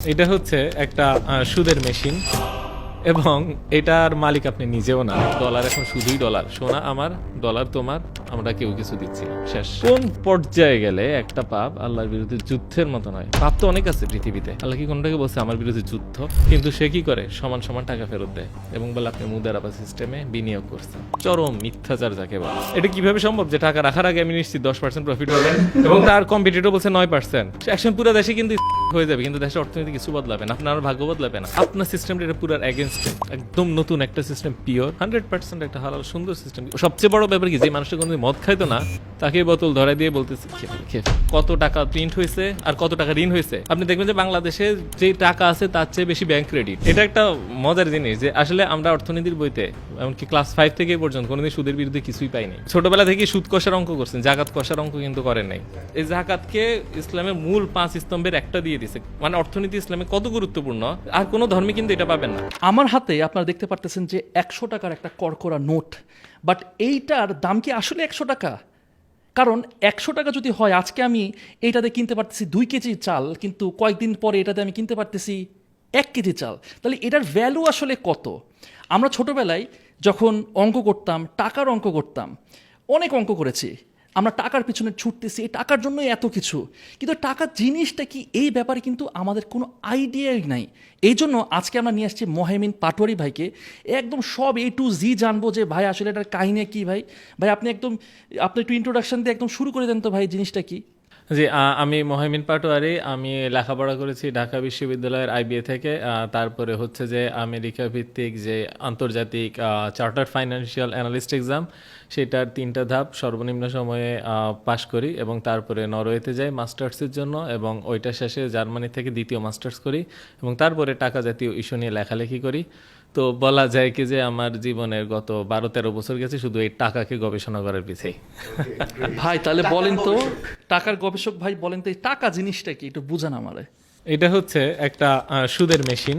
এটা হচ্ছে একটা সুদের মেশিন এবং এটার মালিক আপনি নিজেও না। ডলার এখন শুধুই ডলার, সোনা আমার, ডলার তোমার, আমরা কেউ কিছু দিচ্ছি না, শেষ। কোন পর্যায়ে গেলে একটা পাপ আল্লাহর বিরুদ্ধে যুদ্ধের মতো নয়? পাপ তো অনেক আছে পৃথিবীতে, আল্লাহ কি কোনটাকে বলছে আমার বিরুদ্ধে যুদ্ধ? কিন্তু সে কি করে? সমান সমান টাকা ফেরত দেয় এবং বলে আপনি মুদারাবা সিস্টেমে বিনিয়োগ করছেন। চরম মিথ্যাচার যাকে বলে। এটা কিভাবে সম্ভব যে টাকা রাখার আগে আমি নিশ্চিত 10% প্রফিট হবে এবং তার কম্পিটিটর বলছে 9%? একসময় পুরো দেশে কিন্তু হয়ে যাবে, কিন্তু দেশের অর্থনীতি কিছু বদলাবে না, আপনার ভাগ্য বদলাবে না। আপনার সিস্টেমটা এটা পুরো এগেনস্ট, একদম নতুন একটা সিস্টেম, পিওর 100% একটা হালাল সুন্দর সিস্টেম। সবচেয়ে বড় ব্যাপার কি, যে মানুষটা কোনো মদ খাইতো না তাকে বোতল ধরাই দিয়ে বলতেছে কত টাকা প্রিন্ট হয়েছে আর কত টাকা ঋণ হয়েছে। আপনি দেখবেন যে বাংলাদেশে যে টাকা আছে তার চেয়ে বেশি ব্যাংক ক্রেডিট। এটা একটা মজার জিনিস যে আসলে আমরা অর্থনীতির বইতে এমনকি ক্লাস 5 থেকে পর্যন্ত কোনোদিন সুদের বিরুদ্ধে কিছুই পাইনি। ছোটবেলা থেকে সুদ কষার অঙ্ক করছেন, জাকাত কষার অঙ্ক কিন্তু করেন নাই। এই জাকাতকে ইসলামের মূল 5 স্তম্ভের একটা দিয়ে দিছে, মানে অর্থনীতি ইসলামে কত গুরুত্বপূর্ণ আর কোনো ধর্মে কিন্তু এটা পাবেন না। আমার হাতে আপনারা দেখতে পারতেছেন যে 100 টাকার একটা করকরা নোট, বাট এইটার দাম কি আসলে 100 টাকা? কারণ 100 টাকা যদি হয়, আজকে আমি এইটাতে কিনতে পারতেছি 2 কেজি চাল, কিন্তু কয়েকদিন পরে এটাতে আমি কিনতে পারতেছি 1 কেজি চাল। তাহলে এটার ভ্যালু আসলে কত? আমরা ছোটবেলায় যখন অঙ্ক করতাম, টাকার অঙ্ক করতাম, অনেক অঙ্ক করেছি, আমরা টাকার পিছনে ছুটতেছি, এই টাকার জন্যই এত কিছু, কিন্তু টাকা জিনিসটা কি এই ব্যাপারে কিন্তু আমাদের কোনো আইডিয়াই নাই। এই জন্য আজকে আমরা নিয়ে আসছি মোহাইমিন পাটোয়ারি ভাইকে, একদম সব A to Z জানবো যে ভাই আসলে এটার কাহিনী কি। ভাই আপনি একটু ইন্ট্রোডাকশন দিয়ে একদম শুরু করে দেন তো ভাই, জিনিসটা কি? জি, আমি মোহাইমিন পাটোয়ারি। আমি লেখাপড়া করেছি ঢাকা বিশ্ববিদ্যালয়ের IBA থেকে। তারপরে হচ্ছে যে আমেরিকা ভিত্তিক যে আন্তর্জাতিক চার্টার্ড ফাইন্যান্সিয়াল অ্যানালিস্ট এক্সাম, সেটার 3টা ধাপ সর্বনিম্ন সময়ে পাশ করি এবং তারপরে নরওয়েতে যাই মাস্টার্সের জন্য এবং ওইটা শেষে জার্মানি থেকে দ্বিতীয় মাস্টার্স করি এবং তারপরে টাকা জাতীয় ইস্যু নিয়ে লেখালেখি করি। তো বলা যায় কি যে আমার জীবনের গত 12-13 বছর গেছে শুধু এই টাকাকে গবেষণা করার পিছেই। ভাই তাহলে বলেন তো, টাকার গবেষক ভাই বলেন তো, এই টাকা জিনিসটা কি একটু বুঝান আমারে। এটা হচ্ছে একটা সুদের মেশিন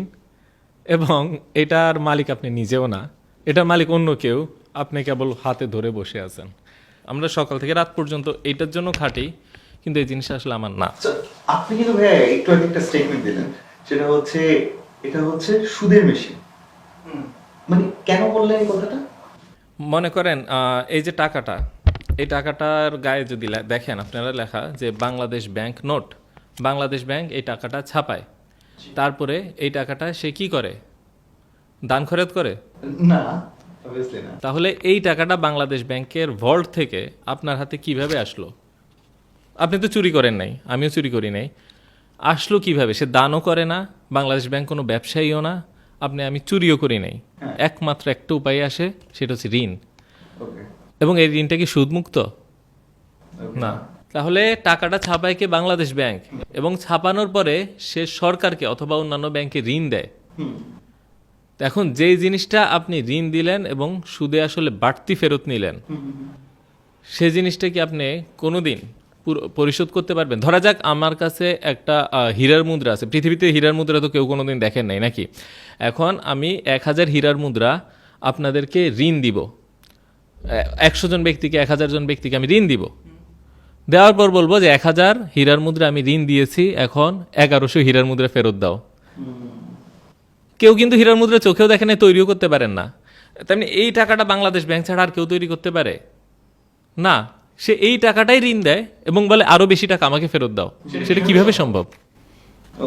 এবং এটার মালিক আপনি নিজেও না, এটার মালিক অন্য কেউ, আপনি কেবল হাতে ধরে বসে আছেন। আমরা সকাল থেকে রাত পর্যন্ত এইটার জন্য খাটি, কিন্তু এই জিনিসটা আসলে আমার না। আপনি কিন্তু ভাইয়া একটু আগে একটা স্টেটমেন্ট দিলেন, সেটা হচ্ছে এটা হচ্ছে সুদের মেশিন। মানে কেন বললেন এই কথাটা? মনে করেন এই যে টাকাটা, এই টাকাটার গায়ে যদি দেখেন আপনারা লেখা যে Bangladesh bank note, Bangladesh bank এই টাকাটা ছাপায়, তারপরে এই টাকাটা সে কি করে? দান খরচ করে না, অবভিয়াসলি না। তাহলে এই টাকাটা বাংলাদেশ ব্যাংকের ভল্ট থেকে আপনার হাতে কিভাবে আসলো? আপনি তো চুরি করেন নাই, আমিও চুরি করি নাই। আসলো কিভাবে? সে দানও করে না, বাংলাদেশ ব্যাংক কোনো ব্যবসায়ীও না, আমি চুরিও করি নাই। একমাত্র একটা উপায় আসে, সেটা হচ্ছে ঋণ। এবং এই ঋণটা কি সুদমুক্ত? না। তাহলে টাকাটা ছাপায় কে? বাংলাদেশ ব্যাংক। এবং ছাপানোর পরে সে সরকারকে অথবা অন্যান্য ব্যাংকে ঋণ দেয়। এখন যেই জিনিসটা আপনি ঋণ দিলেন এবং সুদে আসলে বাড়তি ফেরত নিলেন, সে জিনিসটা কি আপনি কোনোদিন পরিশোধ করতে পারবেন? ধরা যাক আমার কাছে একটা হীরার মুদ্রা আছে, পৃথিবীতে হীরার মুদ্রা তো কেউ কোনোদিন দেখেন নাই নাকি? এখন আমি 1000 হীরার মুদ্রা আপনাদেরকে ঋণ দিব, 100 জন ব্যক্তিকে, 1000 জন ব্যক্তিকে আমি ঋণ দিব। দেওয়ার পর বলবো যে 1000 হীরার মুদ্রা আমি ঋণ দিয়েছি, এখন 1100 হীরার মুদ্রা ফেরত দাও। কেউ কিন্তু হীরার মুদ্রা চোখেও দেখেন, তৈরিও করতে পারেন না। তেমনি এই টাকাটা বাংলাদেশ ব্যাংক ছাড়া আর কেউ তৈরি করতে পারে না। সে এই টাকাটাই ঋণ দেয় এবং বলে আরো বেশি টাকা আমাকে ফেরত দাও। সেটা কিভাবে সম্ভব?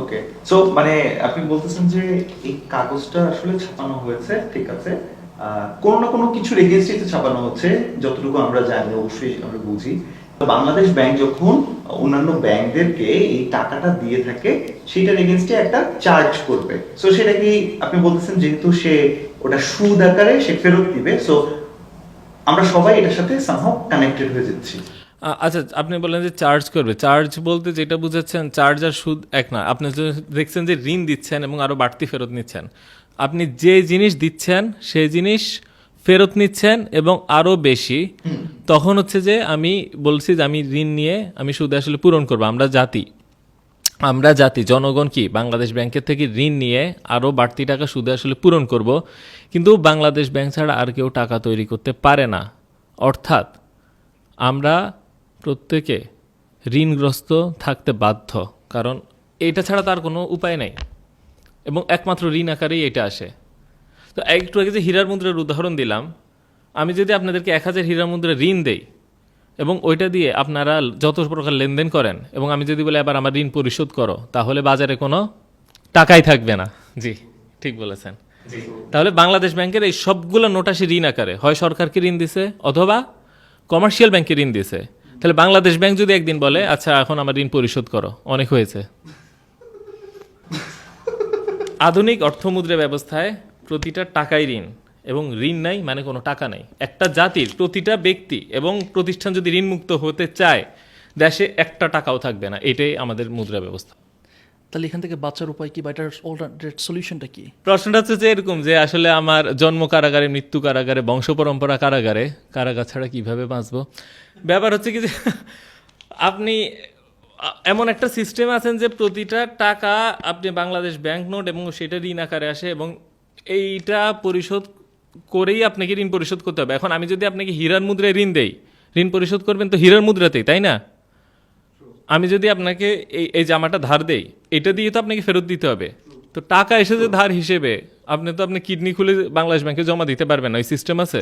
ওকে, সো মানে আপনি বলতেছেন যে এই কাগজটা আসলে ছাপানো হয়েছে, ঠিক আছে, কোনো না কোনো কিছুর এগেইনস্টে ছাপানো হচ্ছে, যতটুকু আমরা জানি, অবশ্যই আমরা বুঝি। তো বাংলাদেশ ব্যাংক যখন অন্যান্য ব্যাংকদেরকে এই টাকাটা দিয়ে থাকে, সেটার এগেইনস্টে একটা চার্জ করবে। সো সেটা কি আপনি বলতেছেন, যেহেতু সে ওটা সুদ আকারে সে ফেরত দিবে, সো আমরা সবাই এটার সাথে সামহাউ কানেক্টেড হয়ে যাচ্ছি। আচ্ছা, আপনি বললেন যে চার্জ করবে। চার্জ বলতে যেটা বুঝাচ্ছেন, চার্জ আর সুদ এক না। আপনি দেখছেন যে ঋণ দিচ্ছেন এবং আরো বাড়তি ফেরত নিচ্ছেন। আপনি যে জিনিস দিচ্ছেন সেই জিনিস ফেরত নিচ্ছেন এবং আরো বেশি। তখন হচ্ছে যে আমি বলছি যে আমি ঋণ নিয়ে আমি সুদ আসলে পূরণ করবো। আমরা জাতি জনগণ কি বাংলাদেশ ব্যাংকের থেকে ঋণ নিয়ে আরো বাড়তি টাকা সুদে আসলে পূরণ করব, কিন্তু বাংলাদেশ ব্যাংক ছাড়া আর কেউ টাকা তৈরি করতে পারে না। অর্থাৎ আমরা প্রত্যেকে ঋণগ্রস্ত থাকতে বাধ্য, কারণ এটা ছাড়া তার কোনো উপায় নেই, এবং একমাত্র ঋণ আকারেই এটা আসে। তো একটু আগে যে হীরার মুদ্রার উদাহরণ দিলাম, আমি যদি আপনাদেরকে 1000 হীরার মুদ্রা ঋণ দেই এবং ওইটা দিয়ে আপনারা যত প্রকার লেনদেন করেন, এবং আমি যদি বলি এবার আমার ঋণ পরিশোধ করো, তাহলে বাজারে কোনো টাকাই থাকবে না। জি, ঠিক বলেছেন। তাহলে বাংলাদেশ ব্যাংকের এই সবগুলো নোট আসে ঋণ আকারে, হয় সরকারকে ঋণ দিছে অথবা কমার্শিয়াল ব্যাংকে ঋণ দিছে। তাহলে বাংলাদেশ ব্যাংক যদি একদিন বলে আচ্ছা এখন আমার ঋণ পরিশোধ করো, অনেক হয়েছে। আধুনিক অর্থমুদ্রা ব্যবস্থায় প্রতিটা টাকাই ঋণ, এবং ঋণ নাই মানে কোনো টাকা নাই। একটা জাতির প্রতিটা ব্যক্তি এবং প্রতিষ্ঠান যদি ঋণ মুক্ত হতে চায়, দেশে একটা টাকাও থাকবে না। এটাই আমাদের মুদ্রা ব্যবস্থা। তাহলে এখান থেকে বাঁচার উপায় কি বা এটার অল্টারনেট সলিউশনটা কি? প্রশ্নটা হচ্ছে যে এরকম যে আসলে আমার জন্ম কারাগারে, মৃত্যু কারাগারে, বংশ পরম্পরা কারাগারে, কারাগার ছাড়া কিভাবে বাঁচবো? ব্যাপার হচ্ছে কি যে আপনি এমন একটা সিস্টেম আছেন যে প্রতিটা টাকা আপনি বাংলাদেশ ব্যাংক নোট এবং সেটা ঋণ আকারে আসে, এবং এইটা পরিশোধ করেই আপনাকে ঋণ পরিশোধ করতে হবে। এখন আমি যদি আপনাকে হীরার মুদ্রায় ঋণ দেই, ঋণ পরিশোধ করবেন তো হীরার মুদ্রাতেই, তাই না? আমি যদি আপনাকে এই জামাটা ধার দেই, এটা দিয়ে তো আপনাকে ফেরত দিতে হবে। তো টাকা এসেছে ধার হিসেবে, আপনি তো আপনি কিডনি খুলে বাংলাদেশ ব্যাংকে জমা দিতে পারবেন না, ওই সিস্টেম আছে।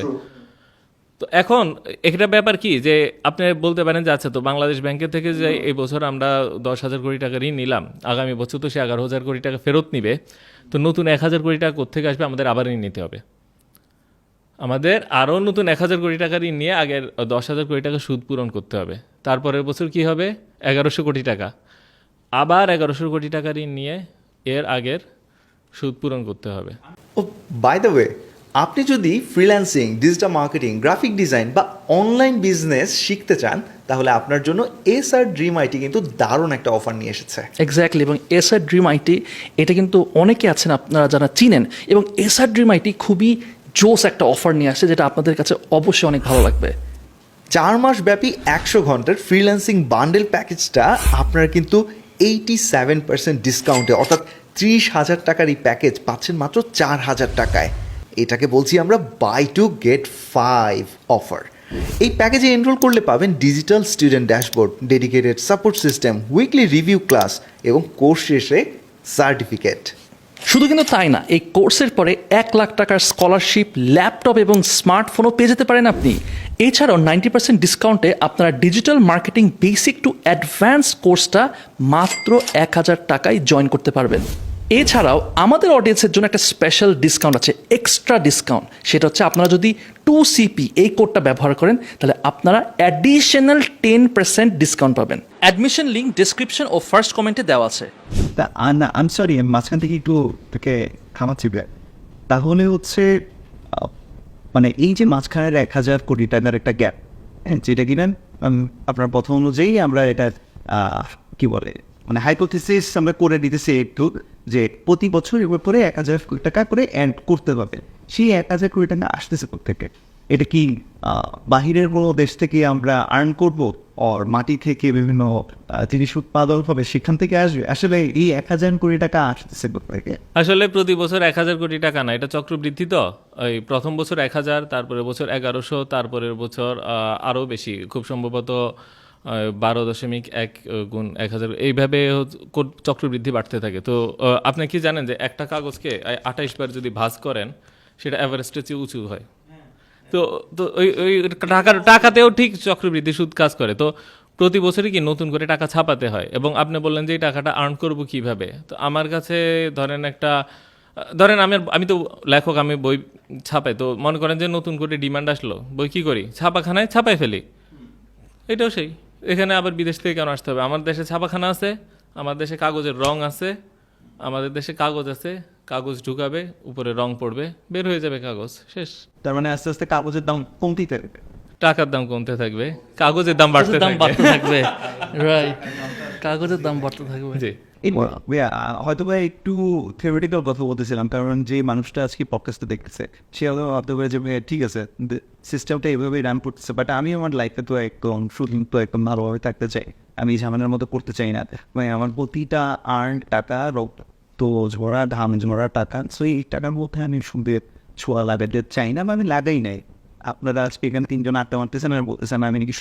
তো এখন একটা ব্যাপার কি যে আপনি বলতে পারেন যে আচ্ছা, তো বাংলাদেশ ব্যাংকের থেকে যে এই বছর আমরা 10,000 কোটি টাকা ঋণ নিলাম, আগামী বছর তো সে 11,000 কোটি টাকা ফেরত নিবে, তো নতুন 1,000 কোটি টাকা কোত্থেকে আসবে? আমাদের আবার ঋণ নিতে হবে। আমাদের আরও নতুন 1,000 কোটি টাকা ঋণ নিয়ে আগের 10,000 কোটি টাকা সুদ পূরণ করতে হবে। তারপরের বছর কি হবে? 1100 কোটি টাকা। আবার 1100 কোটি টাকা ঋণ নিয়ে এর আগের সুদ পূরণ করতে হবে। ও বাই দ্য ওয়ে, আপনি যদি freelancing, digital marketing, graphic design বা অনলাইন বিজনেস শিখতে চান, তাহলে আপনার জন্য এসআর ড্রিম আইটি কিন্তু দারুণ একটা অফার নিয়ে এসেছে। এক্স্যাক্টলি, এবং এসআর ড্রিম আইটি এটা কিন্তু অনেকে আছেন আপনারা যারা চিনেন, এবং এসআর ড্রিম আইটি খুবই জোস একটা অফার নিয়ে আসে যেটা আপনাদের কাছে অবশ্যই অনেক ভালো লাগবে। 4 মাস ব্যাপী 100 ঘন্টার ফ্রিল্যান্সিং বান্ডেল প্যাকেজটা আপনারা কিন্তু 87% ডিসকাউন্টে, অর্থাৎ 30,000 টাকার এই প্যাকেজ পাচ্ছেন মাত্র 4,000 টাকায়। এটাকে বলছি আমরা বাই টু গেট 5 অফার। এই প্যাকেজে এনরোল করলে পাবেন digital student dashboard, dedicated support system, weekly review class এবং কোর্স শেষে সার্টিফিকেট। শুধু কিন্তু তাই না, এই কোর্সের পরে 1 লাখ টাকার স্কলারশিপ, ল্যাপটপ এবং স্মার্টফোনও পেয়ে যেতে পারেন আপনি। এছাড়াও 90% ডিসকাউন্টে আপনারা digital marketing basic to advance কোর্সটা মাত্র 1,000 টাকায় জয়েন করতে পারবেন। এছাড়াও আমাদের অডিয়েন্সের জন্য একটা স্পেশাল ডিসকাউন্ট আছে, এক্সট্রা ডিসকাউন্ট। সেটা হচ্ছে আপনারা যদি 2CP এই কোডটা ব্যবহার করেন, তাহলে আপনারা অ্যাডিশনাল 10% ডিসকাউন্ট পাবেন। অ্যাডমিশন লিঙ্ক ডেসক্রিপশন ও ফার্স্ট কমেন্টে দেওয়া আছে। তা আম সরি, আমি মাঝখান থেকে একটু তোকে থামাচ্ছি। তাহলে হচ্ছে মানে এই যে মাঝখানের 1,000 কোটি টাকার একটা গ্যাপ, যেটা কিনা আপনার প্রথম অনুযায়ী আমরা এটা কি বলে মানে হাইপোথিসিস আমরা করে দিতেছি একটু, যে প্রতি বছর এর উপরে 1,000 কোটি টাকা করে অ্যাড করতে পারবে। সেই 1,000 কোটি টাকা আসতেছে কোত্থেকে? এটা কি বাহিরের কোনো দেশ থেকে আমরা আর্ন করবো, আর মাটি থেকে বিভিন্ন জিনিস উৎপাদন হবে সেখান থেকে আসবে? আসলে এই 1,000 কোটি টাকা আসতেছে কোত্থেকে? আসলে প্রতি বছর 1,000 কোটি টাকা না, এটা চক্রবৃদ্ধি। তো ওই প্রথম বছর 1,000, তারপরের বছর 1,100, তারপরের বছর আরও বেশি, খুব সম্ভবত 12.1 গুণ 1,000, এইভাবে চক্রবৃদ্ধি বাড়তে থাকে। তো আপনি কি জানেন যে একটা কাগজকে 28 বার যদি ভাঁজ করেন, সেটা এভারেস্টের চেয়ে উঁচু হয়। তো তো ওই টাকাতেও ঠিক চক্রবৃদ্ধি সুদ কাজ করে। তো প্রতি বছরই কি নতুন করে টাকা ছাপাতে হয়। এবং আপনি বললেন যে এই টাকাটা আর্ন করবো কিভাবে? তো আমার কাছে ধরেন আমি তো লেখক, আমি বই ছাপাই। তো মনে করেন যে নতুন করে ডিমান্ড আসলো, বই কি করি? ছাপাখানায় ছাপাই ফেলি। এটাও সেই, এখানে আবার বিদেশ থেকে কেন আসতে হবে? আমার দেশে ছাপাখানা আছে, আমার দেশে কাগজের রং আছে, আমাদের দেশে কাগজ আছে, কাগজ ঢুকাবে, উপরে রং পড়বে, বের হয়ে যাবে কাগজ, শেষ। তার মানে আস্তে আস্তে কাগজের দাম কমতেই থাকবে, টাকার দাম কমতে থাকবে, কাগজের দাম বাড়তে থাকবে। রাইট, কাগজের দাম বাড়তে থাকবে। জি। হয়তো বা একটু থিওরিটিক্যাল কথা বলতেছিলাম, কারণ যে মানুষটা আজকে পডকাস্টে দেখতেছে সে হয়তো ভাবতে পারে যে ঠিক আছে সিস্টেমটা এইভাবেই রান করতেছে, বাট আমি আমার লাইফে তো একদম শুধু তো একদম ভালোভাবে থাকতে চাই, আমি ঝামেলার মতো করতে চাই না। মানে আমার প্রতিটা আর্ন টাকা তো ঝরা ধাম ঝরা টাকা, সো এই টাকার মধ্যে আমি সুদের ছোঁয়া লাগাতে চাই না, বা আমি লাগাই নাই। আপনারা আজকে এখানে 3 জন আড্ডা মারতেছেন আর বলতেছেন আমি নাকি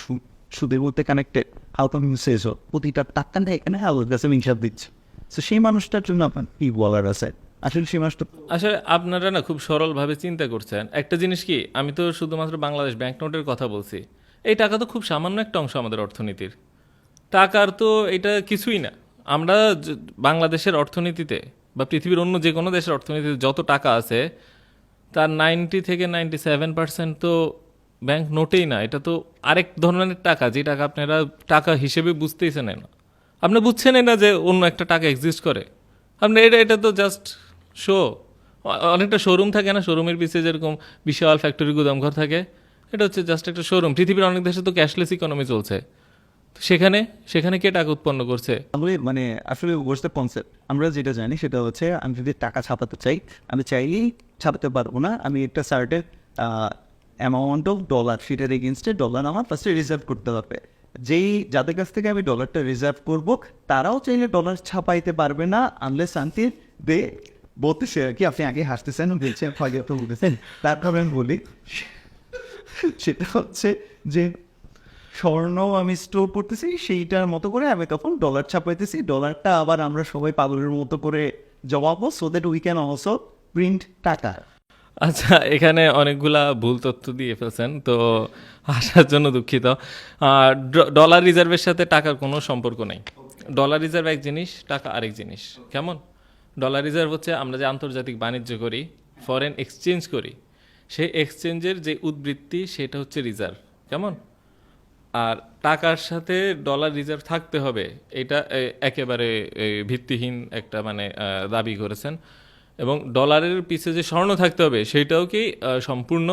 সুদের মধ্যে connected. How come you say so? প্রতিটা টাকা নেই এখানে হাউস কাছে হিসাব দিচ্ছি। তো সেই মানুষটার জন্য আপনার কি বলার আছে? আসলে সেই মানুষটা আসলে আপনারা না খুব সরলভাবে চিন্তা করছেন। একটা জিনিস কি, আমি তো শুধুমাত্র বাংলাদেশ ব্যাংকনোটের কথা বলছি। এই টাকা তো খুব সামান্য একটা অংশ আমাদের অর্থনীতির। টাকার তো এটা কিছুই না। আমরা বাংলাদেশের অর্থনীতিতে বা পৃথিবীর অন্য যে কোনো দেশের অর্থনীতিতে যত টাকা আছে তার 90 থেকে 97% তো ব্যাংক নোটেই না। এটা তো আরেক ধরনের টাকা, যে টাকা আপনারা টাকা হিসেবে বুঝতেইছেন না। আপনি বুঝছেনই না যে অন্য একটা টাকা এক্সিস্ট করে। আপনি এটা তো জাস্ট শো। অনেকটা শোরুম থাকে না, শোরুমের পিছিয়ে যেরকম বিশাল ফ্যাক্টরি গুদামঘর থাকে, এটা হচ্ছে জাস্ট একটা শোরুম। পৃথিবীর অনেক দেশে তো ক্যাশলেস ইকোনমি চলছে। তো সেখানে সেখানে কে টাকা উৎপন্ন করছে? তাহলে মানে আসলে ওয়াটস দ্য কনসেপ্ট, আমরা যেটা জানি সেটা হচ্ছে আমি যদি টাকা ছাপাতে চাই, আমি চাইলেই ছাপাতে পারবো না। আমি একটা সার্টেন অ্যামাউন্ট অফ ডলার, সেটার এগেনস্টে ডলার আমার ফার্স্টে রিজার্ভ করতে হবে। যেই যাদের কাছ থেকে আমি ডলারটা রিজার্ভ করব, তারাও চাইলে ডলার ছাপাইতে পারবে না আনলেস আনটিল দে বলতেছে আর কি, আপনি আগে হাসতেছেন বলছেন হয়তো বলতেছেন, তারপরে আমি বলি সেটা হচ্ছে যে স্বর্ণ আমি স্টোর করতেছি, সেইটার মতো করে আমি তখন ডলার ছাপাইতেছি। ডলারটা আবার আমরা সবাই পাগলের মতো করে জমাবো, so that we can also print taka. আচ্ছা, এখানে অনেকগুলা ভুল তথ্য দিয়ে ফেলছেন, তো আসার জন্য দুঃখিত। ডলার রিজার্ভের সাথে টাকার কোনো সম্পর্ক নেই। ডলার রিজার্ভ এক জিনিস, টাকা আরেক জিনিস। কেমন? ডলার রিজার্ভ হচ্ছে আমরা যে আন্তর্জাতিক বাণিজ্য করি, ফরেন এক্সচেঞ্জ করি, সেই এক্সচেঞ্জের যে উদ্বৃত্তি সেটা হচ্ছে রিজার্ভ। কেমন? আর টাকার সাথে ডলার রিজার্ভ থাকতে হবে, এটা একেবারে ভিত্তিহীন একটা মানে দাবি করেছেন। এবং ডলারের পিছে যে স্বর্ণ থাকতে হবে সেইটাও কি সম্পূর্ণ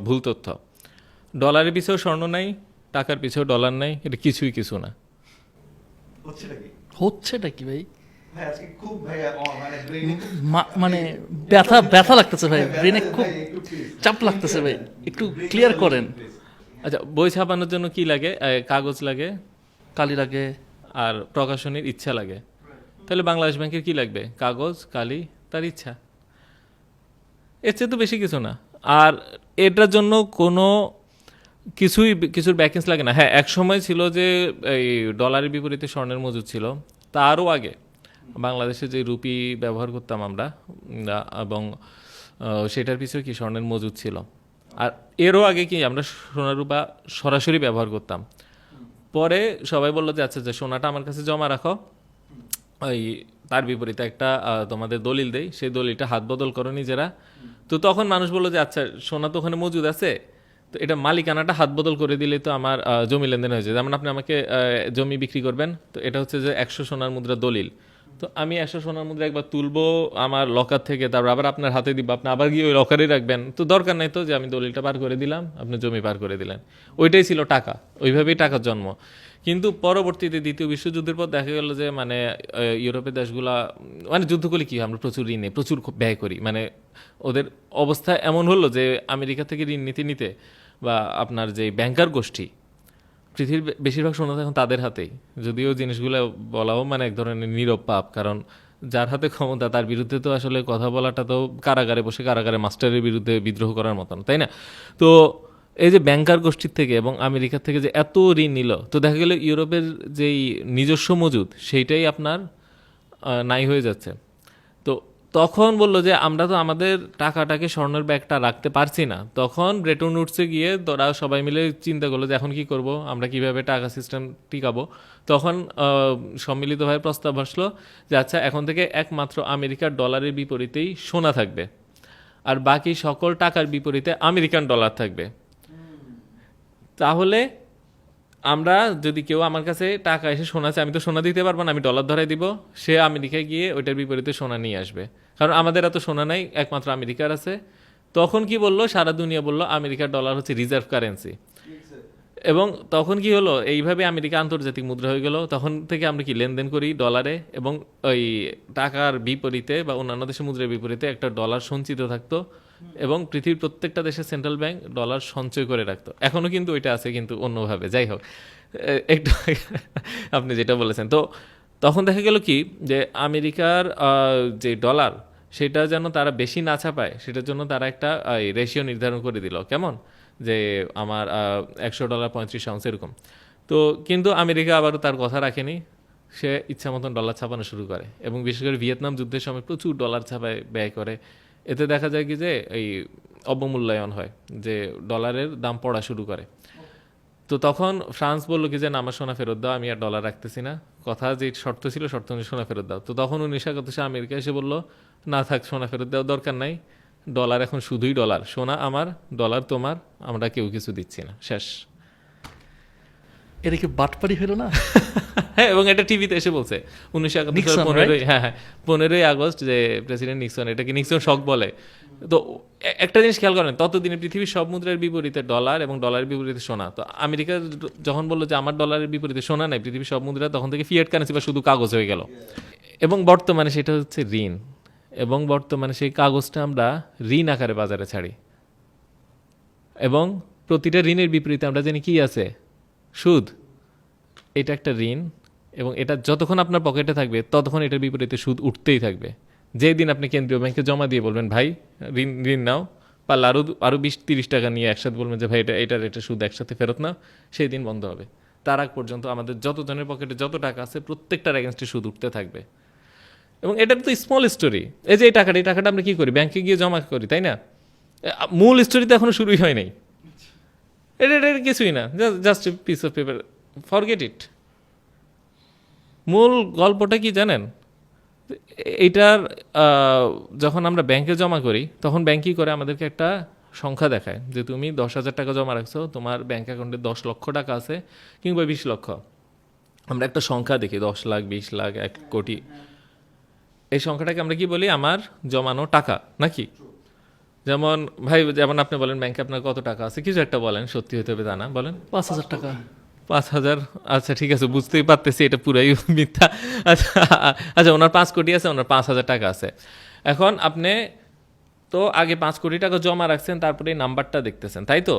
ভুল তথ্য। ডলারের পিছেও স্বর্ণ নাই, টাকার পিছেও ডলার নাই, এটা কিছুই কিছু না। হচ্ছেটা কি ভাই? মানে ব্যথা ব্যথা লাগতেছে ভাই, ব্রেনে খুব চাপ লাগতেছে ভাই, একটু ক্লিয়ার করেন। আচ্ছা, বই ছাপানোর জন্য কি লাগে? কাগজ লাগে, কালি লাগে, আর প্রকাশনীর ইচ্ছা লাগে। তাহলে বাংলাদেশ ব্যাংকের কি লাগবে? কাগজ, কালি, তার ইচ্ছা। এর চেয়ে তো বেশি কিছু না। আর এটার জন্য কোনো কিছুর ব্যাকেন্স লাগে না। হ্যাঁ, এক সময় ছিল যে এই ডলারের বিপরীতে স্বর্ণের মজুদ ছিল। তারও আগে বাংলাদেশে যে রুপি ব্যবহার করতাম আমরা, এবং সেটার পিছনে কি স্বর্ণের মজুদ ছিল। আর এরও আগে কি আমরা সোনা রূপা সরাসরি ব্যবহার করতাম। পরে সবাই বললো যে আচ্ছা, যে সোনাটা আমার কাছে জমা রাখো, ওই তার বিপরীতে একটা তোমাদের দলিল দেই, সেই দলিলটা হাত বদল করো নিজেরা। তো তখন মানুষ বললো যে আচ্ছা, সোনা তো ওখানে মজুদ আছে, তো এটা মালিকানাটা হাত বদল করে দিলে তো আমার জমি লেনদেন হয়ে যায়। যেমন আপনি আমাকে জমি বিক্রি করবেন, তো এটা হচ্ছে যে 100 সোনার মুদ্রা দলিল। তো আমি 100 সোনার মুদ্রা একবার তুলবো আমার লকার থেকে, তারপর আবার আপনার হাতে দিব, আপনি আবার গিয়ে ওই লকারেই রাখবেন। তো দরকার নাই তো যে আমি দলিলটা পার করে দিলাম, আপনি জমি পার করে দিলেন। ওইটাই ছিল টাকা, ওইভাবেই টাকার জন্ম। কিন্তু পরবর্তীতে দ্বিতীয় বিশ্বযুদ্ধের পর দেখা গেল যে মানে ইউরোপের দেশগুলা মানে যুদ্ধ করলে কি আমরা প্রচুর ঋণে প্রচুর ব্যয় করি। মানে ওদের অবস্থা এমন হলো যে আমেরিকা থেকে ঋণ নিতে নিতে বা আপনার যে ব্যাংকার গোষ্ঠী, পৃথিবীর বেশিরভাগ সোনা এখন তাদের হাতেই। যদিও জিনিসগুলো বলাও মানে এক ধরনের নীরব পাপ, কারণ যার হাতে ক্ষমতা তার বিরুদ্ধে তো আসলে কথা বলাটা তো কারাগারে বসে কারাগারে মাস্টারের বিরুদ্ধে বিদ্রোহ করার মতন, তাই না? তো এই যে ব্যাংকার গোষ্ঠীর থেকে এবং আমেরিকার থেকে যে এত ঋণ নিল, তো দেখা গেল ইউরোপের যেই নিজস্ব মজুদ সেইটাই আপনার নাই হয়ে যাচ্ছে। তো তখন বললো যে আমরা তো আমাদের টাকাটাকে স্বর্ণের ব্যাগটা রাখতে পারছি না। তখন ব্রেটন উডসে গিয়ে তোরা সবাই মিলে চিন্তা করলো যে এখন কি করব, আমরা কিভাবে টাকা সিস্টেম টিকাবো। তখন সম্মিলিতভাবে প্রস্তাব আসলো যে আচ্ছা, এখন থেকে একমাত্র আমেরিকার ডলারের বিপরীতেই সোনা থাকবে, আর বাকি সকল টাকার বিপরীতে আমেরিকান ডলার থাকবে। তাহলে আমরা যদি কেউ আমার কাছে টাকা এসে সোনা চাই, আমি তো সোনা দিতে পারবো না, আমি ডলার ধরাই দিব, সে আমেরিকায় গিয়ে ওইটার বিপরীতে সোনা নিয়ে আসবে। কারণ আমাদের এত সোনা নাই, একমাত্র আমেরিকার আছে। তখন কি বললো, সারা দুনিয়া বললো আমেরিকার ডলার হচ্ছে রিজার্ভ কারেন্সি। এবং তখন কি হলো, এইভাবে আমেরিকা আন্তর্জাতিক মুদ্রা হয়ে গেল। তখন থেকে আমরা কি লেনদেন করি ডলারে, এবং ওই টাকার বিপরীতে বা অন্যান্য দেশের মুদ্রার বিপরীতে একটা ডলার সঞ্চিত থাকতো, এবং পৃথিবীর প্রত্যেকটা দেশের সেন্ট্রাল ব্যাংক ডলার সঞ্চয় করে রাখতো। এখনও কিন্তু ওইটা আছে, কিন্তু অন্যভাবে। যাই হোক, একটু আপনি যেটা বলেছেন, তো তখন দেখা গেল কি যে আমেরিকার যে ডলার সেটা যেন তারা বেশি না ছাপায়, সেটার জন্য তারা একটা রেশিও নির্ধারণ করে দিল। কেমন? যে আমার $100 35 আউন্স এরকম। তো কিন্তু আমেরিকা আবারও তার কথা রাখেনি। সে ইচ্ছা মতন ডলার ছাপানো শুরু করে এবং বিশেষ করে ভিয়েতনাম যুদ্ধের সময় প্রচুর ডলার ছাপায় ব্যয় করে। এতে দেখা যায় কি যে এই অবমূল্যায়ন হয়, যে ডলারের দাম পড়া শুরু করে। তো তখন ফ্রান্স বললো কি যে না, আমার সোনা ফেরত দাও, আমি আর ডলার রাখতেছি না, কথা যে শর্ত ছিল শর্ত অনুযায়ী সোনা ফেরত দাও। তো তখন 1971 আমেরিকা এসে বললো না থাক, সোনা ফেরত দেওয়ার দরকার নাই, ডলার এখন শুধুই ডলার, সোনা আমার ডলার তোমার, আমরা কেউ কিছু দিচ্ছি না, শেষ। এটা কি বাটপারি হলো না? হ্যাঁ, এবং এটা টিভিতে এসে বলছে 1971 নিক্সন, 15 হ্যাঁ হ্যাঁ 15 আগস্ট, যে প্রেসিডেন্ট নিক্সন, এটাকে নিক্সন শক বলে। তো একটা জিনিস খেয়াল করেন, ততদিনে পৃথিবীর সব মুদ্রার বিপরীতে ডলার এবং ডলারের বিপরীতে সোনা। তো আমেরিকা যখন বললো যে আমার ডলারের বিপরীতে সোনা নাই পৃথিবীর সব মুদ্রা, তখন থেকে ফিয়াট কারেন্সি বা শুধু কাগজ হয়ে গেল। এবং বর্তমানে সেটা হচ্ছে ঋণ, এবং বর্তমানে সেই কাগজটা আমরা ঋণ আকারে বাজারে ছাড়ি, এবং প্রতিটা ঋণের বিপরীতে আমরা জানি কি আছে, সুদ। এটা একটা ঋণ, এবং এটা যতক্ষণ আপনার পকেটে থাকবে ততক্ষণ এটার বিপরীতে সুদ উঠতেই থাকবে। যেই দিন আপনি কেন্দ্রীয় ব্যাংকে জমা দিয়ে বলবেন ভাই ঋণ নাও, পারলে আরও 20-30 টাকা নিয়ে একসাথে বলবেন যে ভাই এটার সুদ একসাথে ফেরত নাও, সেই দিন বন্ধ হবে। তার আগ পর্যন্ত আমাদের যতজনের পকেটে যত টাকা আছে প্রত্যেকটার এগেনস্টে সুদ উঠতে থাকবে। এবং এটার তো স্মল স্টোরি, এই যে এই টাকাটা আমরা কী করি, ব্যাংকে গিয়ে জমা করি, তাই না? মূল স্টোরি তো এখনো শুরুই হয় নাই। এটা কিছুই না, just a piece of paper, forget it. মূল গল্পটা কি জানেন? এইটার যখন আমরা ব্যাংকে জমা করি তখন ব্যাংক কী করে, আমাদেরকে একটা সংখ্যা দেখায় যে তুমি 10,000 টাকা জমা রাখছো, তোমার ব্যাংক অ্যাকাউন্টে 10 লক্ষ টাকা আছে কিংবা 20 লক্ষ। আমরা একটা সংখ্যা দেখি, 10 লাখ, 20 লাখ, 1 কোটি। এই সংখ্যাটাকে আমরা কি বলি, আমার জমানো টাকা, নাকি? যেমন ভাই, যেমন আপনি বলেন ব্যাংকে আপনার কত টাকা আছে, কিছু একটা বলেন, সত্যি হতে হবে তা না, বলেন 5,000 টাকা। 5,000। আচ্ছা ঠিক আছে, বুঝতেই পারতেছি এটা পুরাই মিথ্যা। আচ্ছা ওনার 5 কোটি আছে, ওনার 5,000 টাকা আছে। এখন আপনি তো আগে 5 কোটি টাকা জমা রাখছেন, তারপরে এই নাম্বারটা দেখতেছেন, তাই তো?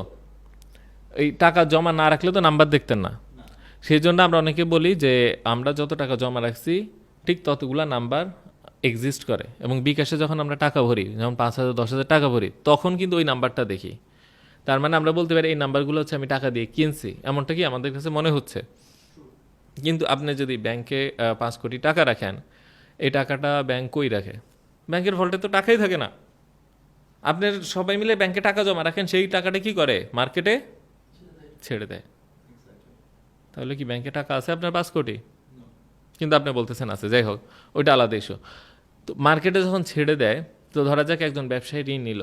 এই টাকা জমা না রাখলে তো নাম্বার দেখতেন না। সেই জন্য আমরা অনেকে বলি যে আমরা যত টাকা জমা রাখছি ঠিক ততগুলা নাম্বার এক্সিস্ট করে, এবং বিকাশে যখন আমরা টাকা ভরি, যেমন 5,000, 10,000 টাকা ভরি, তখন কিন্তু ওই নাম্বারটা দেখি। তার মানে আমরা বলতে পারি এই নাম্বারগুলো হচ্ছে আমি টাকা দিয়ে কিনছি, এমনটা কি আমাদের কাছে মনে হচ্ছে। কিন্তু আপনি যদি ব্যাংকে 5 কোটি টাকা রাখেন, এই টাকাটা ব্যাংক কই রাখে? ব্যাংকের ভল্টে তো টাকাই থাকে না। আপনি সবাই মিলে ব্যাংকে টাকা জমা রাখেন, সেই টাকাটা কি করে, মার্কেটে ছেড়ে দেয়। তাহলে কি ব্যাংকে টাকা আছে আপনার 5 কোটি? কিন্তু আপনি বলতেছেন আছে, যাই হোক ওইটা আলাদা ইস্যু। তো মার্কেটে যখন ছেড়ে দেয়, তো ধরা যাক একজন ব্যবসায়ী ঋণ নিল,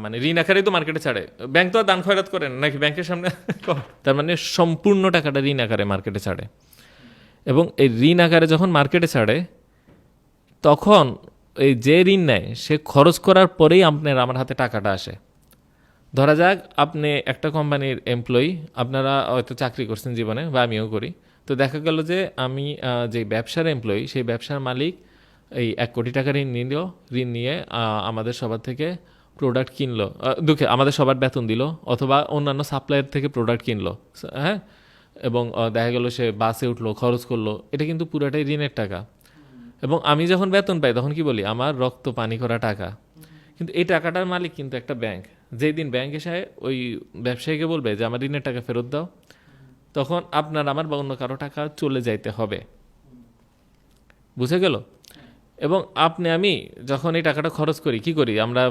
মানে ঋণ আকারেই তো মার্কেটে ছাড়ে, ব্যাংক তো আর দান খয়রাত করেন নাকি ব্যাংকের সামনে। তার মানে সম্পূর্ণ টাকাটা ঋণ আকারে মার্কেটে ছাড়ে, এবং এই ঋণ আকারে যখন মার্কেটে ছাড়ে তখন এই যে ঋণ নেয় সে খরচ করার পরেই আমার হাতে টাকাটা আসে। ধরা যাক আপনি একটা কোম্পানির এমপ্লয়ি, আপনারা হয়তো চাকরি করছেন জীবনে, বা আমিও করি। তো দেখা গেল যে আমি যে ব্যবসার এমপ্লয়ি, সেই ব্যবসার মালিক এই 1 কোটি টাকা ঋণ নিল, ঋণ নিয়ে আমাদের সবার থেকে প্রোডাক্ট কিনলো, আমাদের সবার বেতন দিল, অথবা অন্যান্য সাপ্লায়ার থেকে প্রোডাক্ট কিনলো, হ্যাঁ, এবং দেখা গেল সে বাসে উঠলো, খরচ করলো, এটা কিন্তু পুরোটাই ঋণের টাকা। এবং আমি যখন বেতন পাই তখন কি বলি, আমার রক্ত পানি করা টাকা। কিন্তু এই টাকাটার মালিক কিন্তু একটা ব্যাংক। যেই দিন ব্যাংক এসে ওই ব্যবসায়ীকে বলবে যে আমার ঋণের টাকা ফেরত দাও, তখন আপনার আমার বা অন্য কারো টাকা চলে যাইতে হবে। বুঝে গেল? এবং আমি যখন এই টাকাটা খরচ করি, কি করি, আমরা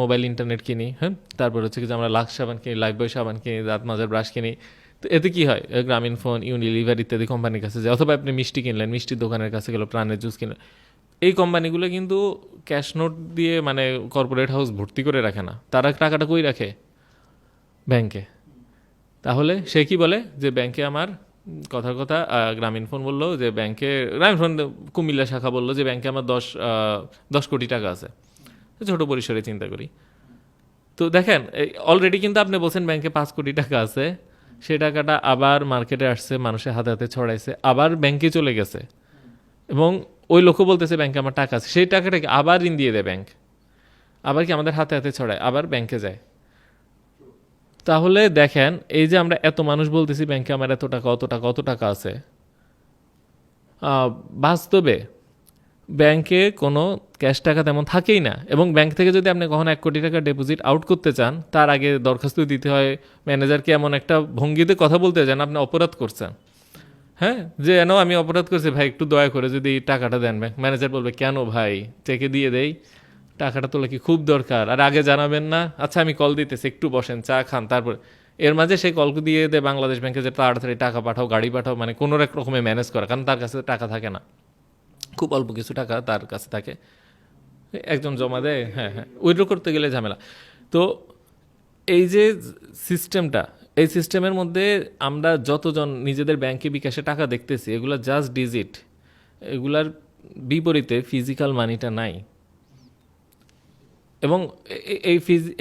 মোবাইল ইন্টারনেট কিনি, হ্যাঁ, তারপর হচ্ছে কি যে আমরা লাক্স সাবান কিনি, লাইফবয় সাবান কিনি, দাঁত মাজার ব্রাশ কিনি। তো এতে কি হয়, গ্রামীণ ফোন, ইউনিলিভার ইত্যাদি কোম্পানির কাছে যায়, অথবা আপনি মিষ্টি কিনলেন, মিষ্টির দোকানের কাছে গেল, প্রাণের জুস কিনলেন। এই কোম্পানিগুলো কিন্তু ক্যাশ নোট দিয়ে, মানে কর্পোরেট হাউস ভর্তি করে রাখে না, তারা টাকাটা কই রাখে, ব্যাংকে। তাহলে সে কি বলে যে ব্যাংকে আমার, কথার কথা গ্রামীণ ফোন বললো যে ব্যাংকে, গ্রামীণ ফোন কুমিল্লা শাখা বললো যে ব্যাংকে আমার 10 কোটি টাকা আছে, ছোট পরিসরে চিন্তা করি। তো দেখেন অলরেডি কিন্তু আপনি বলছেন ব্যাংকে 5 কোটি টাকা আছে, সে টাকাটা আবার মার্কেটে আসছে, মানুষের হাতে হাতে ছড়াইছে, আবার ব্যাংকে চলে গেছে, এবং ওই লোকও বলতেছে ব্যাংকে আমার টাকা আছে, সেই টাকাটাকে আবার ঋণ দিয়ে দেয় ব্যাংক, আবার কি আমাদের হাতে হাতে ছড়ায়, আবার ব্যাংকে যায়। তাহলে দেখেন এই যে আমরা এত মানুষ বলতেছি ব্যাংকে আমার এত টাকা, অত টাকা আছে, বাস্তবে ব্যাংকে কোনো ক্যাশ টাকা তেমন থাকেই না। এবং ব্যাংক থেকে যদি আপনি কখনো 1 কোটি টাকা ডিপোজিট আউট করতে চান, তার আগে দরখাস্ত দিতে হয় ম্যানেজারকে, এমন একটা ভঙ্গিতে কথা বলতে যান আপনি অপরাধ করছেন। হ্যাঁ, যে আমি অপরাধ করছি ভাই, একটু দয়া করে যদি এই টাকাটা দেন। ব্যাংক ম্যানেজার বলবে কেন ভাই, চেকে দিয়ে দেই, টাকাটা তোলা কি খুব দরকার, আর আগে জানাবেন না? আচ্ছা আমি কল দিতেছি, একটু বসেন, চা খান, তারপর এর মাঝে সেই কল দিয়ে দেয় বাংলাদেশ ব্যাংকে যে তাড়াতাড়ি টাকা পাঠাও, গাড়ি পাঠাও, মানে কোনো এক রকমে ম্যানেজ করা, কারণ তার কাছে টাকা থাকে না, খুব অল্প কিছু টাকা তার কাছে থাকে, একজন জমা দেয়, হ্যাঁ হ্যাঁ, উইথড্র করতে গেলে ঝামেলা। তো এই যে সিস্টেমটা, এই সিস্টেমের মধ্যে আমরা যতজন নিজেদের ব্যাংকে বিকাশে টাকা দেখতেছি, এগুলা জাস্ট ডিজিট, এগুলার বিপরীতে ফিজিক্যাল মানিটা নাই। এবং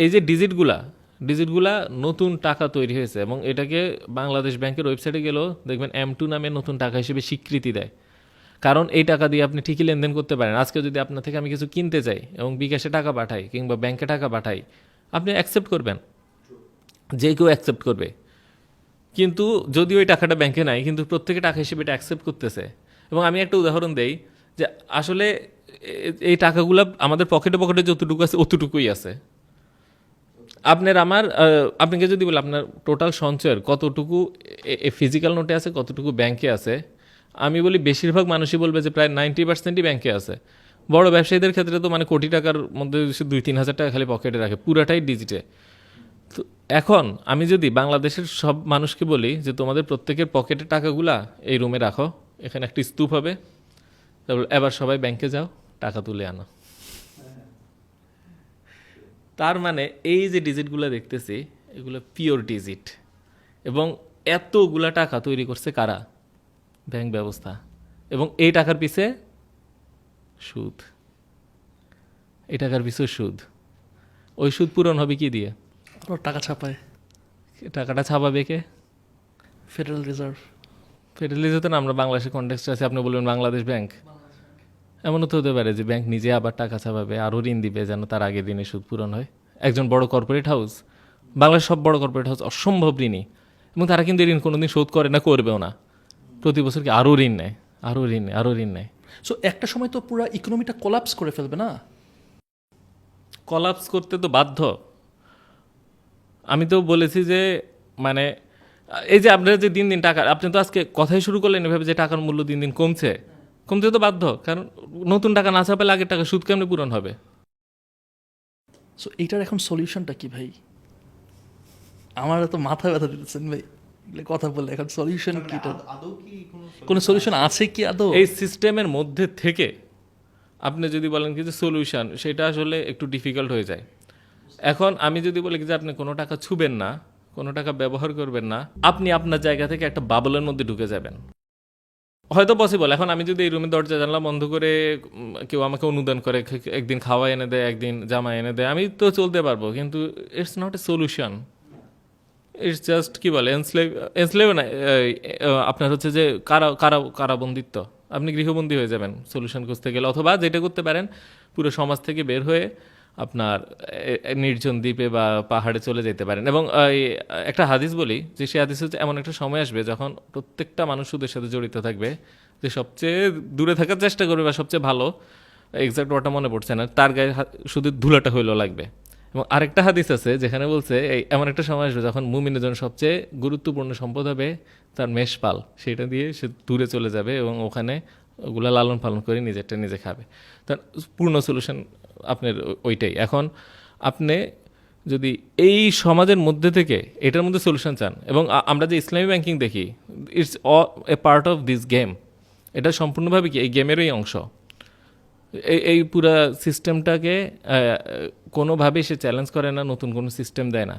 এই যে ডিজিটগুলা নতুন টাকা তৈরি হয়েছে, এবং এটাকে বাংলাদেশ ব্যাংকের ওয়েবসাইটে গেলেও দেখবেন M2 নামে নতুন টাকা হিসেবে স্বীকৃতি দেয়। কারণ এই টাকা দিয়ে আপনি ঠিকই লেনদেন করতে পারেন। আজকে যদি আপনার থেকে আমি কিছু কিনতে চাই এবং বিকাশে টাকা পাঠাই কিংবা ব্যাংকে টাকা পাঠাই, আপনি অ্যাকসেপ্ট করবেন, যে কেউ অ্যাকসেপ্ট করবে। কিন্তু যদি ওই টাকাটা ব্যাংকে নাই, কিন্তু প্রত্যেকে টাকা হিসেবে এটা অ্যাকসেপ্ট করতেছে। এবং আমি একটা উদাহরণ দেই যে আসলে এই টাকাগুলো আমাদের পকেটে পকেটে যতটুকু আছে অতটুকুই আছে। আপনাকে যদি বলে আপনার টোটাল সঞ্চয়ের কতটুকু ফিজিক্যাল নোটে আছে, কতটুকু ব্যাংকে আছে, আমি বলি বেশিরভাগ মানুষই বলবে যে প্রায় 90%ই ব্যাংকে আছে। বড় ব্যবসায়ীদের ক্ষেত্রে তো মানে কোটি টাকার মধ্যে 2-3 হাজার টাকা খালি পকেটে রাখে, পুরাটাই ডিজিটে। তো এখন আমি যদি বাংলাদেশের সব মানুষকে বলি যে তোমাদের প্রত্যেকের পকেটের টাকাগুলা এই রুমে রাখো, এখানে একটা স্তূপ হবে, তারপর এবার সবাই ব্যাংকে যাও, টাকা তুলে আনো, তার মানে এই যে ডিজিটগুলো দেখতেছি এগুলো পিওর ডিজিট। এবং এতগুলা টাকা তৈরি করছে কারা? ব্যাংক ব্যবস্থা। এবং এই টাকার পিছে সুদ, এই টাকার পিছে সুদ। ওই সুদ পূরণ হবে কি দিয়ে? ওরা টাকা ছাপায়, টাকাটা ছাপাবে কে? Federal Reserve. ফেডারেল রিজার্ভ না, আমরা বাংলাদেশের কনটেক্সট আছে, আপনি বলবেন বাংলাদেশ ব্যাংক। এমনও তো হতে পারে যে ব্যাংক নিজে আবার টাকা ছাপাবে, আরও ঋণ দিবে যেন তার আগের ঋণের সুদ পূরণ হয়। একজন বড় কর্পোরেট হাউস, বাংলাদেশের সব বড় কর্পোরেট হাউস অসম্ভব ঋণী, এবং তারা কিন্তু ঋণ কোনোদিন শোধ করে না, করবেও না। প্রতি বছর কি আরও ঋণ নেয়, আরও ঋণ নেয়, আরও ঋণ নেয়। সো একটা সময় তো পুরো ইকোনমিটা কোলাপস করে ফেলবে না? কলাপস করতে তো বাধ্য। আমি তো বলেছি যে মানে এই যে আপনারা যে দিন দিন টাকা, আপনি তো আজকে কথাই শুরু করলেন এভাবে যে টাকার মূল্য দিন দিন কমছে, কমতে তো বাধ্য, কারণ নতুন টাকা না ছাপালে আগের টাকা সুদ কেমনে পূরণ হবে? সো এইটার এখন সলিউশনটা কি ভাই? আমার তো মাথা ব্যথা দিতেছেন ভাই এগুলো কথা বললে। এখন সলিউশন কি? কোনো সলিউশন আছে কি আদৌ? এই সিস্টেমের মধ্যে থেকে আপনি যদি বলেন কি যে সলিউশন, সেটা আসলে একটু ডিফিকাল্ট হয়ে যায়। এখন আমি যদি বলি কি যে আপনি কোনো টাকা ছুবেন না, কোনো টাকা ব্যবহার করবেন না, আপনি আপনার জায়গা থেকে একটা বাবলের মধ্যে ঢুকে যাবেন, হয়তো পসিবল। এখন আমি যদি এই রুমের দরজা জানলা বন্ধ করে কেউ আমাকে অনুদান করে, একদিন খাওয়া এনে দেয়, একদিন জামা এনে দেয়, আমি তো চলতে পারবো, কিন্তু it's not a solution. It's just কি বলে এনস্লেভ না, আপনার হচ্ছে যে কারাবন্দিত্ব, আপনি গৃহবন্দী হয়ে যাবেন সলিউশন খুঁজতে গেলে। অথবা যেটা করতে পারেন, পুরো সমাজ থেকে বের হয়ে আপনার নির্জন দ্বীপে বা পাহাড়ে চলে যেতে পারেন। এবং একটা হাদিস বলি যে সে হাদিস হচ্ছে এমন একটা সময় আসবে যখন প্রত্যেকটা মানুষ সুদের সাথে জড়িত থাকবে, যে সবচেয়ে দূরে থাকার চেষ্টা করবে বা সবচেয়ে ভালো, এক্সাক্ট ওটা মনে পড়ছে না, তার গায়ে শুধু ধুলাটা হইলেও লাগবে। এবং আরেকটা হাদিস আছে যেখানে বলছে এই এমন একটা সময় আসবে যখন মুমিনের জন্য সবচেয়ে গুরুত্বপূর্ণ সম্পদ হবে তার মেষপাল, সেটা দিয়ে সে দূরে চলে যাবে এবং ওখানে ওগুলো লালন পালন করে নিজেরটা নিজে খাবে। তার পূর্ণ সলিউশন আপনার ওইটাই। এখন আপনি যদি এই সমাজের মধ্যে থেকে এটার মধ্যে সলিউশন চান, এবং আমরা যে ইসলামী ব্যাংকিং দেখি, it's a part of this game, এটা সম্পূর্ণভাবে কি এই গেমেরই অংশ। এই পুরা সিস্টেমটাকে কোনোভাবেই সে চ্যালেঞ্জ করে না, নতুন কোনো সিস্টেম দেয় না।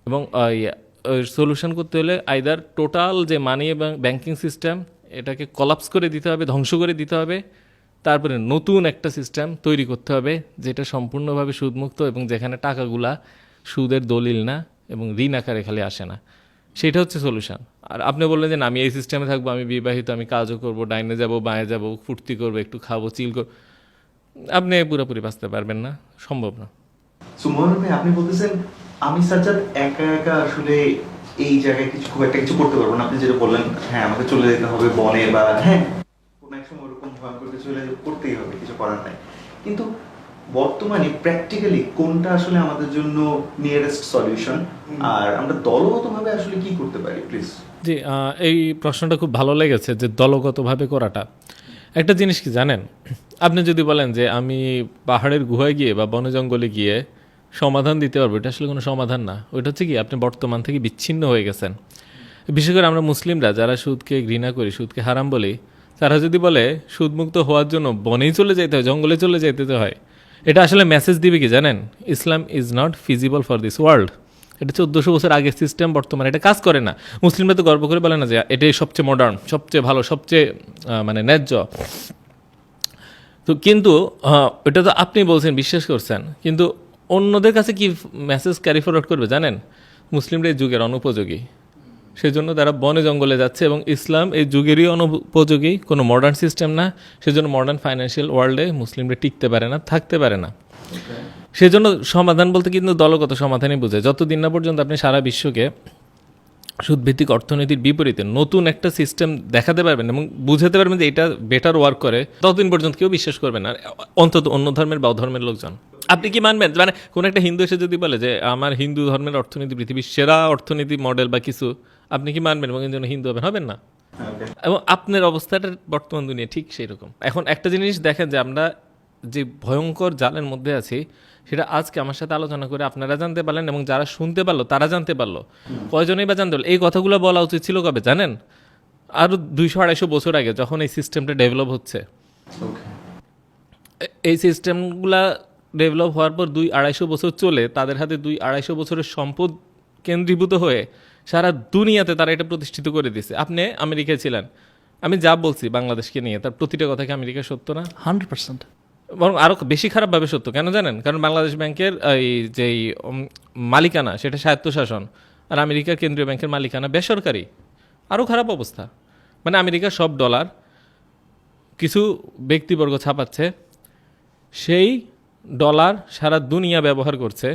এবং সলিউশন করতে হলে আইদার টোটাল যে মানি এবং ব্যাংকিং সিস্টেম এটাকে কলাপস করে দিতে হবে, ধ্বংস করে দিতে হবে, তারপরে নতুন একটা সিস্টেম তৈরি করতে হবে যেটা সম্পূর্ণভাবে সুদমুক্ত এবং যেখানে টাকাগুলা সুদের দলিল না এবং ঋণ আকারে খালি আসে না, সেটা হচ্ছে সলিউশন। আর আপনি বললেন যে না আমি এই সিস্টেমে থাকবো, আমি বিবাহিত, আমি কাজও করবো, ডাইনে যাবো বাঁয়ে যাবো, ফুর্তি করবো, একটু খাবো, চিল করবো, আপনি পুরোপুরি বাঁচতে পারবেন না, সম্ভব না। সুমন ভাই, আপনি বলতেছেন আমি সাজ্জাদ একা একা আসলে এই জায়গায় খুব একটা কিছু করতে পারবো না। আপনি যেটা বললেন, হ্যাঁ আমাকে চলে যেতে হবে বনে, বা হ্যাঁ কোনো এক সময় ওরকম ভয়ঙ্কর কিছু হলে করতেই হবে, কিছু করার নাই। কিন্তু বর্তমানে প্র্যাকটিক্যালি কোনটা আসলে আমাদের জন্য নিয়ারেস্ট সলিউশন, আর আমরা দলগতভাবে আসলে কি করতে পারি প্লিজ? জি, এই প্রশ্নটা খুব ভালো লেগেছে যে দলগতভাবে করাটা। একটা জিনিস কি জানেন, আপনি যদি বলেন যে আমি পাহাড়ের গুহায় গিয়ে বা বনে জঙ্গলে গিয়ে সমাধান দিতে পারবো, এটা আসলে কোনো সমাধান না। ওইটা হচ্ছে কি, আপনি বর্তমান থেকে বিচ্ছিন্ন হয়ে গেছেন। বিশেষ করে আমরা মুসলিমরা যারা সুদকে ঘৃণা করি, সুদকে হারাম বলি, তারা যদি বলে সুদমুক্ত হওয়ার জন্য বনেই চলে যেতে হয়, জঙ্গলে চলে যেতে হয়, এটা আসলে মেসেজ দিবে কি জানেন, Islam is not feasible for this world. এটা 1400 বছর আগের সিস্টেম, বর্তমানে এটা কাজ করে না। মুসলিমরা তো গর্ব করে বলে না যে এটাই সবচেয়ে মডার্ন, সবচেয়ে ভালো, সবচেয়ে মানে ন্যায্য। তো কিন্তু এটা তো আপনি বলছেন, বিশ্বাস করছেন, কিন্তু অন্যদের কাছে কি মেসেজ ক্যারি ফরওয়ার্ড করবে জানেন? মুসলিমরা এই যুগের অনুপযোগী, সেজন্য তারা বনে জঙ্গলে যাচ্ছে, এবং ইসলাম এই যুগেরই অনুপযোগী, কোনো মডার্ন সিস্টেম না। সেজন্য মডার্ন ফাইন্যান্সিয়াল ওয়ার্ল্ডে মুসলিমরা টিকতে পারে না, থাকতে পারে না। সেজন্য সমাধান বলতে কিন্তু দলগত সমাধানই বোঝায়। যতদিন না পর্যন্ত আপনি সারা বিশ্বকে সুদভিত্তিক অর্থনীতির বিপরীতে নতুন একটা সিস্টেম দেখাতে পারবেন এবং বুঝাতে পারবেন যে এটা বেটার ওয়ার্ক করে, ততদিন পর্যন্ত কেউ বিশ্বাস করবে না, অন্তত অন্য ধর্মের বা অধর্মের লোকজন। আপনি কি মানবেন, মানে কোন একটা হিন্দু এসে যদি বলে যে আমার হিন্দু ধর্মের অর্থনীতি পৃথিবীর সেরা অর্থনীতি মডেল বা কিছু, আপনি কি মানবেন এবং এই জন্য হিন্দু হবেন না? এবং আপনার অবস্থাটা বর্তমান দুনিয়া ঠিক সেই রকম। এখন একটা জিনিস দেখেন যে আমরা যে ভয়ঙ্কর জালের মধ্যে আছি, সেটা আজকে আমার সাথে আলোচনা করে আপনারা জানতে পারলেন, এবং যারা শুনতে পারলো তারা জানতে পারলো। কয়জনই বা জানতে পারলো? এই কথাগুলো বলা উচিত ছিল কবে জানেন? আরও 200-250 বছর আগে, যখন এই সিস্টেমটা ডেভেলপ হচ্ছে। এই সিস্টেমগুলা ডেভেলপ হওয়ার পর 200-250 বছর চলে, তাদের হাতে 200-250 বছরের সম্পদ কেন্দ্রীভূত হয়ে সারা দুনিয়াতে তারা এটা প্রতিষ্ঠিত করে দিয়েছে। আপনি আমেরিকায় ছিলেন, আমি যা বলছি বাংলাদেশকে নিয়ে, তার প্রতিটা কথা কি আমেরিকা সত্য না? 100%। বরং আরও বেশি খারাপভাবে সত্য। কেন জানেন? কারণ বাংলাদেশ ব্যাংকের এই যেই মালিকানা, সেটা স্বায়ত্তশাসন, আর আমেরিকার কেন্দ্রীয় ব্যাংকের মালিকানা বেসরকারি। আরও খারাপ অবস্থা। মানে আমেরিকার সব ডলার কিছু ব্যক্তিবর্গ ছাপাচ্ছে, সেই ডলার সারা দুনিয়া ব্যবহার করছে।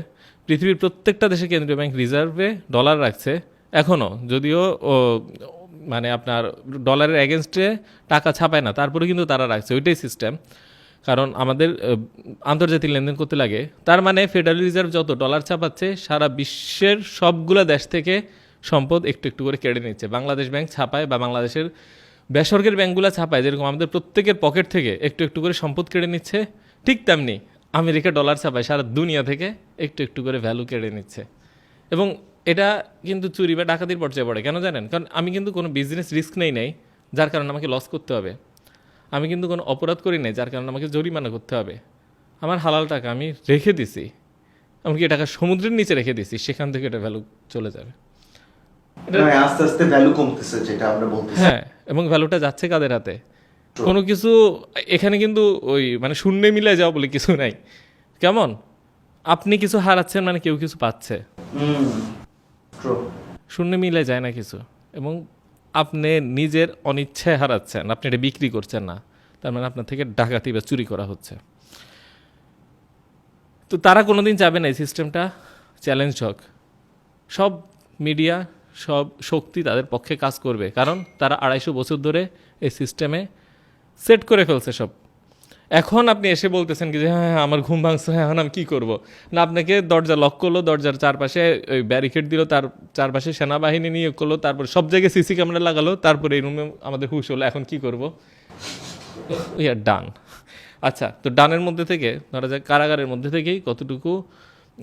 পৃথিবীর প্রত্যেকটা দেশে কেন্দ্রীয় ব্যাংক রিজার্ভে ডলার রাখছে এখনও, যদিও মানে আপনার ডলারের এগেনস্টে টাকা ছাপায় না, তারপরে কিন্তু তারা রাখছে। ওইটাই সিস্টেম। কারণ আমাদের আন্তর্জাতিক লেনদেন করতে লাগে। তার মানে ফেডারেল রিজার্ভ যত ডলার ছাপাচ্ছে, সারা বিশ্বের সবগুলো দেশ থেকে সম্পদ একটু একটু করে কেড়ে নিচ্ছে। বাংলাদেশ ব্যাংক ছাপায় বা বাংলাদেশের বেসরকারি ব্যাংকগুলো ছাপায়, যেরকম আমাদের প্রত্যেকের পকেট থেকে একটু একটু করে সম্পদ কেড়ে নিচ্ছে, ঠিক তেমনি আমেরিকা ডলার ছাপায় সারা দুনিয়া থেকে একটু একটু করে ভ্যালু কেড়ে নিচ্ছে। এবং এটা কিন্তু চুরি বা ডাকাতির পর্যায়ে পড়ে। কেন জানেন? কারণ আমি কিন্তু কোনো বিজনেস রিস্ক নেই, যার কারণে আমাকে লস করতে হবে। আমি কিন্তু কোনো অপরাধ করি নাই, যার কারণে আমাকে জরিমানা করতে হবে। আমার হালাল টাকা আমি রেখে দিছি, এমনকি টাকা সমুদ্রের নিচে রেখে দিছি, সেখান থেকে এটা ভ্যালু চলে যাবে। আস্তে আস্তে ভ্যালু কমতেছে, যেটা আমরা বলতেছি। হ্যাঁ, এবং ভ্যালুটা যাচ্ছে কাদের হাতে? কোনো কিছু এখানে কিন্তু ওই মানে শূন্যে মিলে যাওয়া বলে কিছু নাই। কেমন? আপনি কিছু হারাচ্ছেন মানে কেউ কিছু পাচ্ছে। শূন্যে মিলে যায় না কিছু। এবং আপনি নিজের অনিচ্ছায় হারাচ্ছেন, আপনি এটা বিক্রি করছেন না, তার মানে আপনার থেকে ডাকাতি বা চুরি করা হচ্ছে। তো তারা কোনোদিন চাবে না এই সিস্টেমটা চ্যালেঞ্জ হোক। সব মিডিয়া, সব শক্তি তাদের পক্ষে কাজ করবে, কারণ তারা 250 বছর ধরে এই সিস্টেমে সেট করে ফেলছে সব। এখন আপনি এসে বলতেছেন কি যে হ্যাঁ আমার ঘুম ভাঙছে, হ্যাঁ এখন আমি কী করবো? না, আপনাকে দরজা লক করলো, দরজার চারপাশে ওই ব্যারিকেড দিল, তার চারপাশে সেনাবাহিনী নিয়োগ করলো, তারপর সব জায়গায় সিসি ক্যামেরা লাগালো, তারপরে এই রুমে আমাদের হুশ হলো, এখন কি করবো? উই আর ডান। আচ্ছা, তো ডানের মধ্যে থেকে ধরা যায় কারাগারের মধ্যে থেকেই কতটুকু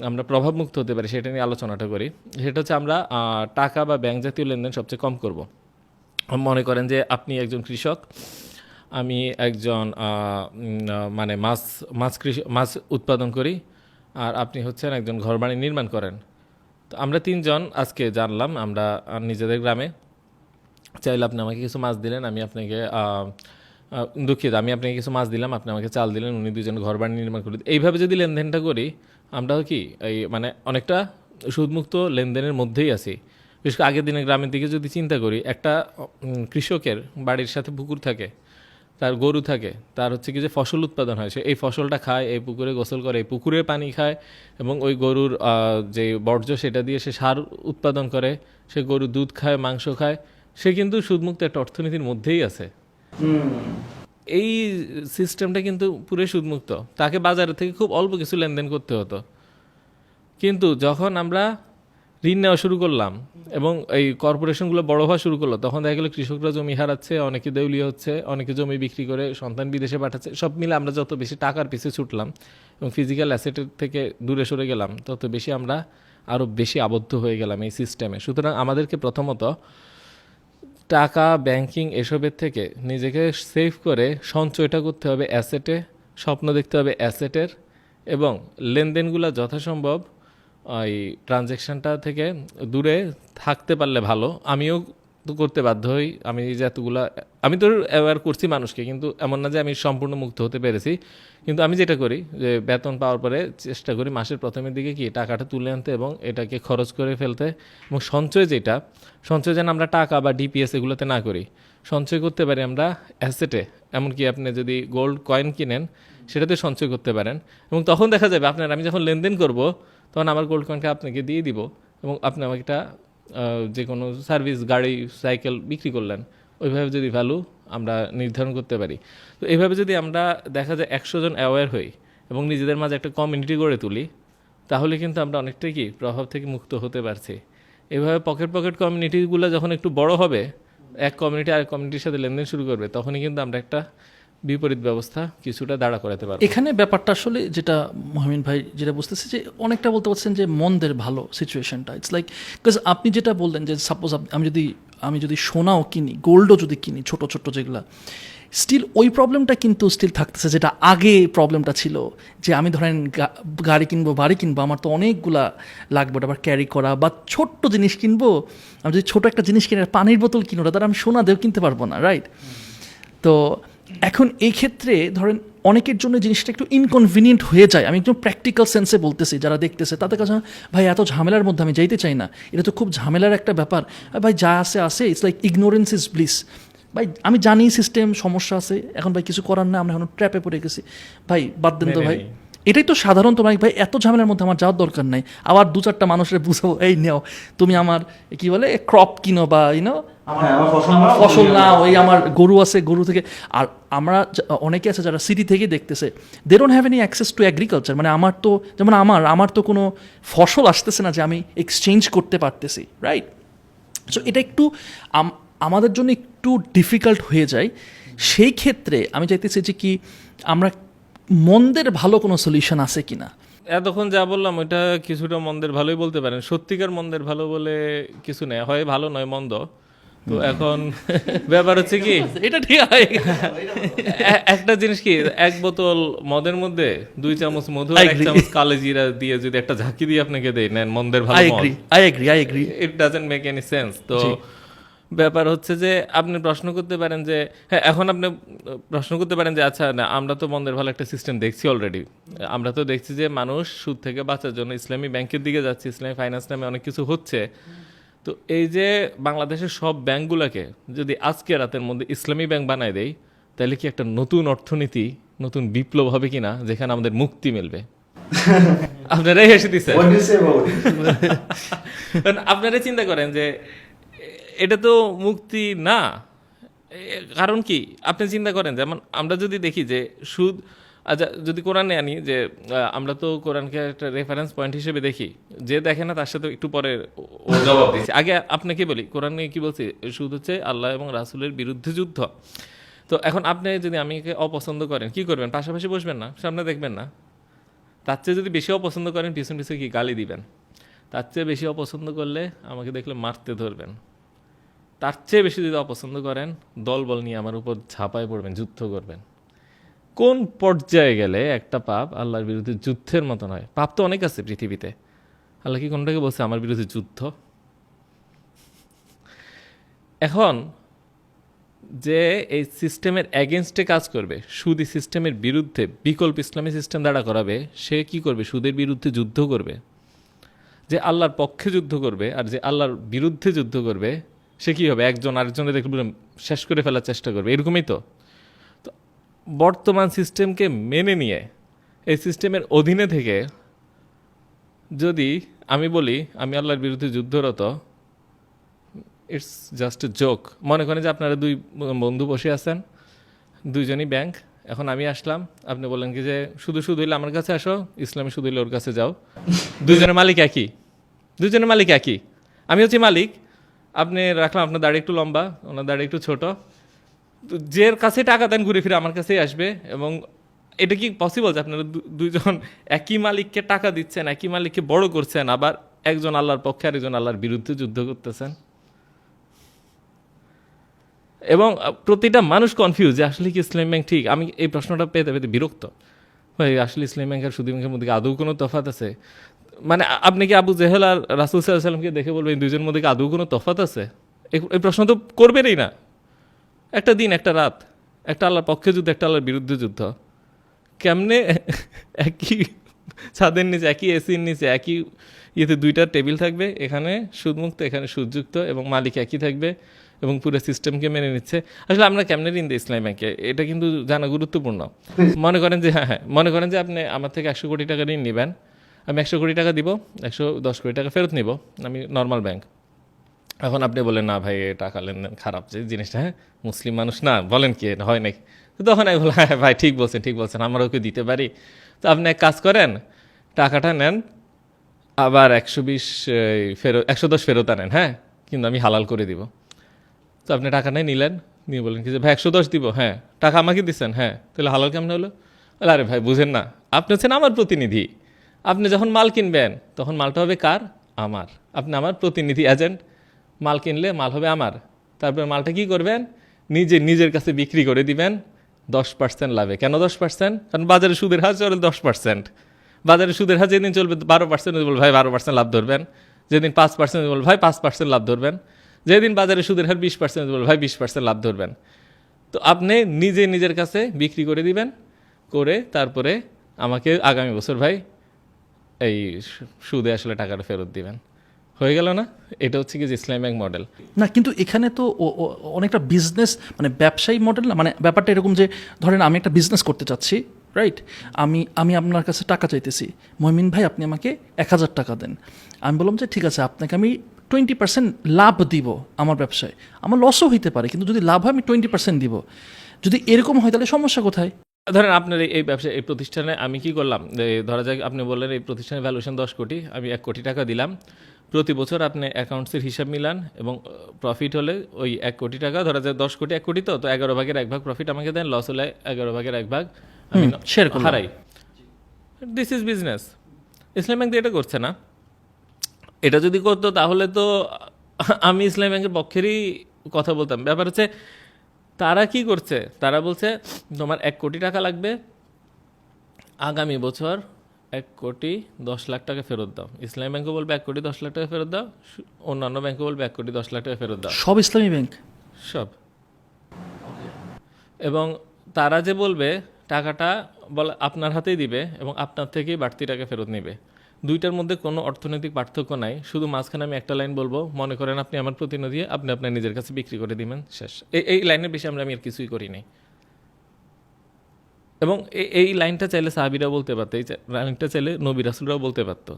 আমরা প্রভাবমুক্ত হতে পারি সেটা নিয়ে আলোচনাটা করি। সেটা হচ্ছে আমরা টাকা বা ব্যাংক জাতীয় লেনদেন সবচেয়ে কম করব। মনে করেন যে আপনি একজন কৃষক, আমি একজন মানে মাছ উৎপাদন করি, আর আপনি হচ্ছেন একজন ঘরবাড়ি নির্মাণ করেন। তো আমরা তিনজন আজকে জানলাম, আমরা নিজেদের গ্রামে, চাইলে আপনি আমাকে কিছু মাছ দিলেন, আমি আপনাকে দুঃখিত, আমি আপনাকে কিছু মাছ দিলাম, আপনি আমাকে চাল দিলেন, উনি দুজন ঘরবাড়ি নির্মাণ করলেন। এইভাবে যদি লেনদেনটা করি, আমরা কি এই মানে অনেকটা সুদমুক্ত লেনদেনের মধ্যেই আছি। বিশেষ করে আগের দিনের গ্রামের দিকে যদি চিন্তা করি, একটা কৃষকের বাড়ির সাথে পুকুর থাকে, তার গরু থাকে, তার হচ্ছে কি যে ফসল উৎপাদন হয়, সে এই ফসলটা খায়, এই পুকুরে গোসল করে, এই পুকুরের পানি খায়, এবং ওই গরুর যে বর্জ্য সেটা দিয়ে সে সার উৎপাদন করে, সে গরু দুধ খায়, মাংস খায়, সে কিন্তু সুদমুক্ত একটা অর্থনীতির মধ্যেই আছে। এই সিস্টেমটা কিন্তু পুরো সুদমুক্ত, তাকে বাজারের থেকে খুব অল্প কিছু লেনদেন করতে হতো। কিন্তু যখন আমরা ঋণ নেওয়া শুরু করলাম এবং এই কর্পোরেশনগুলো বড় হওয়া শুরু করলো, তখন দেখা গেলো কৃষকরা জমি হারাচ্ছে, অনেকে দেউলিয়া হচ্ছে, অনেকে জমি বিক্রি করে সন্তান বিদেশে পাঠাচ্ছে। সব মিলে আমরা যত বেশি টাকার পিছে ছুটলাম এবং ফিজিক্যাল অ্যাসেটের থেকে দূরে সরে গেলাম, তত বেশি আমরা আরও বেশি আবদ্ধ হয়ে গেলাম এই সিস্টেমে। সুতরাং আমাদেরকে প্রথমত টাকা, ব্যাংকিং এসবের থেকে নিজেকে সেভ করে সঞ্চয়টা করতে হবে অ্যাসেটে, স্বপ্ন দেখতে হবে অ্যাসেটের, এবং লেনদেনগুলো যথাসম্ভব ওই ট্রানজ্যাকশানটা থেকে দূরে থাকতে পারলে ভালো। আমিও তো করতে বাধ্য হই, আমি যে এতগুলা, আমি তো অ্যাওয়্যার করছি মানুষকে, কিন্তু এমন না যে আমি সম্পূর্ণ মুক্ত হতে পেরেছি। কিন্তু আমি যেটা করি যে বেতন পাওয়ার পরে চেষ্টা করি মাসের প্রথমের দিকে কি টাকাটা তুলে আনতে এবং এটাকে খরচ করে ফেলতে, এবং সঞ্চয় যেটা, সঞ্চয় যেন আমরা টাকা বা ডিপিএস এগুলোতে না করি, সঞ্চয় করতে পারি আমরা অ্যাসেটে। এমনকি আপনি যদি গোল্ড কয়েন কিনেন সেটাতে সঞ্চয় করতে পারেন, এবং তখন দেখা যাবে আপনার, আমি যখন লেনদেন করব তখন আমার গোল্ড কয়েনটা আপনাকে দিয়ে দিব এবং আপনি আমাকে একটা যে কোনো সার্ভিস, গাড়ি, সাইকেল বিক্রি করলেন। ওইভাবে যদি ভ্যালু আমরা নির্ধারণ করতে পারি, তো এইভাবে যদি আমরা দেখা যায় 100 জন অ্যাওয়্যার হই এবং নিজেদের মাঝে একটা কমিউনিটি গড়ে তুলি, তাহলে কিন্তু আমরা অনেকটাই কি প্রভাব থেকে মুক্ত হতে পারছি। এভাবে পকেট কমিউনিটিগুলো যখন একটু বড় হবে, এক কমিউনিটি আরেক কমিউনিটির সাথে লেনদেন শুরু করবে, তখনই কিন্তু আমরা একটা বিপরীত ব্যবস্থা কিছুটা দাঁড়া করাতে পারবো। এখানে ব্যাপারটা আসলে যেটা মহমিন ভাই যেটা বুঝতেছি, যে অনেকটা বলতে পারছেন যে মন্দের ভালো সিচুয়েশনটা, ইটস লাইক, বিকজ আপনি যেটা বললেন যে সাপোজ আমি যদি সোনাও কিনি, গোল্ডও যদি কিনি, ছোট ছোট যেগুলা, স্টিল ওই প্রবলেমটা কিন্তু স্টিল থাকতেছে, যেটা আগে প্রবলেমটা ছিল, যে আমি ধরেন গাড়ি কিনবো, বাড়ি কিনবো, আমার তো অনেকগুলা লাগবে, ওটা আবার ক্যারি করা, বা ছোট্ট জিনিস কিনবো, আমি যদি ছোট একটা জিনিস কিনে, পানির বোতল কিনো, ওটা আমি সোনা দিয়েও কিনতে পারবো না, রাইট? তো এখন এই ক্ষেত্রে ধরেন অনেকের জন্য জিনিসটা একটু ইনকনভিনিয়েন্ট হয়ে যায়। আমি একদম প্র্যাকটিক্যাল সেন্সে বলতেছি, যারা দেখতেছে তাদের কাছে, ভাই এত ঝামেলার মধ্যে আমি যাইতে চাই না, এটা তো খুব ঝামেলার একটা ব্যাপার। ভাই যা আছে, it's like ignorance is bliss. ভাই আমি জানি সিস্টেম সমস্যা আছে, এখন ভাই কিছু করার না, আমরা এখন ট্র্যাপে পড়ে গেছি, ভাই বাদ দেন তো ভাই। এটাই তো সাধারণত, ভাই এত ঝামেলার মধ্যে আমার যাওয়ার দরকার নাই। আবার 2-4টা মানুষের বুঝাবো, এই নেও তুমি আমার কি বলে ক্রপ কিনো, বা ইউনো আমার ফসল না, ওই আমার গরু আছে, গরু থেকে। আর আমরা অনেকে আছে যারা সিটি থেকে দেখতেছে, they don't have any access to agriculture. মানে আমার তো যেমন আমার তো কোনো ফসল আসতেছে না যে আমি এক্সচেঞ্জ করতে পারতেছি, রাইট? সো এটা একটু আমাদের জন্য একটু ডিফিকাল্ট হয়ে যায়। সেই ক্ষেত্রে আমি চাইতেছি যে কি আমরা মন্দের ভালো কোনো সলিউশন আছে কিনা। এতক্ষণ যা বললাম ওইটা কিছুটা মন্দের ভালোই বলতে পারেন, সত্যিকার মন্দের ভালো বলে কিছু নেই, হয় ভালো নয় মন্দ। তো এখন ব্যাপার হচ্ছে কি, এটা ঠিক একটা জিনিস কি, এক বোতল মদের মধ্যে 2 চামচ মধু আর 1 চামচ কালো জিরা দিয়ে যদি একটা ঝাঁকি দিয়ে আপনাকে দেয়, নেন মন্দের ভালো মদ, I agree, it doesn't make any sense. তো ব্যাপার হচ্ছে যে আপনি প্রশ্ন করতে পারেন যে, হ্যাঁ এখন আপনি প্রশ্ন করতে পারেন যে আচ্ছা না, আমরা তো মন্দের ভালো একটা সিস্টেম দেখছি অলরেডি। আমরা তো দেখছি যে মানুষ সুদ থেকে বাঁচার জন্য ইসলামী ব্যাংকের দিকে যাচ্ছে, ইসলামী ফাইন্যান্স নামে অনেক কিছু হচ্ছে। তো এই যে বাংলাদেশের সব ব্যাংকগুলোকে যদি আজকে রাতের মধ্যে ইসলামী ব্যাংক বানায় দেয়, তাহলে কি একটা নতুন অর্থনীতি, নতুন বিপ্লব হবে কিনা, যেখানে আমাদের মুক্তি মিলবে? আপনারাই হেসে দিচ্ছেন। আপনারাই চিন্তা করেন যে এটা তো মুক্তি না। কারণ কি, আপনি চিন্তা করেন, যেমন আমরা যদি দেখি যে সুদ, আচ্ছা যদি কোরআনে আনি যে আমরা তো কোরআনকে একটা রেফারেন্স পয়েন্ট হিসেবে দেখি, যে দেখে না তার সাথে একটু পরে ও জবাব দিচ্ছে। আগে আপনাকে বলি কোরআনে কি বলছে, সুদ হচ্ছে আল্লাহ এবং রাসূলের বিরুদ্ধে যুদ্ধ। তো এখন আপনি যদি আমাকে অপছন্দ করেন, কি করবেন? পাশাপাশি বসবেন না, সামনে দেখবেন না? তার চেয়ে যদি বেশি অপছন্দ করেন, পিছন পিছনে কি গালি দিবেন? তার চেয়ে বেশি অপছন্দ করলে আমাকে দেখলে মারতে ধরবেন। তার চেয়ে বেশি যদি অপছন্দ করেন, দলবল নিয়ে আমার উপর ঝাঁপায় পড়বেন, যুদ্ধ করবেন। কোন পর্যায়ে গেলে একটা পাপ আল্লাহর বিরুদ্ধে যুদ্ধের মতন হয়? পাপ তো অনেক আছে পৃথিবীতে, আল্লাহ কি কোনটাকে বলছে আমার বিরুদ্ধে যুদ্ধ? এখন যে এই সিস্টেমের অ্যাগেনস্টে কাজ করবে, সুদী সিস্টেমের বিরুদ্ধে বিকল্প ইসলামী সিস্টেম দাঁড়া করাবে, সে কি করবে? সুদের বিরুদ্ধে যুদ্ধ করবে। যে আল্লাহর পক্ষে যুদ্ধ করবে আর যে আল্লাহর বিরুদ্ধে যুদ্ধ করবে, সে কী হবে? একজন আরেকজনের দেখলে শেষ করে ফেলার চেষ্টা করবে, এরকমই তো। তো বর্তমান সিস্টেমকে মেনে নিয়ে এই সিস্টেমের অধীনে থেকে যদি আমি বলি আমি আল্লাহর বিরুদ্ধে যুদ্ধরত, ইটস জাস্ট এ জোক। মনে করেন যে আপনারা 2 বন্ধু বসে আছেন, দুইজনই ব্যাংক। এখন আমি আসলাম, আপনি বললেন কি যে শুধু হইলে আমার কাছে আসো, ইসলামী শুধু হইলে ওর কাছে যাও। দুইজনের মালিক একই, দুইজনের মালিক একই। আমি হচ্ছি মালিক, আপনি রাখলাম আপনার দাড়ি একটু লম্বা, ওনার দাড়ি একটু ছোট। তো যের কাছে টাকা দেন ঘুরে ফিরে আমার কাছেই আসবে। এবং এটা কি পসিবল যে আপনারা দুইজন একই মালিককে টাকা দিচ্ছেন, একই মালিককে বড় করছেন, আবার একজন আল্লাহর পক্ষে আর একজন আল্লাহর বিরুদ্ধে যুদ্ধ করতেছেন? এবং প্রতিটা মানুষ কনফিউজ যে আসলে কি ইসলামী ব্যাংক ঠিক। আমি এই প্রশ্নটা পেতে পেতে বিরক্ত ভাই। আসলে ইসলামী ব্যাংক আর সুদী ব্যাংকের মধ্যে কি আদৌ কোনো তফাৎ আছে? মানে আপনি কি আবু জেহেল আর রাসূল সাল্লাল্লাহু আলাইহি ওয়াসাল্লামকে দেখে বলবেন দুইজনের মধ্যে কি আদৌ কোনো তফাৎ আছে? এই প্রশ্ন তো করবেনই না। একটা দিন, একটা রাত, একটা আল্লাহর পক্ষে যুদ্ধ, একটা আল্লাহর বিরুদ্ধে যুদ্ধ। কেমনে একই ছাদের নিচে, একই এসির নিচে, একই ইয়েতে দুইটা টেবিল থাকবে, এখানে সুদমুক্ত, এখানে সুদযুক্ত, এবং মালিক একই থাকবে এবং পুরো সিস্টেমকে মেনে নিচ্ছে। আসলে আমরা কেমনে ঋণ দিই ইসলামী ব্যাংকে, এটা কিন্তু জানা গুরুত্বপূর্ণ। মনে করেন যে হ্যাঁ, মনে করেন যে আপনি আমার থেকে 100 কোটি টাকা ঋণ নেবেন, আমি 100 কোটি টাকা দিব, 110 কোটি টাকা ফেরত নিব, আমি নর্মাল ব্যাংক। এখন আপনি বলেন না ভাই টাকা লেনদেন খারাপ যে জিনিসটা, হ্যাঁ মুসলিম মানুষ না, বলেন কি এটা হয় নাকি? তো তখন আমি বললাম হ্যাঁ ভাই ঠিক বলছেন, আমরা ওকে দিতে পারি। তো আপনি এক কাজ করেন, টাকাটা নেন, আবার 120 ফেরত, 110 ফেরত আনেন, হ্যাঁ কিন্তু আমি হালাল করে দিব। তো আপনি টাকা নিলেন, নিয়ে বলেন কি যে ভাই 110 দিব, হ্যাঁ টাকা আমাকে দিচ্ছেন, হ্যাঁ তাহলে হালাল কেমন হলো? আরে ভাই বুঝেন না, আপনি হচ্ছেন আমার প্রতিনিধি। আপনি যখন মাল কিনবেন তখন মালটা হবে কার? আমার। আপনি আমার প্রতিনিধি, এজেন্ট। মাল কিনলে মাল হবে আমার, তারপরে মালটা কি করবেন? নিজের কাছে বিক্রি করে দিবেন 10% লাভে। কেন 10%? কারণ বাজারে সুদের হার চলে 10%। বাজারে সুদের হার যেদিন চলবে 12%, বলবে ভাই 12% লাভ ধরবেন। যেদিন 5% বলবে ভাই 5% লাভ ধরবেন। যেদিন বাজারে সুদের হার 20% বলবে ভাই 20% লাভ ধরবেন। তো আপনি নিজের কাছে বিক্রি করে দিবেন, করে তারপরে আমাকে আগামী বছর ভাই এই সুদে আসলে টাকাটা ফেরত দিবেন। হয়ে গেল না? এটা হচ্ছে কি যে ইসলামী ব্যাংক মডেল। না কিন্তু এখানে তো অনেকটা বিজনেস, মানে ব্যবসায়ী মডেল না। মানে ব্যাপারটা এরকম যে ধরেন আমি একটা বিজনেস করতে চাচ্ছি, রাইট? আমি আপনার কাছে টাকা চাইতেছি, মমিন ভাই আপনি আমাকে 1000 টাকা দেন। আমি বললাম যে ঠিক আছে, আপনাকে আমি 20% লাভ দিব আমার ব্যবসায়। আমার লসও হইতে পারে, কিন্তু যদি লাভ হয় আমি 20% দিব। যদি এরকম হয় তাহলে সমস্যা কোথায়? ধরেন আপনার এই ব্যবসা, এই প্রতিষ্ঠানে আমি কি করলাম, ধরা যাক আপনি বললেন এই প্রতিষ্ঠানের ভ্যালুয়েশন 10 কোটি, আমি 1 কোটি টাকা দিলাম। প্রতি বছর আপনি অ্যাকাউন্টসের হিসাব মিলান এবং প্রফিট হলে ওই 1 কোটি টাকা, ধরা যায় 10 কোটি 1 কোটি, তো 11 ভাগের 1 ভাগ প্রফিট আমাকে দেন, লস হলে 11 ভাগের 1 ভাগ আমি শেয়ার করলাম। হারাই। This is business. Islam bank এটা করছে না। এটা যদি করতো তাহলে তো আমি ইসলামী ব্যাংকের পক্ষেরই কথা বলতাম। ব্যাপার হচ্ছে তারা কি করছে, তারা বলছে তোমার 1 কোটি টাকা লাগবে, আগামী বছর 1 কোটি 10 লাখ টাকা ফেরত দাও। ইসলামী ব্যাংকও বলবে 1 কোটি 10 লাখ টাকা ফেরত দাও, অন্যান্য ব্যাংকও বলবে 1 কোটি 10 লাখ টাকা ফেরত দাও, সব ইসলামী ব্যাংক সব। এবং তারা যে বলবে টাকাটা বলে আপনার হাতেই দিবে এবং আপনার থেকেই বাড়তি টাকা ফেরত নেবে। দুইটার মধ্যে কোনো অর্থনৈতিক পার্থক্য নাই, শুধু মাঝখানে আমি একটা লাইন বলবো, মনে করেন আপনি আমার প্রতিনিধি, আপনি আপনার নিজের কাছে বিক্রি করে দিবেন, শেষ। এই লাইনের বেশি আমি আর কিছুই করি নাই। এবং এই লাইনটা চাইলে সাহাবীরাও বলতে পারতো, এই লাইনটা চাইলে নবী রাসূলরাও বলতে পারতো,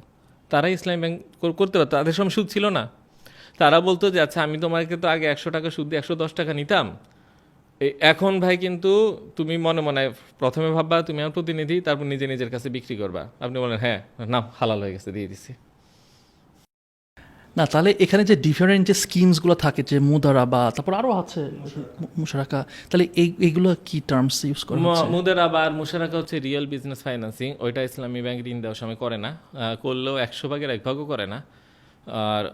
তারা ইসলামী ব্যাংক করতে পারতো। তাদের সময় সুদ ছিল না। তারা বলতো যে আচ্ছা আমি তোমাকে তো আগে 100 টাকা সুদ দিয়ে 110 টাকা নিতাম, এখন ভাই কিন্তু তুমি মনে মনে প্রথমে ভাববা তুমি আমার প্রতিনিধি, তারপর নিজের কাছে বিক্রি করবা। আপনি বলেন হ্যাঁ না হালাল হয়ে গেছে, দিয়ে দিচ্ছি। না, তাহলে এখানে যে ডিফারেন্ট যে স্কিমসগুলো থাকে, যে মুদারাবা, তারপর আরও আছে মুশারাকা, তাহলে এইগুলো কি টার্মস ইউজ করা হচ্ছে? মুদারাবা আর মুশারাকা হচ্ছে রিয়েল বিজনেস ফাইন্যান্সিং। ওইটা ইসলামী ব্যাংক ঋণ দেওয়ার সময় করে না, করলেও 100 ভাগের 1 ভাগও করে না। আর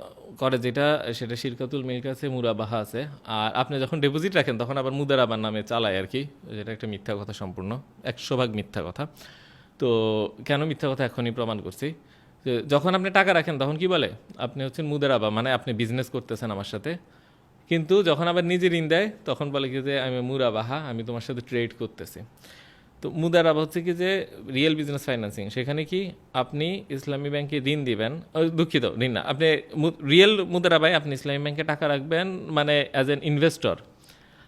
করে যেটা, সেটা শিরকাতুল মিল্ক আছে, মুরাবাহা আছে। আর আপনি যখন ডিপোজিট রাখেন তখন আবার মুদারাবার নামে চালায় আর কি, যেটা একটা মিথ্যা কথা, সম্পূর্ণ 100 ভাগ মিথ্যা কথা। তো কেন মিথ্যা কথা এখনই প্রমাণ করছি। যে যখন আপনি টাকা রাখেন তখন কি বলে, আপনি হচ্ছেন মুদারাবা, মানে আপনি বিজনেস করতেছেন আমার সাথে। কিন্তু যখন আবার নিজে ঋণ দেয় তখন বলে কি যে আমি মুরাবাহা, আমি তোমার সাথে ট্রেড করতেছি। তো মুদারাবা হচ্ছে কি যে রিয়েল বিজনেস ফাইন্যান্সিং। সেখানে কি আপনি ইসলামী ব্যাংকে ঋণ দিবেন, দুঃখিত ঋণ না, আপনি রিয়েল মুদারাবায় আপনি ইসলামী ব্যাংকে টাকা রাখবেন, মানে অ্যাজ এন ইনভেস্টর।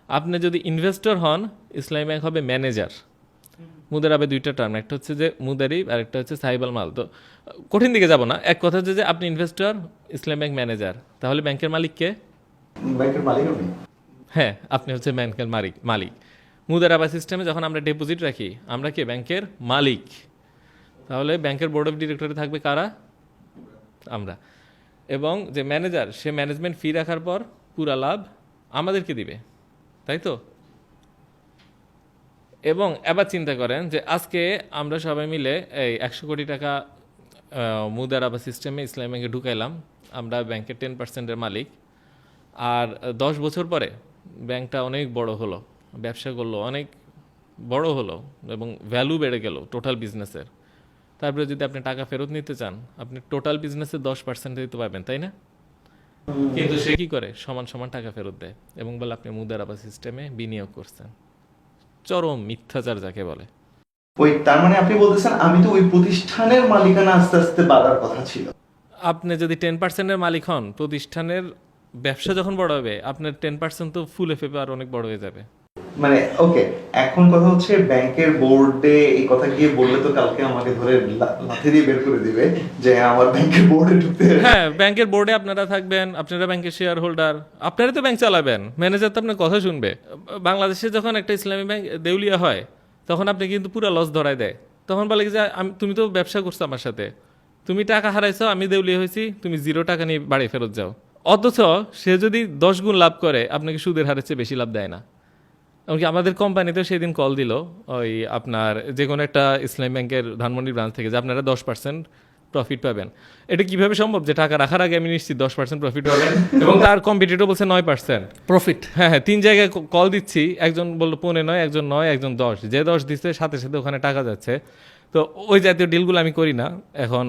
আপনি যদি ইনভেস্টর হন, ইসলামী ব্যাংক হবে ম্যানেজার। মুদারাবে দুইটা টার্ম, একটা হচ্ছে যে মুদারিব আর একটা হচ্ছে সাহিবাল মাল। তো কঠিন দিকে যাব না, এক কথা হচ্ছে যে আপনি ইনভেস্টর, ইসলামী ব্যাংক ম্যানেজার। তাহলে ব্যাংকের মালিক কে? ব্যাংকের মালিক আমি। হ্যাঁ, আপনি হচ্ছে ব্যাংকের মালিক। মুদারাবা সিস্টেমে যখন আমরা ডিপোজিট রাখি আমরা কি ব্যাংকের মালিক, তাহলে ব্যাংকের বোর্ড অফ ডিরেক্টরে থাকবে কারা? আমরা। এবং যে ম্যানেজার সে ম্যানেজমেন্ট ফি রাখার পর পুরা লাভ আমাদেরকে দিবে, তাই তো? এবং এবার চিন্তা করেন যে আজকে আমরা সবাই মিলে এই 100 কোটি টাকা মুদারাবা সিস্টেমে ইসলামী ব্যাংকে ঢুকাইলাম, আমরা ব্যাংকের 10%-এর মালিক। আর 10 বছর পরে ব্যাংকটা অনেক বড় হলো, ব্যবসা করলো, অনেক বড় হলো এবং ভ্যালু বেড়ে গেল টোটাল বিজনেসের। তারপরে যদি আপনি টাকা ফেরত নিতে চান আপনি টোটাল বিজনেসের 10% দিতে পারবেন, তাই না? কিন্তু সে কি করে? সমান সমান টাকা ফেরত দেয় এবং বলে আপনি মুদারাবা সিস্টেমে বিনিয়োগ করছেন। চরম মিথ্যাচার যাকে বলে। ওই তার মানে আপনি বলতেছেন আমি তো ওই প্রতিষ্ঠানের মালিকানা আস্তে আস্তে বাড়ার কথা ছিল। আপনি যদি 10%-এর মালিক হন, প্রতিষ্ঠানের ব্যবসা যখন বড় হবে আপনার 10% তো ফুলে ফেপে আর অনেক বড় হয়ে যাবে। মানে ওকে, এখন কথা হচ্ছে ব্যাংকের বোর্ডে এই কথা গিয়ে বললে তো কালকে আমাকে ধরে লাথি দিয়ে বের করে দিবে যে আমার ব্যাংকের বোর্ডে ঢুকতে। হ্যাঁ, ব্যাংকের বোর্ডে আপনারা থাকবেন, আপনারা ব্যাংকের শেয়ার হোল্ডার, আপনারা তো ব্যাংক চালাবেন, ম্যানেজার তো আপনার কথা শুনবে। বাংলাদেশে যখন একটা ইসলামী ব্যাংক দেউলিয়া হয় তখন আপনি কিন্তু পুরো লস ধরায় দেয়। তখন বলে যে তুমি তো ব্যবসা করছো আমার সাথে, তুমি টাকা হারাইছো, আমি দেউলিয়া হয়েছি, তুমি 0 টাকা নিয়ে বাড়ি ফেরত যাও। অথচ সে যদি 10 গুণ লাভ করে আপনাকে সুদের হারের চেয়ে বেশি লাভ দেয় না। এমনকি আমাদের কোম্পানিতেও সেদিন কল দিল ওই আপনার যে কোনো একটা ইসলামী ব্যাংকের ধানমন্ডি ব্রাঞ্চ থেকে যে আপনারা 10% প্রফিট পাবেন। এটা কিভাবে সম্ভব যে টাকা রাখার আগে আমি নিশ্চিত 10% প্রফিট পাবেন এবং তার কম্পিটিটর বলছে 9% প্রফিট। হ্যাঁ হ্যাঁ, 3 জায়গায় কল দিচ্ছি, একজন বললো 9.5, একজন 9, একজন 10, যে 10 দিচ্ছে সাথে সাথে ওখানে টাকা যাচ্ছে। তো ওই জাতীয় ডিলগুলো আমি করি না এখন।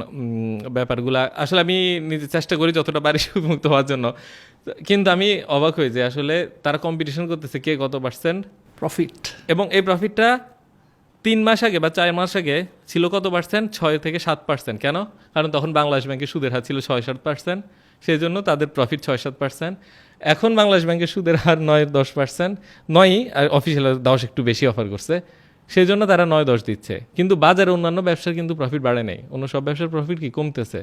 ব্যাপারগুলো আসলে আমি নিজে চেষ্টা করি যতটা পারি সুদমুক্ত হওয়ার জন্য, কিন্তু আমি অবাক হই যে আসলে তারা কম্পিটিশন করতেছে কে কত পার্সেন্ট প্রফিট। এবং এই প্রফিটটা 3 মাস আগে বা 4 মাস আগে ছিল কত পার্সেন্ট? 6 থেকে 7%। কেন? কারণ তখন বাংলাদেশ ব্যাংকের সুদের হার ছিল 6-7%, সেই জন্য তাদের প্রফিট 6-7%। এখন বাংলাদেশ ব্যাংকের সুদের হার 9-10%, 9ই, আর অফিসিয়াল 10 একটু বেশি অফার করছে, সেই জন্য তারা 9-10 দিচ্ছে। কিন্তু বাজারে অন্যান্য ব্যবসার কিন্তু প্রফিট বাড়ে নাই, অন্য সব ব্যবসার প্রফিট কি কমতেছে।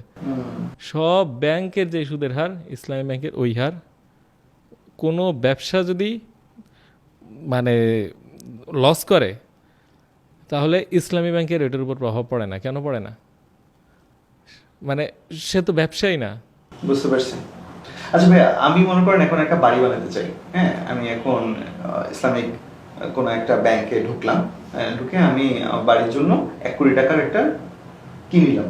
সব ব্যাংকের যে সুদের হার ইসলামী ব্যাংকের ওই হার। কোনো ব্যবসা যদি মানে লস করে তাহলে ইসলামী ব্যাংকের এটার উপর প্রভাব পড়ে না। কেন পড়ে না? মানে সে তো ব্যবসায়ী না। বুঝতে পারছি। আচ্ছা ভাইয়া, আমি মনে করেন এখন একটা বাড়ি বানাতে চাই। হ্যাঁ, আমি এখন ইসলামিক কোনো একটা ব্যাংকে ঢুকলাম, ঢুকে আমি বাড়ির জন্য 1 কোটি টাকার একটা কি নিলাম,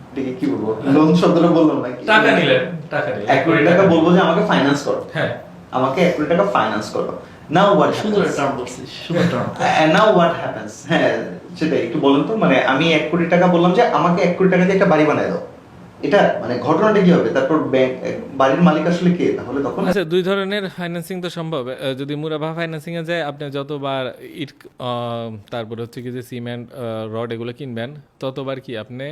এটাকে কি বলবো, লোন শব্দটা বললাম না, টাকা নিলেন, টাকা 1 কোটি টাকা বলবো যে আমাকে ফাইন্যান্স করো। হ্যাঁ, আমাকে 1 কোটি টাকা ফাইন্যান্স করো। নাও হোয়াট সুন্দর টার্ম বলছিস, সুন্দর টার্ম। Now what happens. হ্যাঁ সেটাই একটু বলেন তো। মানে আমি 1 কোটি টাকা বললাম যে আমাকে 1 কোটি টাকা দিয়ে একটা বাড়ি বানায় দাও, এটা মানে ঘটনাটা কি হবে? তারপর ব্যাংক, বাড়ির মালিক আসলে কে তাহলে তখন? আচ্ছা, 2 ধরনের ফাইন্যান্সিং তো সম্ভব। যদি মুরাবাহ ফাইন্যান্সিং এ যায় আপনি যতবার ইট তারপর হচ্ছে কি যে সিমেন্ট রড এগুলো কিনবেন ততবার কি আপনি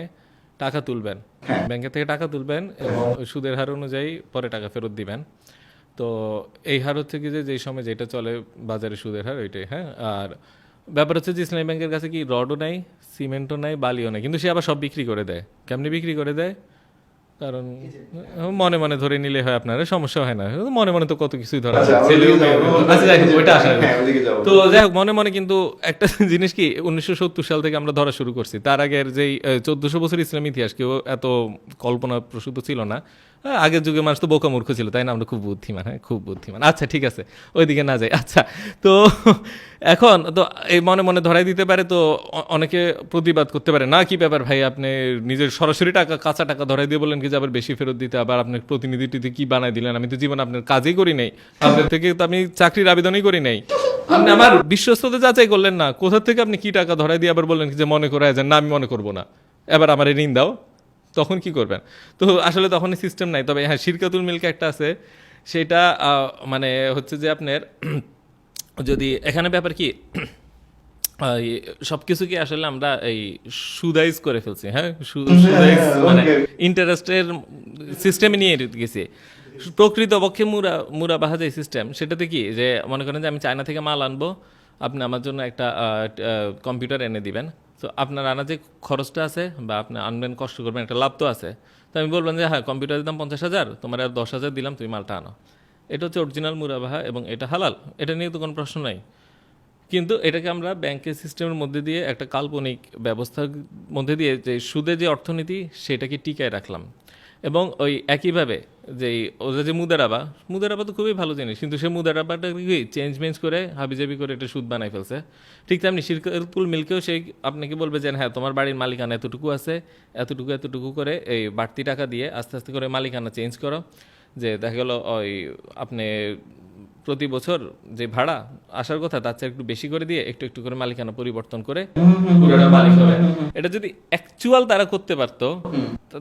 টাকা তুলবেন, হ্যাঁ। ব্যাংকের থেকে টাকা তুলবেন এবং সুদের হার অনুযায়ী পরে টাকা ফেরত দিবেন। তো এই হার হচ্ছে কি যে যেই সময় যেটা চলে বাজারে সুদের হার ওইটাই। হ্যাঁ, আর ব্যাপার হচ্ছে যে ইসলামী ব্যাংকের কাছে কি রডও নাই, সিমেন্টও নাই, বালিও নাই, কিন্তু সে আবার সব বিক্রি করে দেয়। কেমনি বিক্রি করে দেয়? কারণ মনে মনে ধরে নিলে হয়, আপনার সমস্যা হয় না, মনে মনে তো কত কিছুই ধরা যায়। আচ্ছা, যাই হোক, ওইটা আসা হ্যাঁ, ওইদিকে যাবো। তো যাই হোক, মনে মনে কিন্তু একটা জিনিস কি 1970 সাল থেকে আমরা ধরা শুরু করছি। তার আগের যেই 1400 বছর ইসলামী ইতিহাস কেউ এত কল্পনা প্রসূত ছিল না। আগের যুগে মানুষ তো বোকা মূর্খ ছিল, তাই না? আমরা খুব বুদ্ধিমান, হ্যাঁ খুব বুদ্ধিমান। আচ্ছা ঠিক আছে, ওইদিকে না যাই। আচ্ছা, তো এখন তো এই মনে মনে ধরাই দিতে পারে, তো অনেকে প্রতিবাদ করতে পারে, না কি ব্যাপার ভাই, আপনি নিজের সরাসরি টাকা, কাঁচা টাকা ধরাই দিয়ে বললেন কি যে আবার বেশি ফেরত দিতে, আবার আপনার প্রতিনিধিটিতে কি বানাই দিলেন? আমি তো জীবন আপনার কাজই করি নাই, আপনার থেকে তো আমি চাকরির আবেদনই করি নাই, আপনি আমার বিশ্বস্ততা যাচাই করলেন না, কোথা থেকে আপনি কি টাকা ধরাই দিয়ে আবার বললেন কি যে মনে করে যান, না আমি মনে করবো না, এবার আমার ঋণ দাও। তখন কি করবেন? তো আসলে তখন সিস্টেম নাই। তবে হ্যাঁ, শিরকাতুল মিল্ক একটা আছে, সেটা মানে হচ্ছে যে আপনার যদি এখানে ব্যাপার কি সব কিছু কি আসলে আমরা এই সুদাইজ করে ফেলছি। হ্যাঁ, সুদাইজ মানে ইন্টারেস্টের সিস্টেমে নিয়ে গেছি। প্রকৃতপক্ষে মুরাবাহা যে সিস্টেম, সেটাতে কি যে মনে করেন যে আমি চায়না থেকে মাল আনবো, আপনি আমার জন্য একটা কম্পিউটার এনে দিবেন, তো আপনার আনা যে খরচটা আছে বা আপনি আনবেন, কষ্ট করবেন, একটা লাভ তো আছে। তো আমি বলবেন যে হ্যাঁ, কম্পিউটারের দাম 50,000, তোমার আর 10,000 দিলাম, তুমি মালটা আনো। এটা হচ্ছে অরিজিনাল মুরাবাহা এবং এটা হালাল, এটা নিয়ে তো কোনো প্রশ্ন নাই। কিন্তু এটাকে আমরা ব্যাংকের সিস্টেমের মধ্যে দিয়ে একটা কাল্পনিক ব্যবস্থার মধ্যে দিয়ে যে সুদে যে অর্থনীতি সেটাকে টিকায় রাখলাম। এবং ওই একইভাবে যে ওদের যে মুদারাবা তো খুবই ভালো জিনিস, কিন্তু সে মুদারাবাটা কি চেঞ্জ মেঞ্জ করে হাবিজাবি করে এটা সুদ বানাই ফেলছে। ঠিক তেমনি শিরকুল মিল্কেও সেই আপনাকে বলবে যে হ্যাঁ তোমার বাড়ির মালিকানা এতটুকু আছে, এতটুকু করে এই বাড়তি টাকা দিয়ে আস্তে আস্তে করে মালিকানা চেঞ্জ করো। যে দেখা গেল ওই আপনি প্রতি বছর যে ভাড়া আসার কথা তার চেয়ে একটু বেশি করে দিয়ে একটু একটু করে মালিকানা পরিবর্তন করে পুরোটা মালিক হবে। এটা যদি অ্যাকচুয়াল তারা করতে পারতো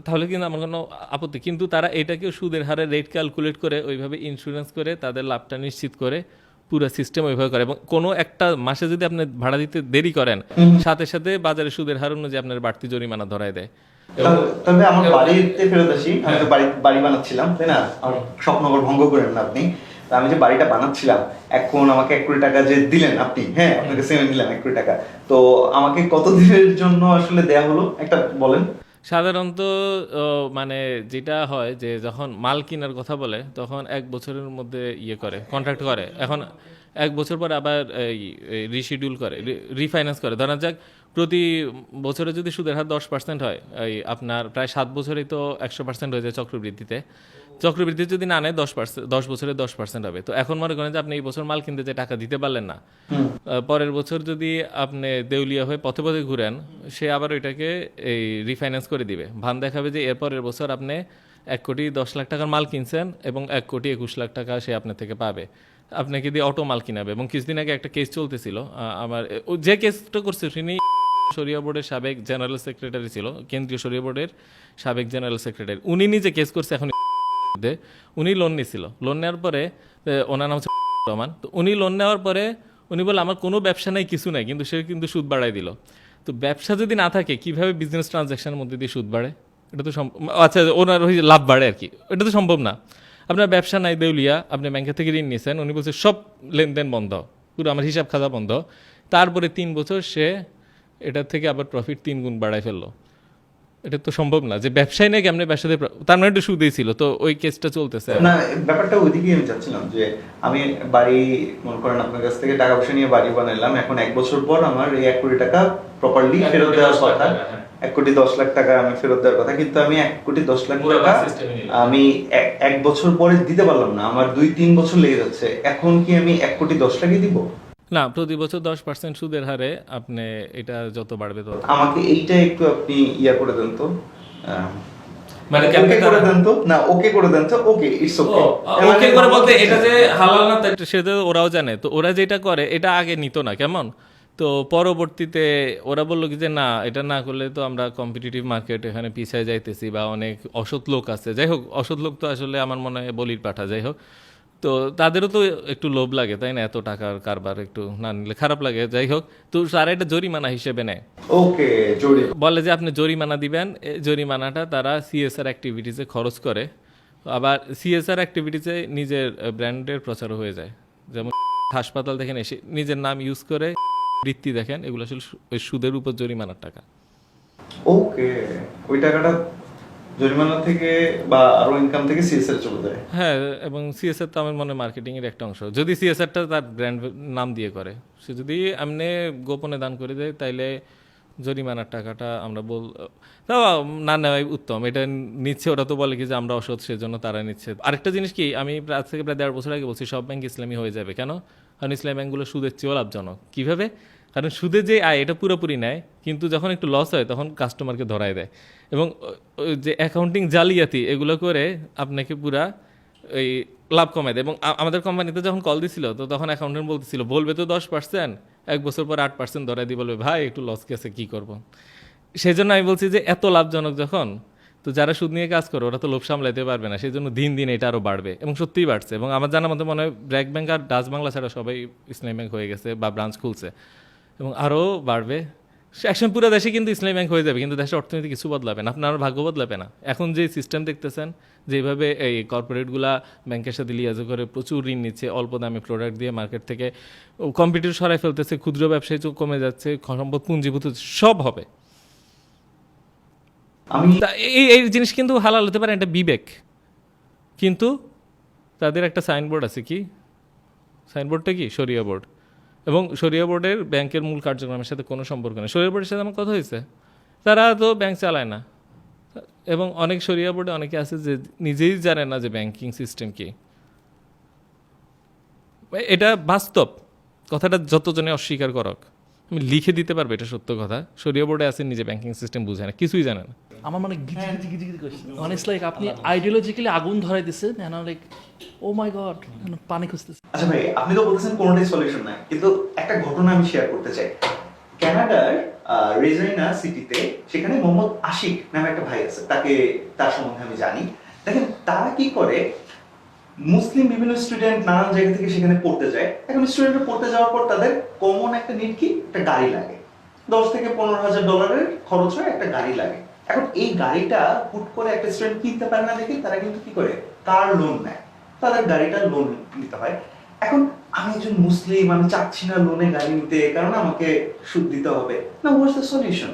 তাহলে কিন্তু আমার কোনো আপত্তি, কিন্তু তারা এটাকে সুদের হারে রেট ক্যালকুলেট করে ওইভাবে ইন্স্যুরেন্স করে তাদের লাভটা নিশ্চিত করে পুরো সিস্টেম ওইভাবে করে। এবং কোনো একটা মাসে যদি আপনি ভাড়া দিতে দেরি করেন সাথে সাথে বাজারে সুদের হার অনুযায়ী আপনার বাড়তি জরিমানা ধরায় দেয়। তবে আমার বাড়িতে ফেরত আসি, আমি তো বাড়ি বানাচ্ছিলাম, তাই না? আমার স্বপ্ন আবার ভঙ্গ করেন না আপনি। তা আমি যে বাড়িটা বানাচ্ছিলাম, এখন আমাকে 1 কোটি টাকা যে দিলেন আপনি, হ্যাঁ আপনাকে সেভেন দিলাম 1 কোটি টাকা, তো আমাকে কত দিনের জন্য আসলে দেয়া হলো একটা বলেন। সাধারণত মানে যেটা হয় যে যখন মাল কেনার কথা বলে তখন 1 বছরের মধ্যে করে কন্ট্রাক্ট করে। এখন 1 বছর পরে আবার রিশিডিউল করে, রিফাইন্যান্স করে। ধরা যাক প্রতি বছরে যদি সুদের হার 10% হয়, এই আপনার প্রায় 7 বছরেই তো 100% হয়ে যায় চক্রবৃদ্ধিতে। চক্রবৃদ্ধি যদি না নেয় 10 বছরে 10% হবে। তো এখন মনে করেন যে আপনি এই বছর মাল কিনতে যে টাকা দিতে পারলেন না, পরের বছর যদি আপনি দেউলিয়া হয়ে পথে পথে ঘুরেন, সে আবার ওইটাকে এই রিফাইন্যান্স করে দিবে। ভান দেখাবে যে এরপরের বছর আপনি 1,10,00,000 টাকার মাল কিনছেন এবং 1,21,00,000 টাকা সে আপনার থেকে পাবে, আপনাকে দিয়ে অটো মাল কিনাবে। এবং কিছুদিন আগে একটা কেস চলতেছিল আমার, যে কেসটা করছে তিনি শরিয়া বোর্ডের সাবেক জেনারেল সেক্রেটারি ছিল, কেন্দ্রীয় শরিয়া বোর্ডের সাবেক জেনারেল সেক্রেটারি। উনি নিজে কেস করছে। এখন উনি লোন নিয়েছিল, লোন নেওয়ার পরে ওনার নাম হচ্ছে রহমান। তো উনি লোন নেওয়ার পরে উনি বলে আমার কোনো ব্যবসা নাই, কিছু নাই, কিন্তু সে কিন্তু সুদ বাড়াই দিল। তো ব্যবসা যদি না থাকে কিভাবে বিজনেস ট্রানজ্যাকশনের মধ্যে দিয়ে সুদ বাড়ে? এটা তো আচ্ছা ওনার লাভ বাড়ে আর কি, এটা তো সম্ভব না। আপনার ব্যবসা নাই, দেউলিয়া, আপনি ব্যাংকের থেকে ঋণ নিয়েছেন, উনি বলছে সব লেনদেন বন্ধ, পুরো আমার হিসাব খাতা বন্ধ। তারপরে 3 বছর সে এটার থেকে আবার প্রফিট 3 গুণ বাড়ায় ফেললো। এটা তো সম্ভব না যে ব্যবসায় নাকি আপনি ব্যবসাতে, তার মানে একটু সুদেই ছিল। তো ওই কেসটা চলতেছে না, ব্যাপারটা ওইদিকেই আমি চাচ্ছিলাম যে আমি বাড়ি মনে করেন আপনার কাছ থেকে টাকা পয়সা নিয়ে বাড়ি বানাইলাম, এখন 1 বছর পর আমার এই 1 কোটি টাকা প্রপারলি ফেরত দেওয়ার কথা, 1,10,00,000 টাকা আমি ফেরত দেওয়ার কথা, কিন্তু আমি 1,10,00,000 টাকা আমি 1 বছর পরে দিতে পারলাম না, আমার 2-3 বছর লেগে যাচ্ছে। এখন কি আমি 1,10,00,000 দিব? না, প্রতি বছর 10% সুদের হারে আপনি এটা যত বাড়বে তত। আমাকে এইটা একটু আপনি করে দেন তো, মানে ওকে করে দেন তো, না ওকে করে দেন তো, ওকে ইটস ওকে। ওকে করে বলতে এটা যে হালাল না সেটা ওরাও জানে। তো ওরা যেটা করে এটা আগে নিত না, কেমন? তো পরবর্তীতে ওরা বললো কি যে না, এটা না করলে তো আমরা কম্পিটিটিভ মার্কেট এখানে পিছিয়ে যাইতেছি, বা অনেক অসৎ লোক আছে। যাই হোক, অসৎ লোক তো আসলে আমার মনে হয় বলির পাঠা। যাই হোক, তো তাদেরও তো একটু লোভ লাগে, তাই না? এত টাকার কারবার একটু না নিলে খারাপ লাগে। যাই হোক, তো তারা এটা জরিমানা হিসেবে নেয়। ওকে, বলে যে আপনি জরিমানা দিবেন, জরিমানাটা তারা সিএসআর অ্যাক্টিভিটিসে খরচ করে। আবার সিএসআর অ্যাক্টিভিটিসে নিজের ব্র্যান্ডের প্রচারও হয়ে যায়। যেমন হাসপাতাল দেখেন এসে নিজের নাম ইউজ করে বৃত্তি দেখেন, এগুলো আসলে ওই সুদের উপর জরিমানার টাকা। ওকে, ওই টাকাটা জরিমানা থেকে বা আরো ইনকাম থেকে সিএসআর চলে যায়। হ্যাঁ, এবং সিএসআর তো আমার মনে হয় মার্কেটিং এর একটা অংশ। যদি সিএসআরটা তার ব্র্যান্ড নাম দিয়ে করে, সে যদি এমনি গোপনে দান করে দেয় তাইলে জরিমানার টাকাটা আমরা না নেওয়াই উত্তম। এটা নিচ্ছে, ওরা তো বলে কি যে আমরা অসৎ, সেজন্য তারা নিচ্ছে। আরেকটা জিনিস কি, আমি আজ থেকে প্রায় 1.5 বছর আগে বলছি সব ব্যাংক ইসলামী হয়ে যাবে। কেন? কারণ ইসলামী ব্যাংকগুলো সুদের চেয়েও লাভজনক। কীভাবে? কারণ সুদে যে আয় এটা পুরোপুরি নেয়, কিন্তু যখন একটু লস হয় তখন কাস্টমারকে ধরায় দেয়। এবং যে অ্যাকাউন্টিং জালিয়াতি এগুলো করে আপনাকে পুরা এই লাভ কমায় দেয়। এবং আমাদের কোম্পানিতে যখন কল দিছিল তো তখন অ্যাকাউন্টেন্ট বলতেছিল বলবে তো 10%, 1 বছর পর 8% ধরাই দিয়ে বলবে ভাই একটু লস গেছে, কী করবো? সেই জন্য আমি বলছি যে এত লাভজনক যখন, তো যারা সুদ নিয়ে কাজ করে ওরা তো লোভ সামলাইতে পারবে না, সেই জন্য দিন দিন এটা আরও বাড়বে। এবং সত্যিই বাড়ছে। এবং আমার জানার মধ্যে মনে হয় ব্র্যাক ব্যাংক আর ডাচ বাংলা ছাড়া সবাই ইসলামী ব্যাংক হয়ে গেছে বা ব্রাঞ্চ খুলছে, এবং আরও বাড়বে। একসময় পুরো দেশে কিন্তু ইসলামী ব্যাংক হয়ে যাবে, কিন্তু দেশের অর্থনীতি কিছু বদলাবে না, আপনার ভাগ্য বদলাবে না। এখন যে সিস্টেম দেখতেছেন, যেভাবে এই কর্পোরেটগুলা ব্যাংকের সাথে লিয়াজো করে প্রচুর ঋণ নিচ্ছে, অল্প দামে প্রোডাক্ট দিয়ে মার্কেট থেকে কম্পিটিটর সরাই ফেলতেছে, ক্ষুদ্র ব্যবসায়ী কমে যাচ্ছে, সম্পদ পুঞ্জীভূত সব হবে। এই জিনিস কিন্তু হালাল হতে পারে, এটা বিবেক। কিন্তু তাদের একটা সাইনবোর্ড আছে, কি সাইনবোর্ডটা? কি শরিয়া বোর্ড। এবং শরিয়া বোর্ডের ব্যাংকের মূল কার্যক্রমের সাথে কোনো সম্পর্ক নেই। শরিয়া বোর্ডের সাথে আমার কথা হয়েছে, তারা তো ব্যাংক চালায় না, এবং অনেক শরিয়া বোর্ডে অনেকে আছে যে নিজেই জানে না যে ব্যাংকিং সিস্টেম কি। এটা বাস্তব, কথাটা যতজনে অস্বীকার করক, আমি লিখে দিতে পারবো এটা সত্য কথা। শরিয়া বোর্ডে আছে নিজে ব্যাংকিং সিস্টেম বুঝে না, কিছুই জানে না। আমার মানে গিজি গিজি গিজি গিজি করছে, মানে ইটস লাইক আপনি আইডিওলজিক্যালি আগুন ধরাই দিচ্ছেন, and I like oh my God, পানি খুঁজতেছে। আচ্ছা ভাই, আপনি তো বলতেছেন কোনোটাই সলিউশন নাই, কিন্তু একটা ঘটনা আমি শেয়ার করতে চাই। কানাডার রেজাইনা সিটিতে, সেখানে মোহাম্মদ আশিক নামে একটা ভাই আছে, তার সম্বন্ধে আমি জানি। দেখেন তারা কি করে, মুসলিম বিভিন্ন স্টুডেন্ট নানান জায়গা থেকে সেখানে পড়তে যায়। এখন স্টুডেন্টরা পড়তে যাওয়ার পর তাদের কমন একটা নিড কি, একটা গাড়ি লাগে। $10,000-15,000 খরচ হয়, একটা গাড়ি লাগে। এখন এই গাড়িটা হুট করে একটা স্টুডেন্ট কিনতে পারে না দেখে তারা কিন্তু কি করে, কার লোন নেয়, তাদের গাড়িটা লোন নিতে হয়। এখন আমি একজন মুসলিম, আমি চাচ্ছি না লোনে গাড়ি নিতে, কারণ আমাকে সুদ দিতে হবে না। What's the solution?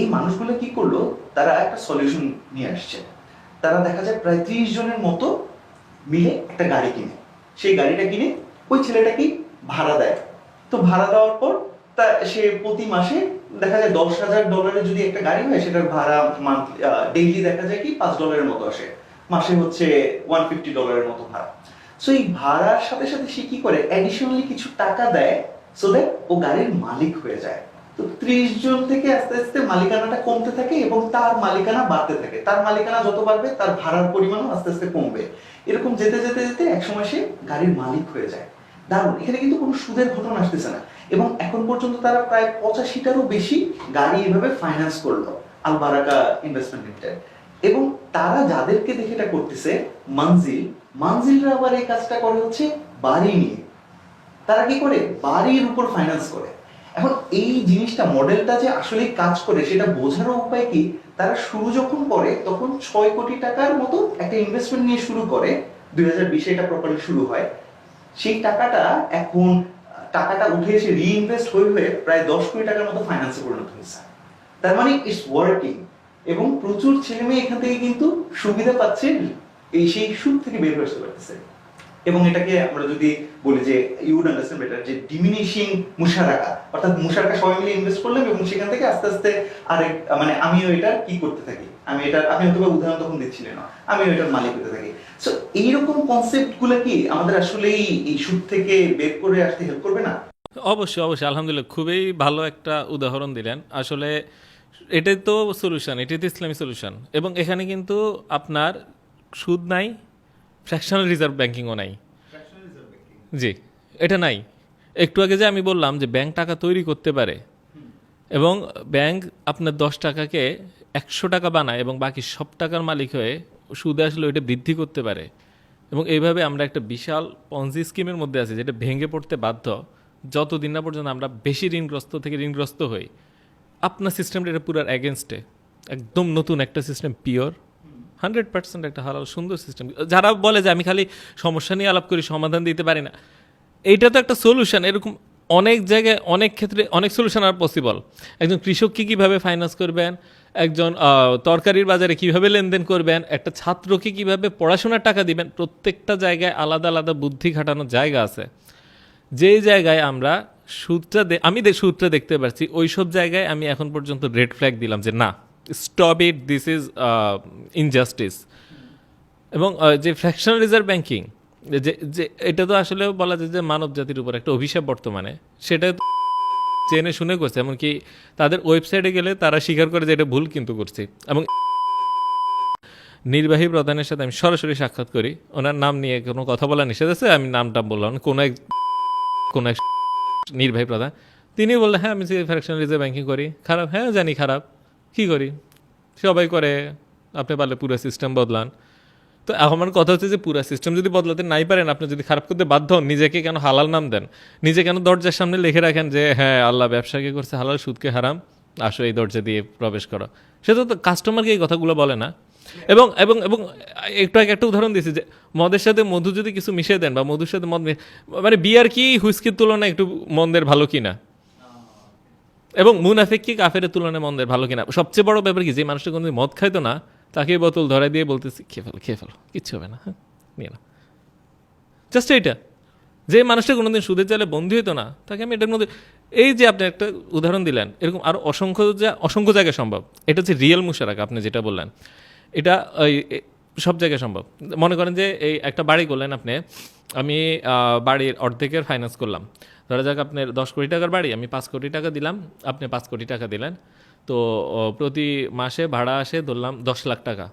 এই মানুষগুলো কি করলো, তারা একটা সলিউশন নিয়ে আসছে। তারা দেখা যায় প্রায় 30 জনের মতো মিলে একটা গাড়ি কিনে, সেই গাড়িটা কিনে ওই ছেলেটাকে ভাড়া দেয়। তো ভাড়া দেওয়ার পর সে প্রতি মাসে দেখা যায় $10,000 যদি একটা গাড়ি হয়, সেটার ভাড়া ডেইলি দেখা যায় কি $5 মতো আসে, মাসে হচ্ছে $150 মতো ভাড়া। সো এই ভাড়ার সাথে সাথে সে কি করে, অ্যাডিশনালি কিছু টাকা দেয়, সো দ্যাট ও গাড়ির মালিক হয়ে যায়। তো 30 জন থেকে আস্তে আস্তে মালিকানাটা কমতে থাকে এবং তার মালিকানা বাড়তে থাকে। তার মালিকানা যত বাড়বে, তার ভাড়ার পরিমাণও আস্তে আস্তে কমবে। এরকম যেতে যেতে যেতে একসময় সে গাড়ির মালিক হয়ে যায়। দারুণ, এখানে কিন্তু কোনো সুদের ঘটনা আসতেছে না। এবং এখন পর্যন্ত তারা প্রায় 85টারও বেশি গাড়ি এভাবে ফাইন্যান্স করলো আল বারাকা ইনভেস্টমেন্ট লিমিটেড। এবং তারা যাদেরকে দেখে এটা করতেছে, মানজিলরা আবার এই কাজটা করে হচ্ছে বাড়ি নিয়ে। তারা কি করে, বাড়ির উপর ফাইন্যান্স করে। এখন এই জিনিসটা, মডেলটা যে আসলে কাজ করে সেটা বোঝারও উপায় কি, তারা শুরু যখন করে তখন 6 কোটি টাকার মতো একটা ইনভেস্টমেন্ট নিয়ে শুরু করে। 2020-এ এটা প্রপারলি শুরু হয়। সেই টাকাটা উঠে এসে রিইনভেস্ট হয়ে প্রায় 10 কোটি টাকার মতো ফাইন্যান্সে পরিণত হয়েছে। তার মানে ইটস ওয়ার্কিং, এবং প্রচুর ছেলে মেয়ে এখান থেকে কিন্তু সুবিধা পাচ্ছে, সেই সুদ থেকে বের হয়ে আসতে পারতেছে। এবং এটাকে আমরা যদি বলি যে ইউ উড আন্ডারস্ট্যান্ড বেটার, যে ডিমিনিশিং মুশারাকা, অর্থাৎ মুশারাকা সবাই মিলে ইনভেস্ট করলাম এবং সেখান থেকে আস্তে আস্তে মানে আমিও এটা কি করতে থাকি, আপনি হয়তো উদাহরণ তখন দিচ্ছিলেন না, আমিও এটার মালিক হতে থাকি। সো এইরকম কনসেপ্ট গুলো কি আমাদের আসলে এই সুদ থেকে বের করে আসতে হেল্প করবে না? অবশ্যই অবশ্যই, আলহামদুলিল্লাহ, খুবই ভালো একটা উদাহরণ দিলেন। আসলে এটাই তো সলিউশন, এটাই তো ইসলামী সলিউশন। এবং এখানে কিন্তু আপনার সুদ নাই, ফ্র্যাকশনাল রিজার্ভ ব্যাংকিংও নাই। জি, এটা নাই। একটু আগে যে আমি বললাম যে ব্যাংক টাকা তৈরি করতে পারে, এবং ব্যাংক আপনার 10 টাকাকে 100 টাকা বানায় এবং বাকি সব টাকার মালিক হয়ে সুদে আসলে ওইটা বৃদ্ধি করতে পারে। এবং এইভাবে আমরা একটা বিশাল পঞ্জি স্কিমের মধ্যে আছি, যেটা ভেঙে পড়তে বাধ্য যতদিন না পর্যন্ত আমরা বেশি ঋণগ্রস্ত হই। আপনার সিস্টেমটা এটা পুরার অ্যাগেনস্টে, একদম নতুন একটা সিস্টেম, পিওর 100% একটা হালাল সুন্দর সিস্টেম। যারা বলে যে আমি খালি সমস্যা নিয়ে আলাপ করি, সমাধান দিতে পারি না, এইটা তো একটা সলিউশন। এরকম অনেক জায়গায়, অনেক ক্ষেত্রে অনেক সলিউশন আর পসিবল। একজন কৃষককে কীভাবে ফাইন্যান্স করবেন, একজন তরকারির বাজারে কিভাবে লেনদেন করবেন, একটা ছাত্রকে কিভাবে পড়াশোনার টাকা দিবেন, প্রত্যেকটা জায়গায় আলাদা আলাদা বুদ্ধি খাটানোর জায়গা আছে। যেই জায়গায় আমরা সুদটা দেখতে পাচ্ছি, ওই সব জায়গায় আমি এখন পর্যন্ত রেড ফ্ল্যাগ দিলাম যে না, stop it, this is injustice. এবং যে ফ্র্যাকশনাল রিজার্ভ ব্যাংকিং, যে এটা তো আসলে বলা যায় যে মানব জাতির উপর একটা অভিশাপ বর্তমানে, সেটা জেনে শুনে করছে। এমনকি তাদের ওয়েবসাইটে গেলে তারা স্বীকার করে যে এটা ভুল কিন্তু করছে। এবং নির্বাহী প্রধানের সাথে আমি সরাসরি সাক্ষাৎ করি, ওনার নাম নিয়ে কোনো কথা বলা নিষেধ আছে, আমি নামটা বললাম, কোনো এক নির্বাহী প্রধান, তিনি বললেন হ্যাঁ আমি ফ্র্যাকশনাল রিজার্ভ ব্যাংকিং করি। খারাপ? হ্যাঁ জানি খারাপ, কি করি, সবাই করে, আপনি পারলে পুরো সিস্টেম বদলান। তো আমার কথা হচ্ছে যে পুরো সিস্টেম যদি বদলাতে নাই পারেন, আপনি যদি খারাপ করতে বাধ্য হন, নিজেকে কেন হালাল নাম দেন? নিজে কেন দরজার সামনে লিখে রাখেন যে হ্যাঁ আল্লাহ ব্যবসাকে করছে হালাল, সুদকে হারাম, আসো এই দরজা দিয়ে প্রবেশ করো? সেটা তো কাস্টমারকে এই কথাগুলো বলে না। এবং এবং এবং একটু আগে একটা উদাহরণ দিয়েছি যে মদের সাথে মধু যদি কিছু মিশিয়ে দেন, বা মধুর সাথে মদ, মানে বিয়ার কি হুইস্কির তুলনায় একটু মন্দের ভালো কিনা, এবং মুনাফিক কি কাফেরের তুলনায় মন্দের ভালো কিনা। সবচেয়ে বড় ব্যাপার কি, যে মানুষটা কোনো মদ খাইতো না, তাকে বোতল ধরাই দিয়ে বলতেছি খেয়ে ফেলো, কিচ্ছু হবে না, হ্যাঁ নিয়ে না, জাস্ট এইটা। যে মানুষটা কোনোদিন সুদের চালে বন্দী হতো না তাকে আমি এটার মধ্যে, এই যে আপনি একটা উদাহরণ দিলেন, এরকম আরও অসংখ্য জায়গায় সম্ভব। এটা হচ্ছে রিয়েল মুশারাকা, আপনি যেটা বললেন এটা সব জায়গায় সম্ভব। মনে করেন যে এই একটা বাড়ি করলেন আপনি, আমি বাড়ির অর্ধেকের ফাইন্যান্স করলাম, ধরা যাক আপনার 10 কোটি টাকার বাড়ি, আমি 5 কোটি টাকা দিলাম, আপনি 5 কোটি টাকা দিলেন, তো প্রতি মাসে ভাড়া আসে ধরলাম 10 লাখ টাকা,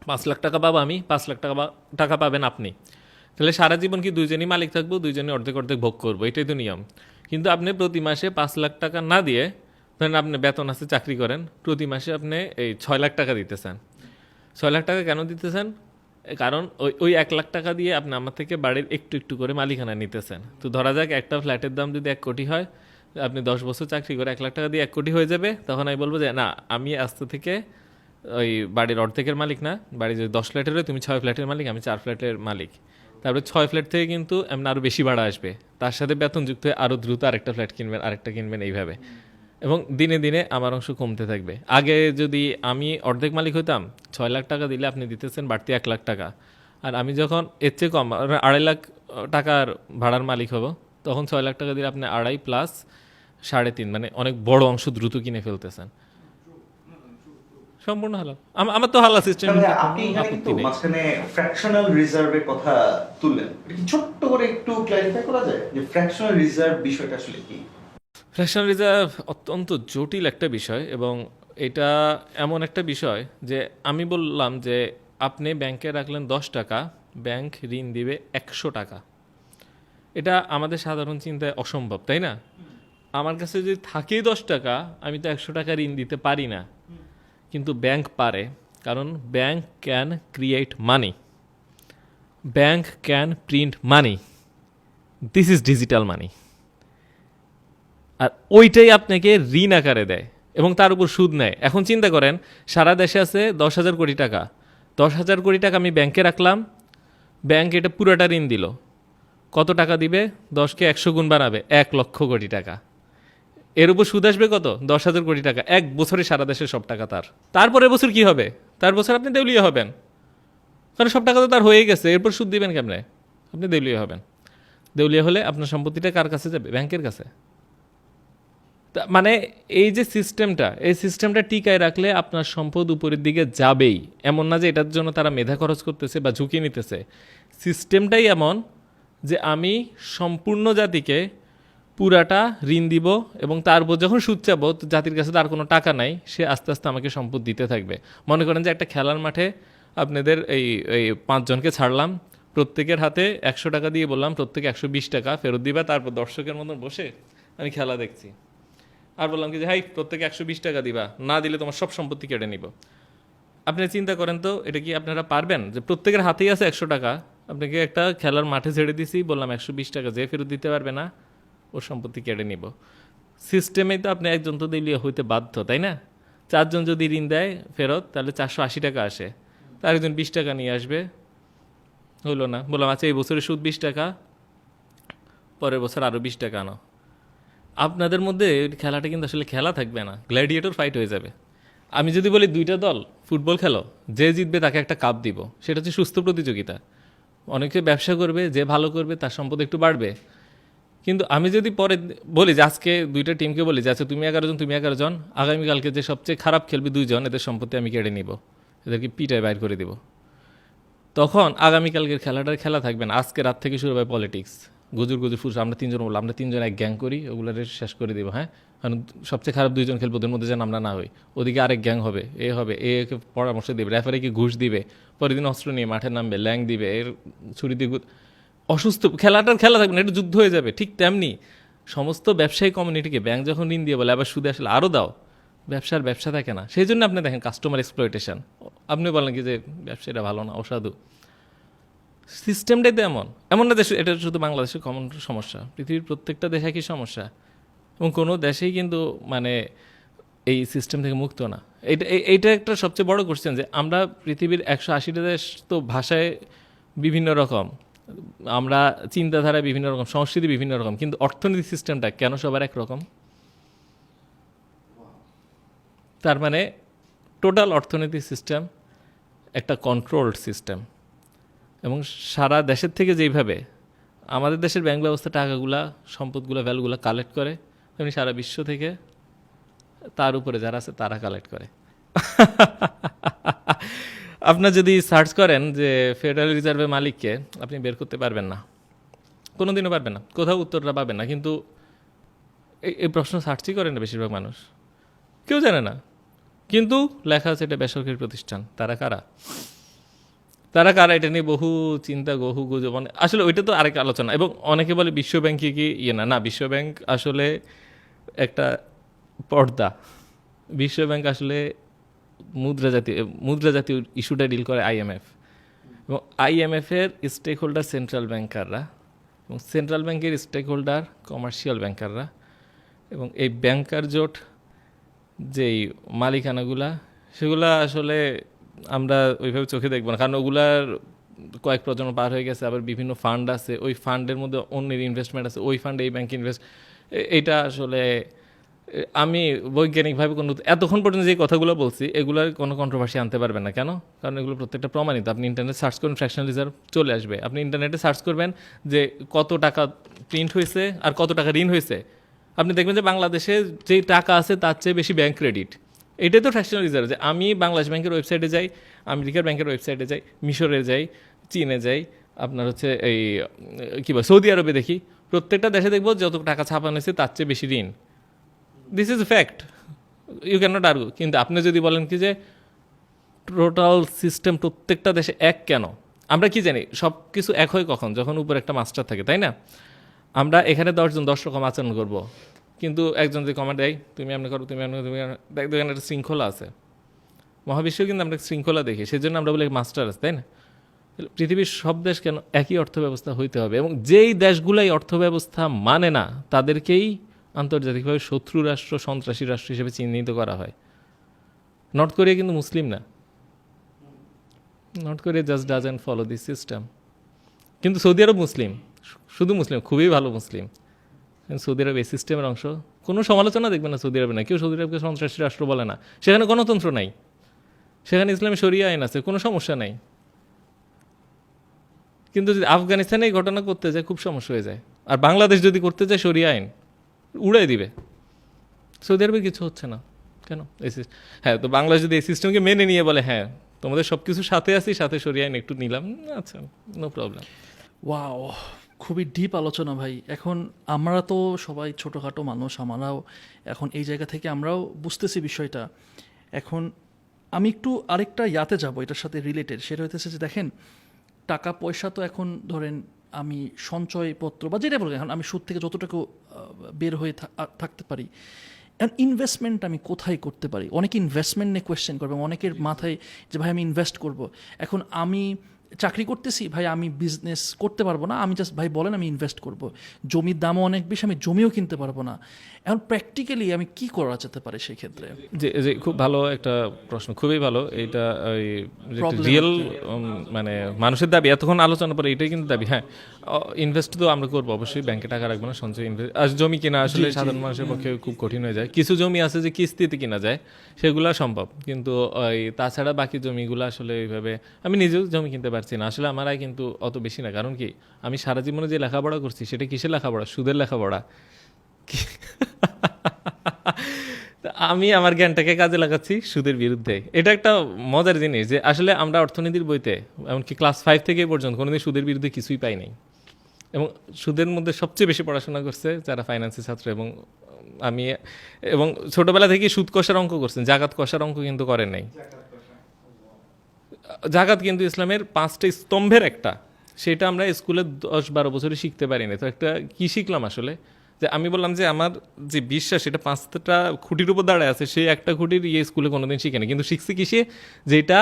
5 লাখ টাকা পাবো আমি, 5 লাখ টাকা পাবেন আপনি। তাহলে সারা জীবন কি দুইজনই মালিক থাকবো, দুইজনই অর্ধেক অর্ধেক ভোগ করবো, এটাই তো নিয়ম। কিন্তু আপনি প্রতি মাসে 5 লাখ টাকা না দিয়ে, ধরেন আপনি বেতন আছে, চাকরি করেন, প্রতি মাসে আপনি এই 6 লাখ টাকা দিতেছেন। 6 লাখ টাকা কেন দিতেছেন? কারণ ওই 1 লাখ টাকা দিয়ে আপনি আমার থেকে বাড়ির একটু একটু করে মালিকানা নিতেছেন। তো ধরা যাক একটা ফ্ল্যাটের দাম যদি 1 কোটি হয়, আপনি 10 বছর চাকরি করে 1 লাখ টাকা দিয়ে 1 কোটি হয়ে যাবে, তখন আমি বলবো যে না, আমি আজকে থেকে ওই বাড়ির অর্ধেকের মালিক না, বাড়ি যদি 10 ফ্ল্যাটের হয় তুমি 6 ফ্ল্যাটের মালিক, আমি 4 ফ্ল্যাটের মালিক। তারপরে 6 ফ্ল্যাট থেকে কিন্তু এমন আরও বেশি ভাড়া আসবে, তার সাথে বেতন যুক্ত হয়ে আরও দ্রুত আরেকটা ফ্ল্যাট কিনবেন, আরেকটা কিনবেন, এইভাবে। এবং দিনে দিনে আমার অংশ কমতে থাকবে। আগে যদি আমি অর্ধেক মালিক হতাম, 6 লাখ টাকা দিলে আপনি দিতেছেন বাড়তি 1 লাখ টাকা, আর আমি যখন এর চেয়ে কম 2.5 লাখ টাকার ভাড়ার মালিক হব, তখন 6 লাখ টাকা দিলে আপনি 2.5 প্লাস 3.5, মানে অনেক বড় অংশ দ্রুত কিনে ফেলতেছেন। সম্পূর্ণ হালাল। আমার তো হালাল সিস্টেম, তাহলে আপনি এখানে কিন্তু মাঝখানে ফ্র্যাকশনাল রিজার্ভের কথা তুললেন, এটা কি ছোট্ট করে একটু ক্ল্যারিফাই করা যায় যে ফ্র্যাকশনাল রিজার্ভ বিষয়টা আসলে কি? ফ্র্যাকশনাল রিজার্ভ অত্যন্ত জটিল একটা বিষয়, এবং এটা এমন একটা বিষয় যে আমি বললাম যে আপনি ব্যাংকে রাখলেন 10 টাকা, ব্যাংক ঋণ দিবে 100 টাকা। এটা আমাদের সাধারণ চিন্তায় অসম্ভব, তাই না? আমার কাছে যদি থাকেই 10 টাকা, আমি তো 100 টাকা ঋণ দিতে পারি না। কিন্তু ব্যাংক পারে, কারণ bank can create money, bank can print money, this is digital money. আর ওইটাই আপনাকে ঋণ আকারে দেয় এবং তার উপর সুদ নেয়। এখন চিন্তা করেন, সারা দেশে আছে 10,000 কোটি টাকা, 10,000 কোটি টাকা আমি ব্যাংকে রাখলাম, ব্যাংক এটা পুরোটা ঋণ দিল, কত টাকা দিবে? 10কে 100 গুণ বাড়াবে, 1 লক্ষ কোটি টাকা। এর উপর সুদ আসবে কত? 10,000 কোটি টাকা। 1 বছরে সারা দেশের সব টাকা তার। তারপরের বছর কি হবে? তার বছর আপনি দেউলিয়া হবেন, কারণ সব টাকা তো তার হয়ে গেছে, এরপর সুদ দিবেন কেমনে? আপনি দেউলিয়া হবেন। দেউলিয়া হলে আপনার সম্পত্তিটা কার কাছে যাবে? ব্যাংকের কাছে। মানে এই যে সিস্টেমটা, এই সিস্টেমটা টিকায় রাখলে আপনার সম্পদ উপরের দিকে যাবেই। এমন না যে এটার জন্য তারা মেধা খরচ করতেছে বা ঝুঁকি নিতেছে। সিস্টেমটাই এমন যে আমি সম্পূর্ণ জাতিকে পুরাটা ঋণ দিব, এবং তার উপর যখন সুদ চাবো, জাতির কাছে তার কোনো টাকা নাই, সে আস্তে আস্তে আমাকে সম্পদ দিতে থাকবে। মনে করেন যে একটা খেলার মাঠে আপনাদের এই 5 জনকে ছাড়লাম, প্রত্যেকের হাতে 100 টাকা দিয়ে বললাম প্রত্যেকে 120 টাকা ফেরত দিবা, তারপর দর্শকের মতন বসে আমি খেলা দেখছি। আর বললাম কি যে হাই, প্রত্যেকে 120 টাকা দিবা, না দিলে তোমার সব সম্পত্তি কেটে নিব। আপনি চিন্তা করেন তো, এটা কি আপনারা পারবেন? যে প্রত্যেকের হাতেই আছে 100 টাকা, আপনাকে একটা খেলার মাঠে ছেড়ে দিছি, বললাম 120 টাকা, যে ফেরত দিতে পারবে না ওর সম্পত্তি কেটে নিব। সিস্টেমেই তো আপনি একজন তো দিলিয়ে হইতে বাধ্য, তাই না? 4 জন যদি ঋণ দেয় ফেরত, তাহলে 480 টাকা আসে, তার একজন 20 টাকা নিয়ে আসবে, হইলো না? বললাম আচ্ছা এই বছরে সুদ 20 টাকা, পরের বছর আরও 20 টাকা আনো। আপনাদের মধ্যে খেলাটা কিন্তু আসলে খেলা থাকবে না, গ্ল্যাডিয়েটর ফাইট হয়ে যাবে। আমি যদি বলি 2টা দল ফুটবল খেলো, যে জিতবে তাকে একটা কাপ দিব, সেটা হচ্ছে সুস্থ প্রতিযোগিতা। অনেকে ব্যবসা করবে, যে ভালো করবে তার সম্পদ একটু বাড়বে। কিন্তু আমি যদি পরে বলি যে আজকে 2টা টিমকে বলি যে আচ্ছা তুমি 11 জন, তুমি 11 জন, আগামীকালকে যে সবচেয়ে খারাপ খেলবে 2 জন, এদের সম্পত্তি আমি কেড়ে নিব, এদেরকে পিটায় বাইর করে দিব, তখন আগামীকালকের খেলাটার খেলা থাকবে না। আজকে রাত থেকে শুরু হয় পলিটিক্স, গুজুর ফুস, আমরা 3 জন বললাম, আমরা 3 জন এক গ্যাং করি, ওগুলো শেষ করে দিব। হ্যাঁ, কারণ সবচেয়ে খারাপ 2 জন খেলবো, ওদের মধ্যে যেন আমরা না হই। ওদিকে আরেক গ্যাং হবে, একে পরামর্শ দিবে, রেফারিকে ঘুষ দিবে, পরের দিন অস্ত্র নিয়ে মাঠে নামবে, ল্যাং দিবে, এর ছুরি দিয়ে অসুস্থ, খেলাটার খেলা থাকবে না, এটা যুদ্ধ হয়ে যাবে। ঠিক তেমনি সমস্ত ব্যবসায়ী কমিউনিটিকে ব্যাংক যখন ঋণ দিয়ে বলে আবার সুদে আসলে আরও দাও, ব্যবসা থাকে না। সেই জন্য আপনি দেখেন কাস্টমার এক্সপ্লয়টেশন। আপনি বলেন কি যে ব্যবসায়ীরা ভালো না, অসাধু। সিস্টেমটাই তো এমন না যে এটা শুধু বাংলাদেশের কমন সমস্যা, পৃথিবীর প্রত্যেকটা দেশে কি সমস্যা, এবং কোনো দেশেই কিন্তু মানে এই সিস্টেম থেকে মুক্ত না। এইটা একটা সবচেয়ে বড় কোশ্চেন যে আমরা পৃথিবীর 180টা দেশ, তো ভাষায় বিভিন্ন রকম, আমরা চিন্তাধারা বিভিন্ন রকম, সংস্কৃতি বিভিন্ন রকম, কিন্তু অর্থনৈতিক সিস্টেমটা কেন সবার একরকম? তার মানে টোটাল অর্থনৈতিক সিস্টেম একটা কন্ট্রোলড সিস্টেম, এবং সারা দেশের থেকে যেইভাবে আমাদের দেশের ব্যাংক ব্যবস্থা টাকাগুলা সম্পদগুলা ভ্যালুগুলা কালেক্ট করে, তেমনি সারা বিশ্ব থেকে তার উপরে যারা আছে তারা কালেক্ট করে। আপনার যদি সার্চ করেন যে ফেডারেল রিজার্ভের মালিককে, আপনি বের করতে পারবেন না, কোনোদিনও পারবেন না, কোথাও উত্তরটা পাবেন না। কিন্তু এই প্রশ্ন সার্চই করেন না বেশিরভাগ মানুষ, কেউ জানে না। কিন্তু লেখা আছে এটা বেসরকারি প্রতিষ্ঠান। তারা কারা? তারা কারা এটা নিয়ে বহু চিন্তা, বহু গুজব, আসলে ওইটা তো আরেক আলোচনা। এবং অনেকে বলে বিশ্বব্যাংকে কি না, না, বিশ্বব্যাংক আসলে একটা পর্দা। বিশ্বব্যাংক আসলে মুদ্রা জাতীয় ইস্যুটা ডিল করে IMF, এবং IMF-এর স্টেক হোল্ডার সেন্ট্রাল ব্যাংকাররা, এবং সেন্ট্রাল ব্যাংকের স্টেক হোল্ডার কমার্শিয়াল ব্যাংকাররা, এবং এই ব্যাংকার জোট যেই মালিকানাগুলা, সেগুলা আসলে আমরা ওইভাবে চোখে দেখবো না, কারণ ওগুলার কয়েক প্রজন্ম পার হয়ে গেছে। আবার বিভিন্ন ফান্ড আছে, ওই ফান্ডের মধ্যে অন্যের ইনভেস্টমেন্ট আছে, ওই ফান্ডে এই ব্যাংক ইনভেস্ট। এইটা আসলে আমি বৈজ্ঞানিকভাবে কোনো, এতক্ষণ পর্যন্ত যে কথাগুলো বলছি এগুলোর কোনো কন্ট্রোভার্সি আনতে পারবেন না। কেন? কারণ এগুলো প্রত্যেকটা প্রমাণিত। আপনি ইন্টারনেট সার্চ করুন, ফ্র্যাকশনাল রিজার্ভ চলে আসবে। আপনি ইন্টারনেটে সার্চ করবেন যে কত টাকা প্রিন্ট হয়েছে আর কত টাকা ঋণ হয়েছে, আপনি দেখবেন যে বাংলাদেশে যেই টাকা আছে তার চেয়ে বেশি ব্যাংক ক্রেডিট। এটাই তো ফ্র্যাকশনাল রিজার্ভ। যে আমি বাংলাদেশ ব্যাংকের ওয়েবসাইটে যাই, আমেরিকার ব্যাংকের ওয়েবসাইটে যাই, মিশরে যাই, চীনে যাই, আপনার হচ্ছে এই কী বলে সৌদি আরবে দেখি, প্রত্যেকটা দেশে দেখবো যত টাকা ছাপানো হয়েছে তার চেয়ে বেশি ঋণ। This is fact, you can not argue. কিন্তু আপনি যদি বলেন কি যে টোটাল সিস্টেম প্রত্যেকটা দেশে এক, কেন? আমরা কি জানি সব কিছু এক হয় কখন? যখন উপরে একটা মাস্টার থাকে, তাই না? আমরা এখানে 10 জন 10 রকম আচরণ করবো, কিন্তু একজন যে কমান্ড দেয় তুমি এমনি করো, তুমি এমনি, তুমি দেখেন একটা শৃঙ্খলা আছে। মহাবিশ্বেও কিন্তু আমরা শৃঙ্খলা দেখি, সেই জন্য আমরা বলি মাস্টার আছে, তাই না? পৃথিবীর সব দেশ কেন একই অর্থব্যবস্থা হইতে হবে? এবং যেই দেশগুলাই অর্থব্যবস্থা মানে না তাদেরকেই আন্তর্জাতিকভাবে শত্রু রাষ্ট্র, সন্ত্রাসী রাষ্ট্র হিসেবে চিহ্নিত করা হয়। নর্থ কোরিয়া কিন্তু মুসলিম না, north Korea just doesn't follow this system. কিন্তু সৌদি আরব মুসলিম, শুধু মুসলিম, খুবই ভালো মুসলিম। সৌদি আরব এই সিস্টেমের অংশ, কোনো সমালোচনা দেখবে না সৌদি আরবে, না কেউ সৌদি আরবকে সন্ত্রাসী রাষ্ট্র বলে না। সেখানে গণতন্ত্র নাই, সেখানে ইসলামী শরিয়া আইন আছে, কোনো সমস্যা নাই। কিন্তু যদি আফগানিস্তানে এই ঘটনা করতে যায় খুব সমস্যা হয়ে যায়, আর বাংলাদেশ যদি করতে যায় শরিয়া আইন উড়াই দিবে। সৌদি আরবে কিছু হচ্ছে না কেন? হ্যাঁ, তো বাংলাদেশ যদি এই সিস্টেমকে মেনে নিয়ে বলে হ্যাঁ তোমাদের সব কিছুর সাথে আছি, সাথে শরিয়া আইন একটু নিলাম, আচ্ছা নো প্রবলেম। ওয়াও, খুবই ডিপ আলোচনা ভাই। এখন আমরা তো সবাই ছোটোখাটো মানুষ, আমরাও এখন এই জায়গা থেকে আমরাও বুঝতেছি বিষয়টা। এখন আমি একটু আরেকটা ইয়াতে যাব এটার সাথে রিলেটেড, সেটা হইতেছে যে দেখেন টাকা পয়সা তো এখন ধরেন আমি সঞ্চয়পত্র বা যেটা বলবো, এখন আমি সুদ থেকে যতটুকু বের হয়ে থাকতে পারি, এখন ইনভেস্টমেন্ট আমি কোথায় করতে পারি? অনেকে ইনভেস্টমেন্ট নিয়ে কোয়েশ্চেন করবে, অনেকের মাথায় যে ভাই আমি ইনভেস্ট করব। এখন আমি চাকরি করতেছি ভাই, আমি বিজনেস করতে পারবো না, আমি জাস্ট ভাই বলেন আমি ইনভেস্ট করব। জমির দামও অনেক বেশি, আমি জমিও কিনতে পারবো না। এখন প্র্যাকটিক্যালি আমি কি করা যেতে পারে সেই ক্ষেত্রে? যে খুব ভালো একটা প্রশ্ন, খুবই ভালো। এইটা রিয়েল মানে মানুষের দাবি, এতক্ষণ আলোচনা পরে এটাই কিন্তু দাবি। হ্যাঁ, ইনভেস্ট তো আমরা করবো অবশ্যই, ব্যাংকে টাকা রাখবো না, সঞ্চয় ইনভেস্ট। আর জমি কিনা আসলে সাধারণ মানুষের পক্ষে খুব কঠিন হয়ে যায়। কিছু জমি আছে যে কিস্তিতে কিনা যায়, সেগুলো সম্ভব, কিন্তু ওই তাছাড়া বাকি জমিগুলো আসলে এইভাবে আমি নিজেও জমি কিনতে পারছি না। আসলে আমার আয় কিন্তু অত বেশি না, কারণ কি আমি সারা জীবনে যে লেখাপড়া করছি সেটা কিসের লেখাপড়া? সুদের লেখাপড়া। আমি আমার জ্ঞানটাকে কাজে লাগাচ্ছি সুদের বিরুদ্ধে। এটা একটা মজার জিনিস যে আসলে আমরা অর্থনীতির বইতে এমনকি ক্লাস 5 থেকে পর্যন্ত কোনোদিন সুদের বিরুদ্ধে কিছুই পাই নাই। এবং সুদের মধ্যে সবচেয়ে বেশি পড়াশোনা করছে যারা ফাইন্যান্সের ছাত্র, এবং আমি, এবং ছোটবেলা থেকে সুদ কষার অঙ্ক করছেন, জাকাত কষার অঙ্ক কিন্তু করেন নাই। জাকাত কিন্তু ইসলামের 5টা স্তম্ভের একটা, সেটা আমরা স্কুলে 10-12 বছরে শিখতে পারিনি। তো একটা কি শিখলাম আসলে, যে আমি বললাম যে আমার যে বিশ্বাস সেটা 5টা খুঁটির উপর দাঁড়ায় আছে, সেই একটা খুঁটির স্কুলে কোনোদিন শিখেনি, কিন্তু শিখছি কিসে? যেটা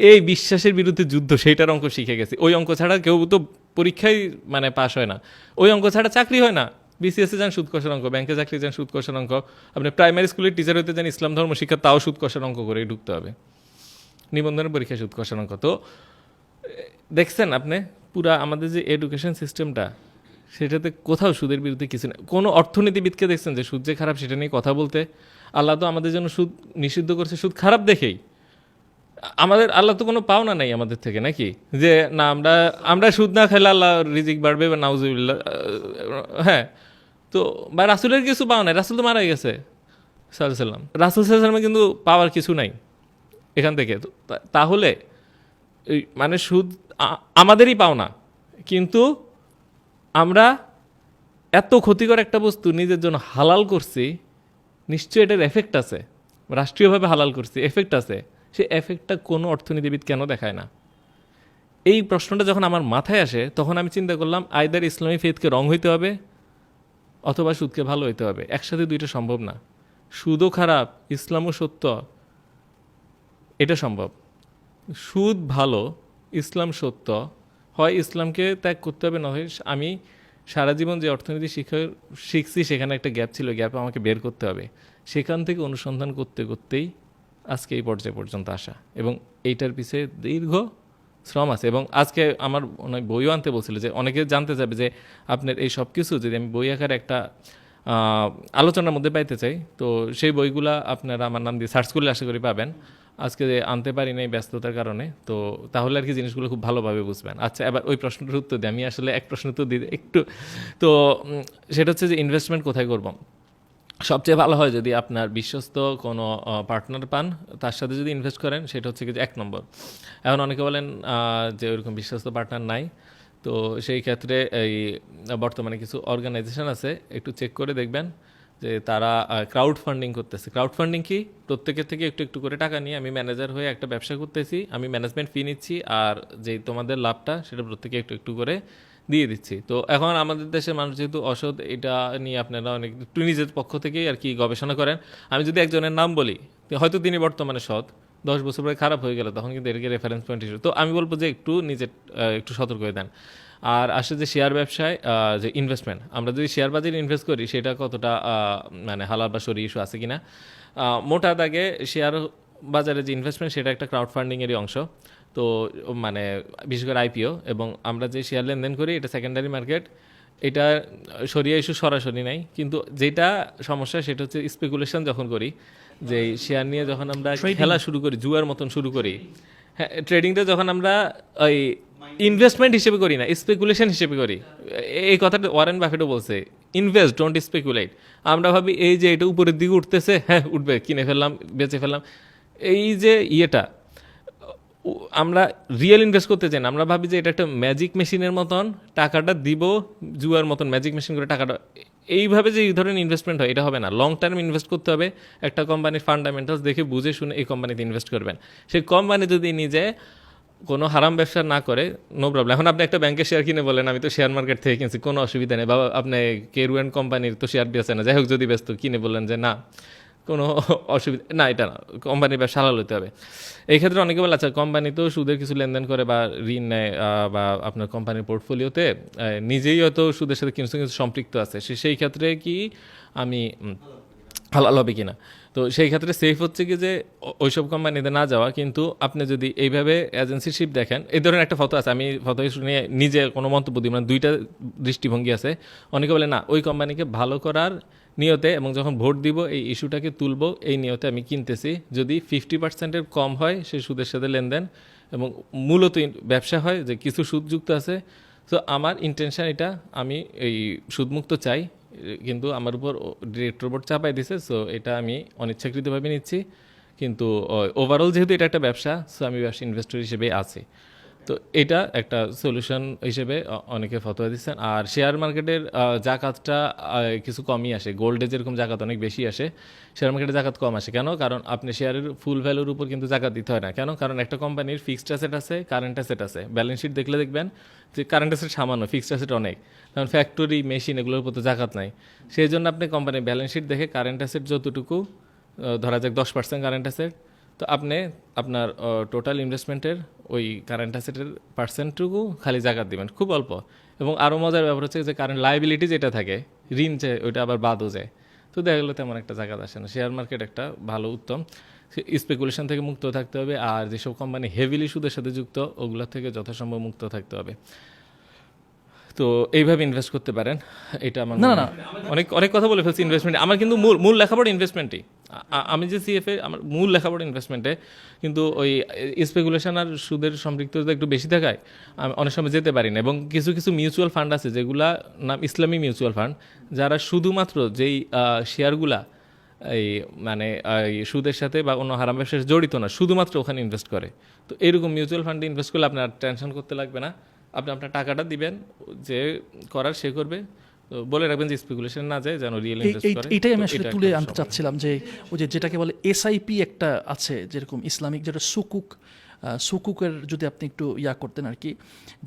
এই বিশ্বাসের বিরুদ্ধে যুদ্ধ, সেইটার অঙ্ক শিখে গেছি। ওই অঙ্ক ছাড়া কেউ তো পরীক্ষায় মানে পাশ হয় না, ওই অঙ্ক ছাড়া চাকরি হয় না। BCS যান সুদ কষার অঙ্ক, ব্যাংকে চাকরি যান সুদ কষার অঙ্ক, আপনি প্রাইমারি স্কুলের টিচার হতে যান ইসলাম ধর্ম শিক্ষা, তাও সুদ কষার অঙ্ক করে ঢুকতে হবে, নিবন্ধনের পরীক্ষায় সুদ কষার অঙ্ক। তো দেখছেন আপনি পুরা আমাদের যে এডুকেশন সিস্টেমটা, সেটাতে কোথাও সুদের বিরুদ্ধে কিছু নেই। কোনো অর্থনীতিবিদকে দেখছেন যে সুদ যে খারাপ সেটা নিয়ে কথা বলতে? আল্লাহ তো আমাদের জন্য সুদ নিষিদ্ধ করছে সুদ খারাপ দেখেই। আমাদের আল্লাহ তো কোনো পাওনা নাই আমাদের থেকে নাকি, যে না আমরা আমরা সুদ না খেলে আল্লাহ রিজিক বাড়বে বা নাউজুবিল্লাহ, হ্যাঁ। তো বা রাসুলের কিছু পাওয়া নাই, রাসুল তো মারা গেছে সাল্লাম, রাসুল সাল্লামের কিন্তু পাওয়ার কিছু নাই এখান থেকে। তো তাহলে এই মানে সুদ আমাদেরই পাওনা, কিন্তু আমরা এত ক্ষতিকর একটা বস্তু নিজের জন্য হালাল করছি, নিশ্চয়ই এটার এফেক্ট আছে, রাষ্ট্রীয়ভাবে হালাল করছি, এফেক্ট আছে। সে এফেক্টটা কোনো অর্থনীতিবিদ কেন দেখায় না? এই প্রশ্নটা যখন আমার মাথায় আসে তখন আমি চিন্তা করলাম আইদার ইসলামী ফেথকে রং হইতে হবে অথবা সুদকে ভালো হইতে হবে, একসাথে দুইটা সম্ভব না। সুদও খারাপ, ইসলামও সত্য, এটা সম্ভব। সুদ ভালো, ইসলাম সত্য, হয় ইসলামকে ত্যাগ করতে হবে, না হয় আমি সারা জীবন যে অর্থনীতি শিখছি সেখানে একটা গ্যাপ ছিল, গ্যাপ আমাকে বের করতে হবে। সেখান থেকে অনুসন্ধান করতে করতেই আজকে এই পর্যায়ে পর্যন্ত আসা, এবং এইটার পিছিয়ে দীর্ঘ শ্রম আছে। এবং আজকে আমার অনেক বইও আনতে বলছিল যে অনেকে জানতে চাবে যে আপনার এই সব কিছু যদি আমি বই আকারে একটা আলোচনার মধ্যে পাইতে চাই, তো সেই বইগুলা আপনারা আমার নাম দিয়ে সার্চ করলে আশা করি পাবেন। আজকে আনতে পারি নাই ব্যস্ততার কারণে, তো তাহলে আর কি জিনিসগুলো খুব ভালোভাবে বুঝবেন। আচ্ছা, এবার ওই প্রশ্নটার উত্তর দিই। আমি আসলে এক প্রশ্ন তো দিই একটু, তো সেটা হচ্ছে যে ইনভেস্টমেন্ট কোথায় করব। সবচেয়ে ভালো হয় যদি আপনার বিশ্বস্ত কোনো পার্টনার পান, তার সাথে যদি ইনভেস্ট করেন, সেটা হচ্ছে কি যে 1 নম্বর। এখন অনেকে বলেন যে ওইরকম বিশ্বস্ত পার্টনার নাই, তো সেই ক্ষেত্রে এই বর্তমানে কিছু অর্গানাইজেশন আছে, একটু চেক করে দেখবেন যে তারা ক্রাউড ফান্ডিং করতেছে। ক্রাউড ফান্ডিং কি, প্রত্যেকের থেকে একটু একটু করে টাকা নিয়ে আমি ম্যানেজার হয়ে একটা ব্যবসা করতেছি, আমি ম্যানেজমেন্ট ফি নিচ্ছি, আর যেই তোমাদের লাভটা সেটা প্রত্যেকে একটু একটু করে দিয়ে দিচ্ছি। তো এখন আমাদের দেশের মানুষ যেহেতু অসৎ, এটা নিয়ে আপনারা অনেক একটু নিজের পক্ষ থেকেই আর কি গবেষণা করেন। আমি যদি একজনের নাম বলি, হয়তো তিনি বর্তমানে সৎ, 10 বছর পরে খারাপ হয়ে গেল, তখন কিন্তু এটাকে রেফারেন্স পয়েন্ট হিসেবে, তো আমি বলবো যে একটু নিজের একটু সতর্ক হয়ে দেন। আর আসলে যে শেয়ার ব্যবসায় যে ইনভেস্টমেন্ট, আমরা যদি শেয়ার বাজারে ইনভেস্ট করি সেটা কতটা মানে হালাল বা সরি ইস্যু আছে কিনা, মোটা দাগে শেয়ার বাজারে যে ইনভেস্টমেন্ট সেটা একটা ক্রাউড ফান্ডিংয়েরই অংশ। তো মানে বিশেষ করে আইপিও, এবং আমরা যে শেয়ার লেনদেন করি এটা সেকেন্ডারি মার্কেট, এটা সরিয়া ইস্যু সরাসরি নাই। কিন্তু যেটা সমস্যা সেটা হচ্ছে স্পেকুলেশন যখন করি, যে শেয়ার নিয়ে যখন আমরা খেলা শুরু করি, জুয়ার মতন শুরু করি। হ্যাঁ, ট্রেডিংটা যখন আমরা ওই ইনভেস্টমেন্ট হিসেবে করি না, স্পেকুলেশন হিসেবে করি। এই কথাটা ওয়ারেন বাফেটও বলছে, ইনভেস্ট ডোন্ট স্পেকুলেট। আমরা ভাবি এই যে এটা উপরের দিকে উঠতেছে, হ্যাঁ উঠবে, কিনে ফেললাম, বেচে ফেললাম, এই যে ইয়েটা আমরা রিয়েল ইনভেস্ট করতে চাই না। আমরা ভাবি যে এটা একটা ম্যাজিক মেশিনের মতন, টাকাটা দিব জুয়ার মতন ম্যাজিক মেশিন করে টাকাটা, এইভাবে যে এই ধরনের ইনভেস্টমেন্ট হয় এটা হবে না। লং টার্ম ইনভেস্ট করতে হবে, একটা কোম্পানির ফান্ডামেন্টালস দেখে বুঝে শুনে এই কোম্পানিতে ইনভেস্ট করবেন। সেই কোম্পানি যদি নিজে কোনো হারাম ব্যবসা না করে, নো প্রবলেম। এখন আপনি একটা ব্যাংকের শেয়ার কিনে বলেন আমি তো শেয়ার মার্কেট থেকে কিনছি, কোনো অসুবিধা নেই, বা আপনি কেরুয়ান কোম্পানির তো শেয়ার বেচে না, যাই হোক যদি ব্যস্ত কিনে বললেন যে না কোনো অসুবিধা না, এটা না, কোম্পানির ব্যবসা হালাল হতে হবে। এই ক্ষেত্রে অনেকে বলে আচ্ছা কোম্পানি তো সুদের কিছু লেনদেন করে বা ঋণ নেয়, বা আপনার কোম্পানির পোর্টফোলিওতে নিজেই হয়তো সুদের সাথে কিছু কিছু সম্পৃক্ত আছে, সেই ক্ষেত্রে কি আমি হালাল হবে কিনা। তো সেই ক্ষেত্রে সেফ হচ্ছে কি যে ওইসব কোম্পানিতে না যাওয়া। কিন্তু আপনি যদি এইভাবে এজেন্সিশিপ দেখেন, এই ধরনের একটা ফটো আছে, আমি ফটো শুনে নিজে কোনো মন্তব্য দিই, মানে দুইটা দৃষ্টিভঙ্গি আছে। অনেকে বলে না ওই কোম্পানিকে ভালো করার নিয়তে, এবং যখন ভোট দিব এই ইস্যুটাকে তুলব এই নিয়তে আমি কিনতেছি। যদি 50%-এর কম হয় সে সুদের সাথে লেনদেন, এবং মূলত ব্যবসা হয় যে কিছু সুদযুক্ত আছে, তো আমার ইন্টেনশন এটা, আমি এই সুদমুক্ত চাই, কিন্তু আমার উপর ডিরেক্টর বোর্ড চাপাই দিছে, সো এটা আমি অনিচ্ছাকৃতভাবে নিচ্ছি। কিন্তু ওভারঅল যেহেতু এটা একটা ব্যবসা, সো আমি ব্যবসা ইনভেস্টর হিসেবে আছি। তো এটা একটা সলিউশন হিসেবে অনেকে ফতোয়া দিচ্ছেন। আর শেয়ার মার্কেটের জাকাতটা কিছু কমই আসে, গোল্ডে যেরকম জাকাত অনেক বেশি আসে, শেয়ার মার্কেটে জাকাত কম আসে। কেন? কারণ আপনি শেয়ারের ফুল ভ্যালুর উপর কিন্তু জাকাত দিতে হয় না। কেন? কারণ একটা কোম্পানির ফিক্সড অ্যাসেট আছে, কারেন্ট অ্যাসেট আছে। ব্যালেন্স শিট দেখলে দেখবেন যে কারেন্ট অ্যাসেট সামান্য, ফিক্সড অ্যাসেট অনেক। কারণ ফ্যাক্টরি, মেশিন এগুলোর উপর তো জাকাত নাই। সেই জন্য আপনি কোম্পানির ব্যালেন্স শিট দেখে কারেন্ট অ্যাসেট যতটুকু, ধরা যাক 10% কারেন্ট অ্যাসেট, তো আপনি আপনার টোটাল ইনভেস্টমেন্টের ওই কারেন্ট অ্যাসেটের পার্সেন্টটুকু খালি জাকাত দিবেন, খুব অল্প। এবং আরও মজার ব্যাপার হচ্ছে যে কারেন্ট লাইবিলিটি যেটা থাকে, ঋণ যে ওইটা আবার বাদও যায়, তো দেখা গেলো তেমন একটা জাকাত আসে না। শেয়ার মার্কেট একটা ভালো উত্তম, স্পেকুলেশন থেকে মুক্ত থাকতে হবে, আর যেসব কোম্পানি হেভিলি সুদের সাথে যুক্ত ওগুলোর থেকে যথাসম্ভব মুক্ত থাকতে হবে। তো এইভাবে ইনভেস্ট করতে পারেন, এটা আমার না, মনে না, হয়। অনেক অনেক কথা বলে ফেলছি ইনভেস্টমেন্ট, আমার কিন্তু মূল লেখাপড়া ইনভেস্টমেন্টই। আমি যে সিএফএ, আমার মূল লেখাপড়া ইনভেস্টমেন্টে, কিন্তু ওই স্পেকুলেশন আর সুদের সম্পৃক্ততা একটু বেশি থাকায় আমি অনেক সময় যেতে পারি না। এবং কিছু কিছু মিউচুয়াল ফান্ড আছে যেগুলা নাম ইসলামী মিউচুয়াল ফান্ড, যারা শুধুমাত্র যেই শেয়ারগুলা এই মানে এই সুদের সাথে বা অন্য হারাম ব্যবসার সাথে জড়িত না, শুধুমাত্র ওখানে ইনভেস্ট করে। তো এরকম মিউচুয়াল ফান্ডে ইনভেস্ট করলে আপনার টেনশন করতে লাগবে না, আপনি আপনার টাকাটা দিবেন, যে করার সে করবে। তো বলে রাখবেন যে স্পেকুলেশন না যায়, যেন রিয়েল ইনভেস্ট করে। এইটাই আমি তো আসলে এটা তুলে একটা আনতে সময়। চাচ্ছিলাম যে ওই যে যেটাকে বলে এসআইপি একটা আছে, যেরকম ইসলামিক যেটা সুকুকের যদি আপনি একটু করতেন আর কি,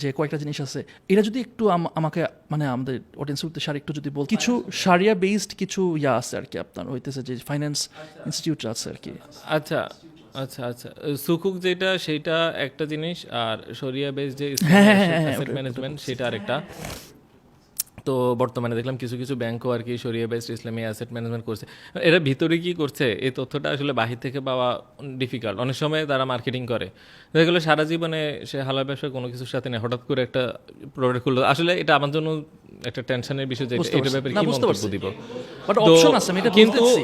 যে কয়েকটা জিনিস আছে, এটা যদি একটু আমাকে মানে আমাদের অডিয়েন্সের উদ্দেশ্যে আর একটু যদি বল, কিছু সারিয়া বেসড কিছু আছে আর কি, আপনার হইতেছে যে ফাইন্যান্স ইনস্টিটিউট আছে আর কি। আচ্ছা আচ্ছা আচ্ছা, সুকুক যেটা সেইটা একটা জিনিস, আর শরিয়া বেস যে হ্যাঁ, অ্যাসেট ম্যানেজমেন্ট সেটা আরেকটা। তো বর্তমানে দেখলাম কিছু কিছু ব্যাংকও আর কি শরিয়া বেসড ইসলামী অ্যাসেট ম্যানেজমেন্ট করছে। এরা ভিতরে কি করছে এই তথ্যটা আসলে বাহির থেকে পাওয়া ডিফিকাল্ট। অনেক সময় তারা মার্কেটিং করে, দেখা গেলো সারা জীবনে সে হালাল ব্যবসা কোনো কিছুর সাথে নেই, হঠাৎ করে একটা প্রোডাক্ট খুললো। আসলে এটা আমার জন্য একটা টেনশনের বিষয় যে বুঝতে এটার পারছি। ব্যাপারে না, কি বুঝতে মন্তব্য পারছি। দিব। বাট তো অপশন আছে, আমি এটা কিন্তু বলতেছি।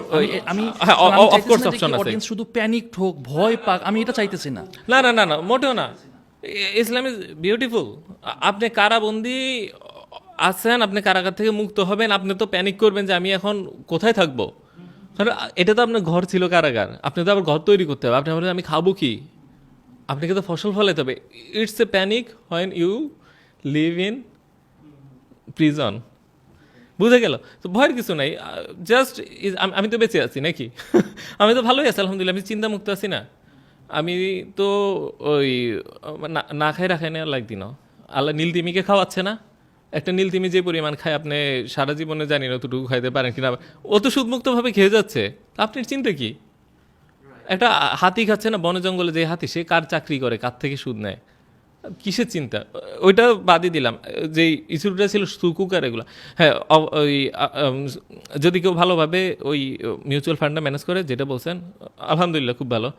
আমি হ্যাঁ, আমি of course চাইতেছি option না যে আছে। অডিয়েন্স শুধু প্যানিক হোক, ভয় পাক, আমি এটা চাইতেছি না। না না না না, মোটেও না। ইসলাম ইজ বিউটিফুল। আপনি কারাবন্দি আছেন, আপনি কারাগার থেকে মুক্ত হবেন, আপনি তো প্যানিক করবেন যে আমি এখন কোথায় থাকবো। কারণ এটা তো আপনার ঘর ছিল কারাগার, আপনি তো আবার ঘর তৈরি করতে হবে। আপনি বলেন আমি খাবো কি, আপনাকে তো ফসল ফলাতে হবে। It's a panic when you live in prison. বুঝে গেল? তো ভয়ের কিছু নাই, জাস্ট আমি তো বেঁচে আছি নাকি আমি তো ভালোই আছি আলহামদুলিল্লাহ, আমি চিন্তামুক্ত আছি না। আমি তো ওই না খাই রাখাই না লাগদি না, আল্লাহ নীলতিমিকে খাওয়াচ্ছে না। একটা নীলতিমি যে পরিমাণ খায় আপনি সারা জীবনে জানি না অতটুকু খাইতে পারেন কিনা, ও তো সুদমুক্তভাবে খেয়ে যাচ্ছে। আপনার চিন্তা কি? একটা হাতি খাচ্ছে না বনে জঙ্গলে, যে হাতি সে কার চাকরি করে, কার থেকে সুদ নেয়, কিসের চিন্তা? ওইটা বাদই দিলাম, যে ইস্যুটা ছিল সুকুক আর এগুলো। হ্যাঁ, ওই যদি কেউ ভালোভাবে ওই মিউচুয়াল ফান্ডটা ম্যানেজ করে, যেটা বলছেন আলহামদুলিল্লাহ খুব ভালো।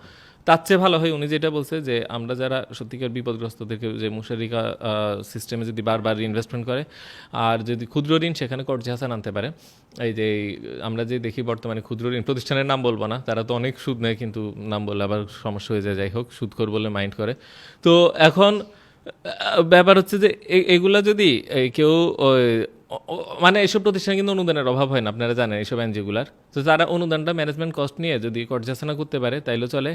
তার চেয়ে ভালো হয় উনি যেটা বলছে যে আমরা যারা সত্যিকার বিপদগ্রস্তদেরকে যে মুশারিকা সিস্টেমে যদি বারবার ইনভেস্টমেন্ট করে, আর যদি ক্ষুদ্র ঋণ সেখানে কর্জে হাসান আনতে পারে। এই যে আমরা যে দেখি বর্তমানে ক্ষুদ্র ঋণ প্রতিষ্ঠানের নাম বলবো না, তারা তো অনেক সুদ নেয়, কিন্তু নাম বললে আবার সমস্যা হয়ে যায়। যাই হোক, সুদখোর বলে মাইন্ড করে। তো এখন ব্যাপার হচ্ছে যে এগুলা যদি কেউ মানে এইসব প্রতিষ্ঠানে কিন্তু অনুদানের অভাব হয় না, আপনারা জানেন এইসব এনজিওগুলার। তো তারা অনুদানটা ম্যানেজমেন্ট কস্ট নিয়ে যদি কর্জে হাসানা করতে পারে তাইলেও চলে।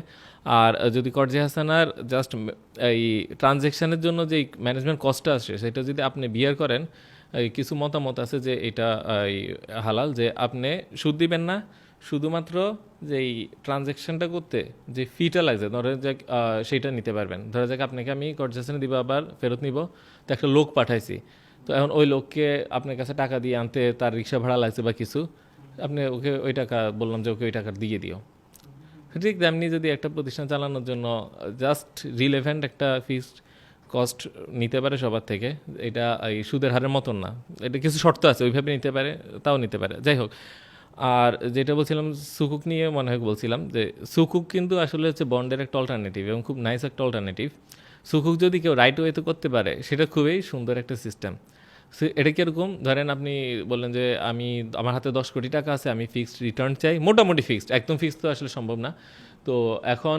আর যদি কর্জে হাসানার জাস্ট এই ট্রানজ্যাকশানের জন্য যে ম্যানেজমেন্ট কস্টটা আসে সেটা যদি আপনি বিয়ার করেন, এই কিছু মতামত আছে যে এটা হালাল, যে আপনি সুদ দিবেন না, শুধুমাত্র যে এই ট্রানজ্যাকশনটা করতে যে ফিটা লাগছে ধরে যাক সেইটা নিতে পারবেন। ধরে যাক আপনাকে আমি কর্জেশনে দিব, আবার ফেরত নিব, তো একটা লোক পাঠাইছি, তো এখন ওই লোককে আপনার কাছে টাকা দিয়ে আনতে তার রিক্সা ভাড়া লাগছে বা কিছু, আপনি ওকে ওই টাকা বললাম যে ওকে ওই টাকা দিয়ে দিও। ঠিক তেমনি যদি একটা প্রতিষ্ঠান চালানোর জন্য জাস্ট রিলেভেন্ট একটা ফিক্সড কস্ট নিতে পারে সবার থেকে, এটা এই সুদের হারের মতন না, এটা কিছু শর্ত আছে, ওইভাবে নিতে পারে, তাও নিতে পারে। যাই হোক, আর যেটা বলছিলাম সুকুক নিয়ে মনে হয় বলছিলাম, যে সুকুক কিন্তু আসলে হচ্ছে বন্ডের একটা অল্টারনেটিভ এবং খুব নাইস একটা অল্টারনেটিভ। সুকুক যদি কেউ রাইট ওয়েতে করতে পারে সেটা খুবই সুন্দর একটা সিস্টেম। এটা কীরকম, ধরেন আপনি বললেন যে আমার হাতে 10 কোটি টাকা আছে, আমি ফিক্সড রিটার্ন চাই, মোটামুটি ফিক্সড, একদম ফিক্সড তো আসলে সম্ভব না। তো এখন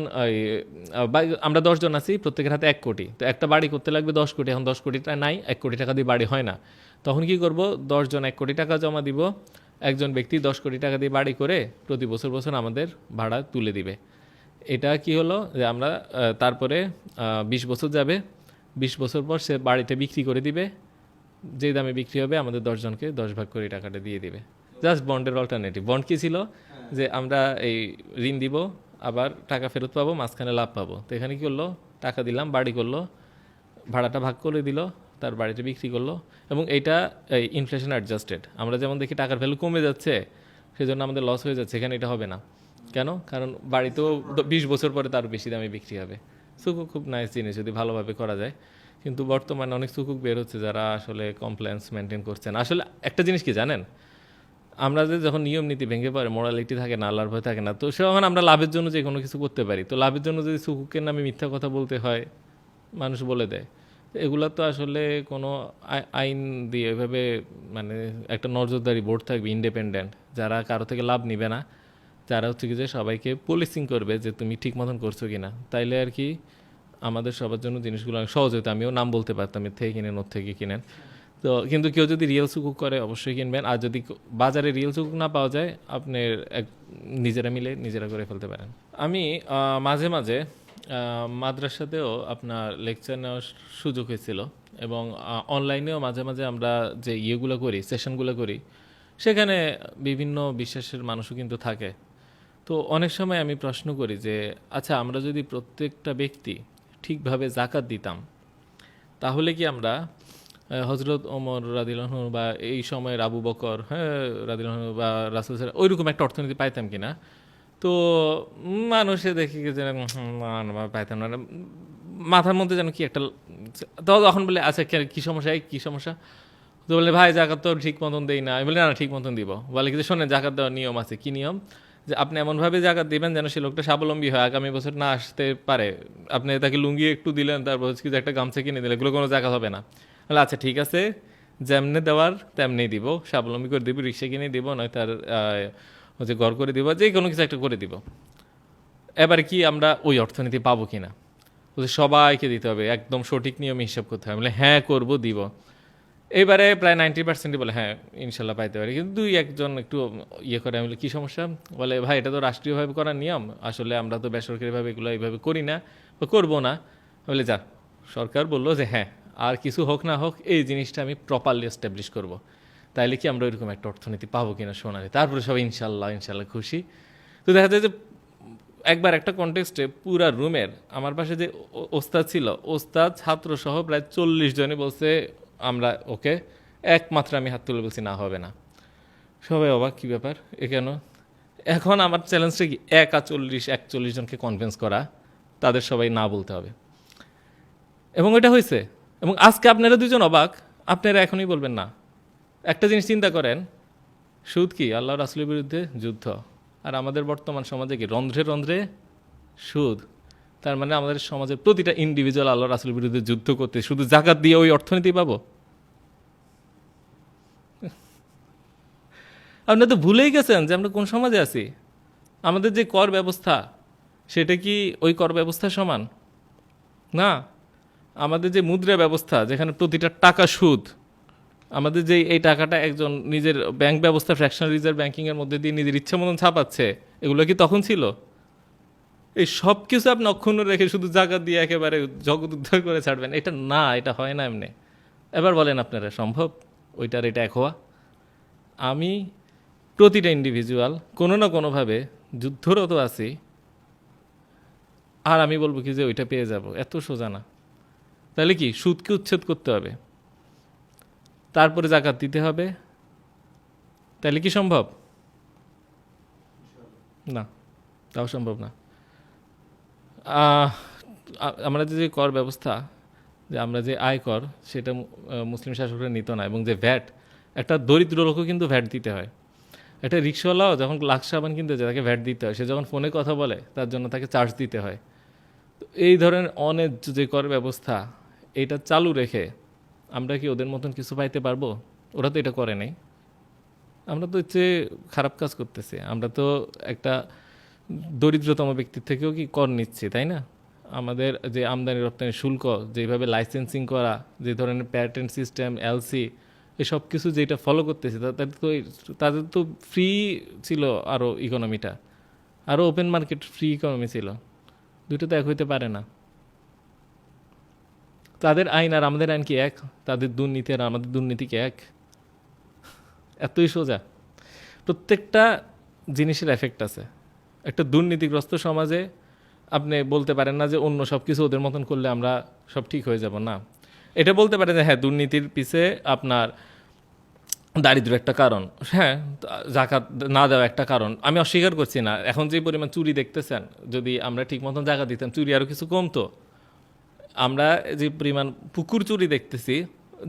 আমরা 10 জন আছি, প্রত্যেকের হাতে 1 কোটি, তো একটা বাড়ি করতে লাগবে 10 কোটি। এখন 10 কোটিটা নাই, 1 কোটি টাকা দিয়ে বাড়ি হয় না। তখন কি করব, 10 জন 1 কোটি টাকা জমা দিব, একজন ব্যক্তি 10 কোটি টাকা দিয়ে বাড়ি করে প্রতি বছর বছর আমাদের ভাড়া তুলে দিবে। এটা কি হলো যে আমরা তারপরে 20 বছর যাবে, 20 বছর পর সে বাড়িটা বিক্রি করে দিবে, যেই দামে বিক্রি হবে আমাদের 10 জনকে 10 ভাগ করে টাকাটা দিয়ে দিবে। জাস্ট বন্ডের অল্টারনেটিভ। বন্ড কি ছিল, যে আমরা এই ঋণ দিব, আবার টাকা ফেরত পাবো, মাঝখানে লাভ পাবো। তো এখানে কি করলো, টাকা দিলাম, বাড়ি করলো, ভাড়াটা ভাগ করে দিল, তার বাড়িটা বিক্রি করলো, এবং এইটা ইনফ্লেশন অ্যাডজাস্টেড। আমরা যেমন দেখি টাকার ভ্যালু কমে যাচ্ছে, সেজন্য আমাদের লস হয়ে যাচ্ছে, এখানে এটা হবে না। কেন? কারণ বাড়িতেও 20 বছর পরে তার বেশি দামে বিক্রি হবে। সুকুক খুব নাইস জিনিস যদি ভালোভাবে করা যায়, কিন্তু বর্তমানে অনেক সুকুক বের হচ্ছে যারা আসলে কমপ্লায়েন্স মেনটেন করছেন। আসলে একটা জিনিস কি জানেন, আমরা যে যখন নিয়ম নীতি ভেঙে পড়ে, মোরালিটি থাকে না, আল্লাহর ভয় থাকে না, তো সেখানে আমরা লাভের জন্য যে কোনো কিছু করতে পারি। তো লাভের জন্য যদি সুকুকের নামে মিথ্যা কথা বলতে হয়, মানুষ বলে দেয়। এগুলা তো আসলে কোনো আইন দিয়ে এভাবে মানে একটা নজরদারি বোর্ড থাকবে ইন্ডিপেন্ডেন্ট, যারা কারো থেকে লাভ নিবে না, যারা হচ্ছে কি যে সবাইকে পুলিশিং করবে যে তুমি ঠিক মতন করছো কিনা, তাইলে আর কি আমাদের সবার জন্য জিনিসগুলো অনেক সহজ হতো। আমিও নাম বলতে পারতাম এর থেকে কিনেন ওর থেকে কিনেন। তো কিন্তু কেউ যদি রিয়েল সুকুক করে অবশ্যই কিনবেন, আর যদি বাজারে রিয়েল সুকুক না পাওয়া যায় আপনি নিজেরা মিলে নিজেরা করে ফেলতে পারেন। আমি মাঝে মাঝে মাদ্রাসাতেও আপনার লেকচার নেওয়ার সুযোগ হয়েছিল, এবং অনলাইনেও মাঝে মাঝে আমরা যে ইয়েগুলো করি, সেশনগুলো করি, সেখানে বিভিন্ন বিশ্বাসের মানুষও কিন্তু থাকে। তো অনেক সময় আমি প্রশ্ন করি যে আচ্ছা, আমরা যদি প্রত্যেকটা ব্যক্তি ঠিকভাবে জাকাত দিতাম, তাহলে কি আমরা হজরত ওমর রাদিয়াল্লাহু আনহু বা এই সময়ের আবু বকর রাদিয়াল্লাহু আনহু বা রাসূল ওইরকম একটা অর্থনীতি পাইতাম কিনা? তো মানুষে দেখি যে না পাইতাম না, মাথার মধ্যে যেন কি একটা, তখন বলে আচ্ছা কী সমস্যা, কী সমস্যা? তো বলে ভাই জাকাত তো ঠিক মতন দেই না। আমি বলি না ঠিক মতন দিব। বলে কি যে শোনেন, জাকাত দেওয়ার নিয়ম আছে। কি নিয়ম? যে আপনি এমনভাবে জাকাত দিবেন যেন সে লোকটা স্বাবলম্বী হয়, আগামী বছর না আসতে পারে। আপনি তাকে লুঙ্গি একটু দিলেন, তারপর হচ্ছে কি যে একটা গামছা কিনে দিলেন, এগুলো কোনো জাকাত হবে না। বলে আচ্ছা ঠিক আছে, যেমনি দেওয়ার তেমনি দিব, স্বাবলম্বী করে দিব, রিক্সা কিনে দিব, নয় তার হচ্ছে ঘর করে দিব, যে কোনো কিছু একটা করে দিব। এবারে কি আমরা ওই অর্থনীতি পাবো কিনা? সবাইকে দিতে হবে, একদম সঠিক নিয়মে হিসাব করতে হবে। বলে হ্যাঁ করবো, দিব। এবারে প্রায় 90% বলে হ্যাঁ ইনশাল্লাহ পাইতে পারি, কিন্তু দুই একজন একটু ইয়ে করে। আমি বলি কী সমস্যা? বলে ভাই এটা তো রাষ্ট্রীয়ভাবে করার নিয়ম, আসলে আমরা তো বেসরকারিভাবে এগুলো এইভাবে করি না বা করবো না। বলে যা, সরকার বললো যে হ্যাঁ আর কিছু হোক না হোক এই জিনিসটা আমি প্রপারলি এস্টাবলিশ করব, তাইলে কি আমরা ওইরকম একটা অর্থনীতি পাবো কিনা সোনালি। তারপরে সবাই ইনশাল্লাহ ইনশাল্লাহ খুশি। তো দেখা যায় যে একবার একটা কনটেক্সটে পুরা রুমের আমার পাশে যে ওস্তাদ ছিল, ওস্তাদ ছাত্র সহ প্রায় 40 জনই বলছে আমরা ওকে, একমাত্র আমি হাত তুলে বলছি না হবে না। সবাই অবাক, কী ব্যাপার, এ কেন? এখন আমার চ্যালেঞ্জটা কি 41 জনকে কনভিন্স করা, তাদের সবাই না বলতে হবে। এবং ওইটা হয়েছে। এবং আজকে আপনারা দুজন অবাক, আপনারা এখনই বলবেন না। একটা জিনিস চিন্তা করেন, সুদ কি আল্লাহ রাসূলের বিরুদ্ধে যুদ্ধ, আর আমাদের বর্তমান সমাজে কি রন্ধ্রে রন্ধ্রে সুদ। তার মানে আমাদের সমাজের প্রতিটা ইন্ডিভিজুয়াল আল্লাহ রাসূলের বিরুদ্ধে যুদ্ধ করতে শুধু জাকাত দিয়ে ওই অর্থনীতি পাবো? আপনি তো ভুলেই গেছেন যে আমরা কোন সমাজে আছি। আমাদের যে কর ব্যবস্থা, সেটা কি ওই কর ব্যবস্থার সমান না। আমাদের যে মুদ্রা ব্যবস্থা, যেখানে প্রতিটা টাকা সুদ, আমাদের যে এই টাকাটা একজন নিজের ব্যাংক ব্যবস্থা ফ্র্যাকশনাল রিজার্ভ ব্যাংকিংয়ের মধ্যে দিয়ে নিজের ইচ্ছা মতন ছাপাচ্ছে, এগুলো কি তখন ছিল? এই সব কিছু আপনি অক্ষুণ্ণ রেখে শুধু জাকাত দিয়ে একেবারে জগৎ উদ্ধার করে ছাড়বেন, এটা না, এটা হয় না এমনি। এবার বলেন আপনারা সম্ভব ওইটার এটা এক হওয়া? আমি প্রতিটা ইন্ডিভিজুয়াল কোনো না কোনোভাবে যুদ্ধরত আছি, আর আমি বলবো কি যে ওইটা পেয়ে যাব, এত সোজা না। তাহলে কি সুদকে উচ্ছেদ করতে হবে, তারপরে জাকাত দিতে হবে, তাহলে কি সম্ভব? না, তাও সম্ভব না। আমরা যে কর ব্যবস্থা, যে আমরা যে আয় কর, সেটা মুসলিম শাসকরা নিত না। এবং যে ভ্যাট, একটা দরিদ্র লোকও কিন্তু ভ্যাট দিতে হয়। একটা রিক্সাওয়ালাও যখন লাখ সাবান কিনতে যায় তাকে ভ্যাট দিতে হয়। সে যখন ফোনে কথা বলে তার জন্য তাকে চার্জ দিতে হয়। তো এই ধরনের অনেক যে কর ব্যবস্থা, এটা চালু রেখে আমরা কি ওদের মতন কিছু পাইতে পারবো? ওরা তো এটা করে নাই। আমরা তো হচ্ছে খারাপ কাজ করতেছি। আমরা তো একটা দরিদ্রতম ব্যক্তির থেকেও কি কর নিচ্ছি, তাই না? আমাদের যে আমদানি রপ্তানি শুল্ক, যেভাবে লাইসেন্সিং করা, যে ধরনের প্যাটেন্ট সিস্টেম, এলসি, এসব কিছু যেটা ফলো করতেছে, তাদের তো ফ্রি ছিল আরও ইকোনমিটা, আরও ওপেন মার্কেট ফ্রি ইকোনমি ছিল। দুটো তো এক হইতে পারে না। তাদের আইন আর আমাদের আইন কি এক? তাদের দুর্নীতি আর আমাদের দুর্নীতি কি এক? এতই সোজা। প্রত্যেকটা জিনিসের এফেক্ট আছে। একটা দুর্নীতিগ্রস্ত সমাজে আপনি বলতে পারেন না যে অন্য সব কিছু ওদের মতন করলে আমরা সব ঠিক হয়ে যাব, না। এটা বলতে পারেন যে হ্যাঁ দুর্নীতির পিছে আপনার দারিদ্র একটা কারণ, হ্যাঁ জাকাত না দেওয়া একটা কারণ, আমি অস্বীকার করছি না। এখন যে পরিমাণ চুরি দেখতেছেন, যদি আমরা ঠিক মতন জাকাত দিতাম চুরি আরও কিছু কমতো। আমরা যে পরিমাণ পুকুর চুরি দেখতেছি,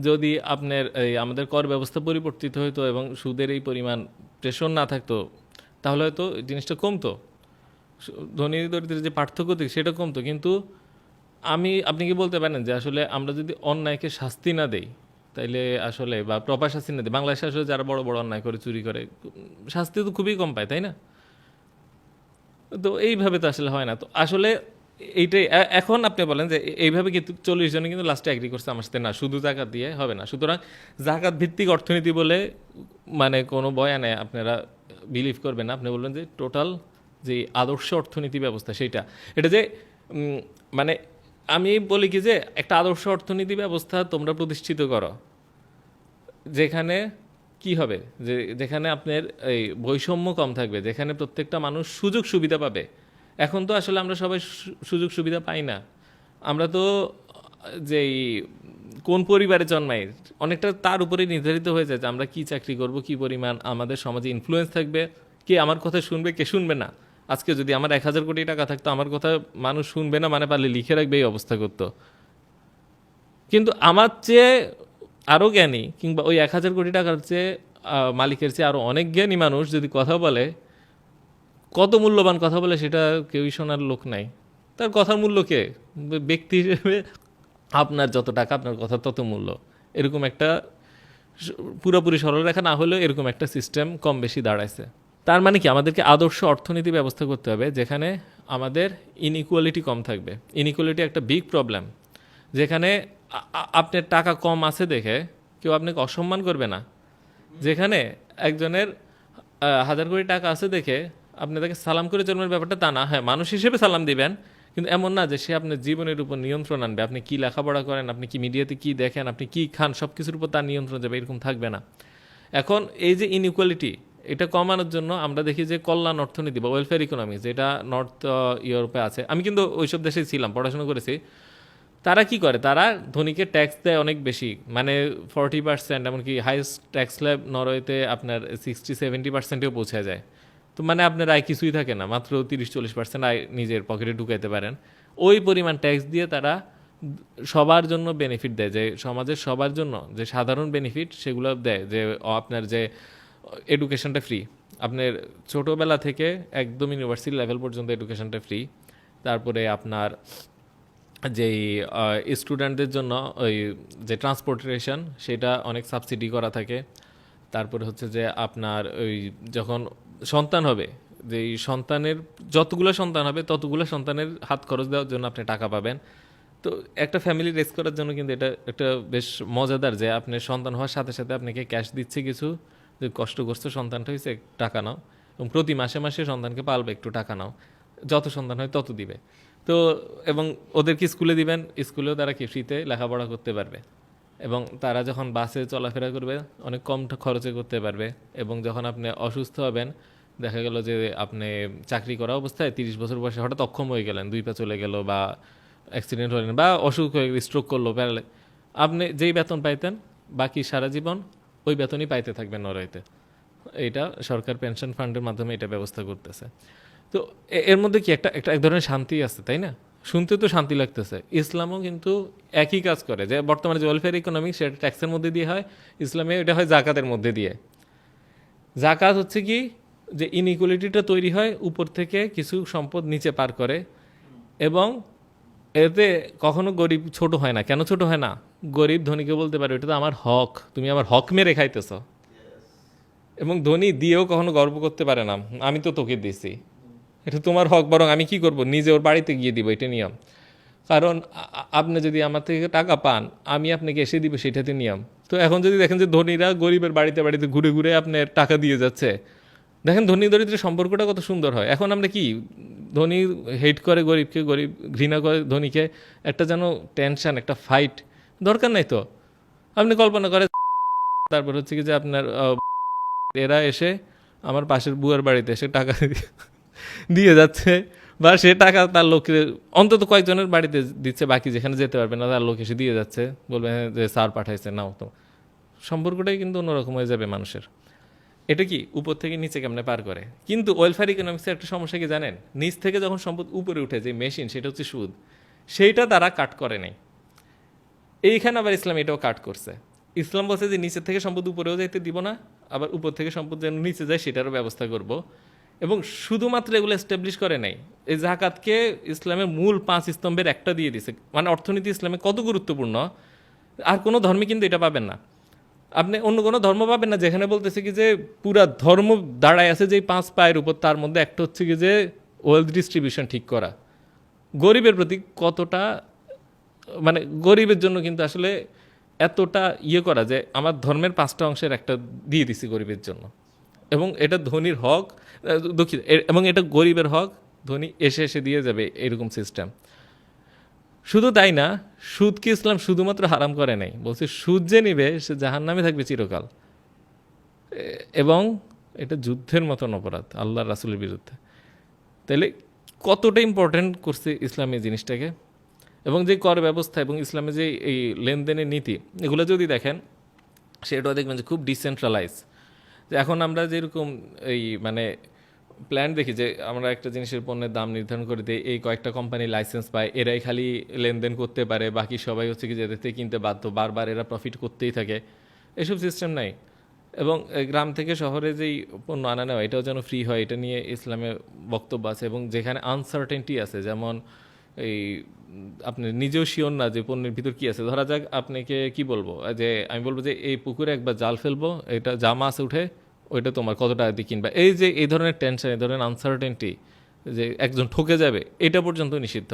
যদি আপনার এই আমাদের কর ব্যবস্থা পরিবর্তিত হইতো এবং সুদের এই পরিমাণ প্রেশর না থাকতো, তাহলে হয়তো জিনিসটা কমতো। ধনী দরিদ্রের যে পার্থক্য সেটা কমতো। কিন্তু আপনি কি বলতে পারেন যে আসলে আমরা যদি অন্যায়কে শাস্তি না দেই তাইলে আসলে বা প্রপার শাস্তি না দিই, বাংলাদেশে আসলে যারা বড় বড় অন্যায় করে চুরি করে শাস্তি তো খুবই কম পায়, তাই না? তো এইভাবে তো আসলে হয় না। তো আসলে এইটাই এখন আপনি বলেন যে এইভাবে কিন্তু 40 জনে কিন্তু লাস্টে এগ্রি করছে আমার সাথে, না শুধু জাকাত দিয়ে হবে না। সুতরাং জাকাত ভিত্তিক অর্থনীতি বলে মানে কোনো বয়ানে আপনারা বিলিভ করবেন না। আপনি বলবেন যে টোটাল যে আদর্শ অর্থনীতি ব্যবস্থা সেইটা, এটা যে মানে আমি বলি কি যে একটা আদর্শ অর্থনীতি ব্যবস্থা তোমরা প্রতিষ্ঠিত করো যেখানে কি হবে, যেখানে আপনার এই বৈষম্য কম থাকবে, যেখানে প্রত্যেকটা মানুষ সুযোগ সুবিধা পাবে। এখন তো আসলে আমরা সবাই সুযোগ সুবিধা পাই না। আমরা তো যেই কোন পরিবারে জন্মাই অনেকটা তার উপরে নির্ধারিত হয়ে যায় যে আমরা কি চাকরি করব, কি পরিমাণ আমাদের সমাজে ইনফ্লুয়েন্স থাকবে, কে আমার কথা শুনবে, কে শুনবে না। আজকে যদি আমার 1000 কোটি টাকা থাকতো, আমার কথা মানুষ শুনবে না মানে পারলে লিখে রাখবে, এই অবস্থা করতো। কিন্তু আমার চেয়ে আরও জ্ঞানী কিংবা ওই 1000 কোটি টাকার চেয়ে মালিকের চেয়ে আরও অনেক জ্ঞানী মানুষ যদি কথা বলে, কত মূল্যবান কথা বলে সেটা কেউই শোনার লোক নাই। তার কথার মূল্য কে? ব্যক্তি হিসেবে আপনার যত টাকা আপনার কথা তত মূল্য, এরকম একটা পুরোপুরি সরলরেখা না হলেও এরকম একটা সিস্টেম কম বেশি দাঁড়াইছে। তার মানে কি আমাদেরকে আদর্শ অর্থনীতি ব্যবস্থা করতে হবে যেখানে আমাদের ইনইকুয়ালিটি কম থাকবে। ইনইকুয়ালিটি একটা বিগ প্রবলেম, যেখানে আপনার টাকা কম আছে দেখে কেউ আপনাকে অসম্মান করবে না, যেখানে একজনের 1000 কোটি টাকা আছে দেখে আপনি তাকে সালাম করে জন্মের ব্যাপারটা তা না। হ্যাঁ, মানুষ হিসেবে সালাম দিবেন, কিন্তু এমন না যে সে আপনার জীবনের উপর নিয়ন্ত্রণ আনবে। আপনি কি লেখাপড়া করেন, আপনি কি মিডিয়াতে কি দেখেন, আপনি কি খান, সব কিছুর উপর তার নিয়ন্ত্রণ যাবে, এরকম থাকবে না। এখন এই যে ইনইকুয়ালিটি, এটা কমানোর জন্য আমরা দেখি যে কল্যাণ অর্থনীতি বা ওয়েলফেয়ার ইকোনমি যেটা নর্থ ইউরোপে আছে, আমি কিন্তু ওইসব দেশে ছিলাম, পড়াশোনা করেছি। তারা কি করে, তারা ধনীকে ট্যাক্স দেয় অনেক বেশি, মানে 40%, এমনকি হাইস্ট ট্যাক্স স্ল্যাব নরওয়েতে আপনার 60-70%-এও পৌঁছে যায়। তো মানে আপনার আয় কিছুই থাকে না, মাত্র 30-40% আয় নিজের পকেটে ঢুকাইতে পারেন। ওই পরিমাণ ট্যাক্স দিয়ে তারা সবার জন্য বেনিফিট দেয়, যে সমাজের সবার জন্য যে সাধারণ বেনিফিট সেগুলো দেয়, যে আপনার যে এডুকেশনটা ফ্রি, আপনার ছোটোবেলা থেকে একদম ইউনিভার্সিটি লেভেল পর্যন্ত এডুকেশনটা ফ্রি। তারপরে আপনার যেই স্টুডেন্টদের জন্য ওই যে ট্রান্সপোর্টেশন সেটা অনেক সাবসিডি করা থাকে। তারপরে হচ্ছে যে আপনার ওই যখন সন্তান হবে, যে সন্তানের যতগুলো সন্তান হবে ততগুলো সন্তানের হাত খরচ দেওয়ার জন্য আপনি টাকা পাবেন। তো একটা ফ্যামিলি রেস করার জন্য কিন্তু এটা একটা বেশ মজাদার, যে আপনার সন্তান হওয়ার সাথে সাথে আপনাকে ক্যাশ দিচ্ছে কিছু, যে কষ্ট করছে সন্তানটা হয়েছে টাকা নাও, এবং প্রতি মাসে মাসে সন্তানকে পালবে একটু টাকা নাও, যত সন্তান হয় তত দিবে। তো এবং ওদেরকে স্কুলে দিবেন, স্কুলেও তারা কি ফ্রিতে লেখাপড়া করতে পারবে, এবং তারা যখন বাসে চলাফেরা করবে অনেক কম খরচে করতে পারবে। এবং যখন আপনি অসুস্থ হবেন, দেখা গেল যে আপনি চাকরি করা অবস্থায় 30 বছর বয়সে হঠাৎ অক্ষম হয়ে গেলেন, 2 পা চলে গেল, বা অ্যাক্সিডেন্ট হলেন, বা অসুখ হয়ে স্ট্রোক করলো, প্যারালে, আপনি যেই বেতন পাইতেন বাকি সারা জীবন ওই বেতনই পাইতে থাকবেন নরওয়েতে। এইটা সরকার পেনশন ফান্ডের মাধ্যমে এটা ব্যবস্থা করতেছে। তো এর মধ্যে কি একটা এক ধরনের শান্তি আছে, তাই না? শুনতে তো শান্তি লাগতেছে। ইসলামও কিন্তু একই কাজ করে, যে বর্তমানে যে ওয়েলফেয়ার ইকোনমি সেটা ট্যাক্সের মধ্যে দিয়ে হয়, ইসলামে এটা হয় জাকাতের মধ্যে দিয়ে। জাকাত হচ্ছে কি, যে ইনইকুয়ালিটিটা তৈরি হয় উপর থেকে কিছু সম্পদ নিচে পার করে, এবং এতে কখনো গরিব ছোট হয় না। কেন ছোট হয় না? গরিব ধনীকে বলতে পারে এটা তো আমার হক, তুমি আমার হক মেরে খাইতেছ। এবং ধনী দিয়েও কখনো গর্ব করতে পারে না, আমি তো তোকে দিছি, এটা তোমার হক, বরং আমি কি করব, নিজে ওর বাড়িতে গিয়ে দিব, এটা নিয়ম। কারণ আপনি যদি আমার থেকে টাকা পান, আমি আপনাকে এসে দিব, সেটাতে নিয়ম। তো এখন যদি দেখেন যে ধনীরা গরিবের বাড়িতে বাড়িতে ঘুরে ঘুরে আপনার টাকা দিয়ে যাচ্ছে, দেখেন ধনী দরিদ্রের সম্পর্কটা কত সুন্দর হয়। এখন আমরা কি, ধনী হেট করে গরিবকে, গরিব ঘৃণা করে ধনীকে, একটা যেন টেনশন, একটা ফাইট, দরকার নাই তো। আপনি কল্পনা করে, তারপর হচ্ছে কি যে আপনার এরা এসে আমার পাশের বুয়ার বাড়িতে এসে টাকা দিয়ে যাচ্ছে, বা সে টাকা তার লোককে অন্তত কয়েকজনের বাড়িতে দিচ্ছে, বাকি যেখানে যেতে পারবে না তার লোক এসে দিয়ে যাচ্ছে, বলবে হ্যাঁ যে স্যার পাঠাইছে, নাও। তো সম্পর্কটাই কিন্তু অন্যরকম হয়ে যাবে মানুষের। এটা কি উপর থেকে নিচে কেমনে পার করে। কিন্তু ওয়েলফেয়ার ইকোনমিক্সের একটা সমস্যা কি জানেন, নিচ থেকে যখন সম্পদ উপরে উঠে, যে মেশিন, সেটা হচ্ছে সুদ, সেইটা তারা কাট করে নাই। এইখানে আবার ইসলাম এটাও কাট করছে। ইসলাম বলছে যে নিচের থেকে সম্পদ উপরেও যাইতে দিব না, আবার উপর থেকে সম্পদ যেন নিচে যায় সেটারও ব্যবস্থা করব। এবং শুধুমাত্র এগুলো এস্টাবলিশ করে নাই, এই জাকাতকে ইসলামের মূল 5 স্তম্ভের একটা দিয়ে দিছে। মানে অর্থনীতি ইসলামে কত গুরুত্বপূর্ণ, আর কোনো ধর্মে কিন্তু এটা পাবেন না। আপনি অন্য কোনো ধর্ম পাবেন না যেখানে বলতেছে কি যে পুরা ধর্ম দাঁড়ায় আছে যে 5 পায়ের উপর, তার মধ্যে একটা হচ্ছে কি যে ওয়েলথ ডিস্ট্রিবিউশন ঠিক করা। গরিবের প্রতি কতটা, মানে গরিবের জন্য কিন্তু আসলে এতটা ইয়ে করা যে আমার ধর্মের 5টা অংশের একটা দিয়ে দিছি গরিবের জন্য, এবং এটা ধনীর হক, দুঃখিত, এবং এটা গরিবের হক, ধনী এসে এসে দিয়ে যাবে, এরকম সিস্টেম। শুধু তাই না, সুদকে ইসলাম শুধুমাত্র হারাম করে নাই, বলছে সুদ যে নিবে সে জাহান্নামে থাকবে চিরকাল, এবং এটা যুদ্ধের মতন অপরাধ আল্লাহ রাসূলের বিরুদ্ধে। তাইলে কতটা ইম্পর্টেন্ট করছে ইসলাম এই জিনিসটাকে। এবং যে কর ব্যবস্থা এবং ইসলামের যে এই লেনদেনের নীতি, এগুলো যদি দেখেন সেটাও দেখবেন যে খুব ডিসেন্ট্রালাইজ। যে এখন আমরা যেরকম এই মানে প্ল্যান দেখি যে আমরা একটা জিনিসের পণ্যের দাম নির্ধারণ করে দিই, এই কয়েকটা কোম্পানি লাইসেন্স পায়, এরাই খালি লেনদেন করতে পারে, বাকি সবাই হচ্ছে কি যে এদের থেকে কিনতে বাধ্য, বারবার এরা প্রফিট করতেই থাকে, এসব সিস্টেম নাই। এবং গ্রাম থেকে শহরে যেই পণ্য আনা নেওয়া, এটাও যেন ফ্রি হয়, এটা নিয়ে ইসলামের বক্তব্য আছে। এবং যেখানে আনসার্টেনটি আছে, যেমন এই আপনি নিজেও শিওর না যে পণ্যের ভিতর কি আছে, ধরা যাক আপনাকে কি বলবো, যে আমি বলবো যে এই পুকুরে একবার জাল ফেলবো, এটা যা মাছ উঠে ওইটা তোমার কত টাকা দিয়ে কিনবা, এই যে এই ধরনের টেনশন, এই ধরনের আনসার্টেনটি, যে একজন ঠকে যাবে, এটা পর্যন্ত নিষিদ্ধ।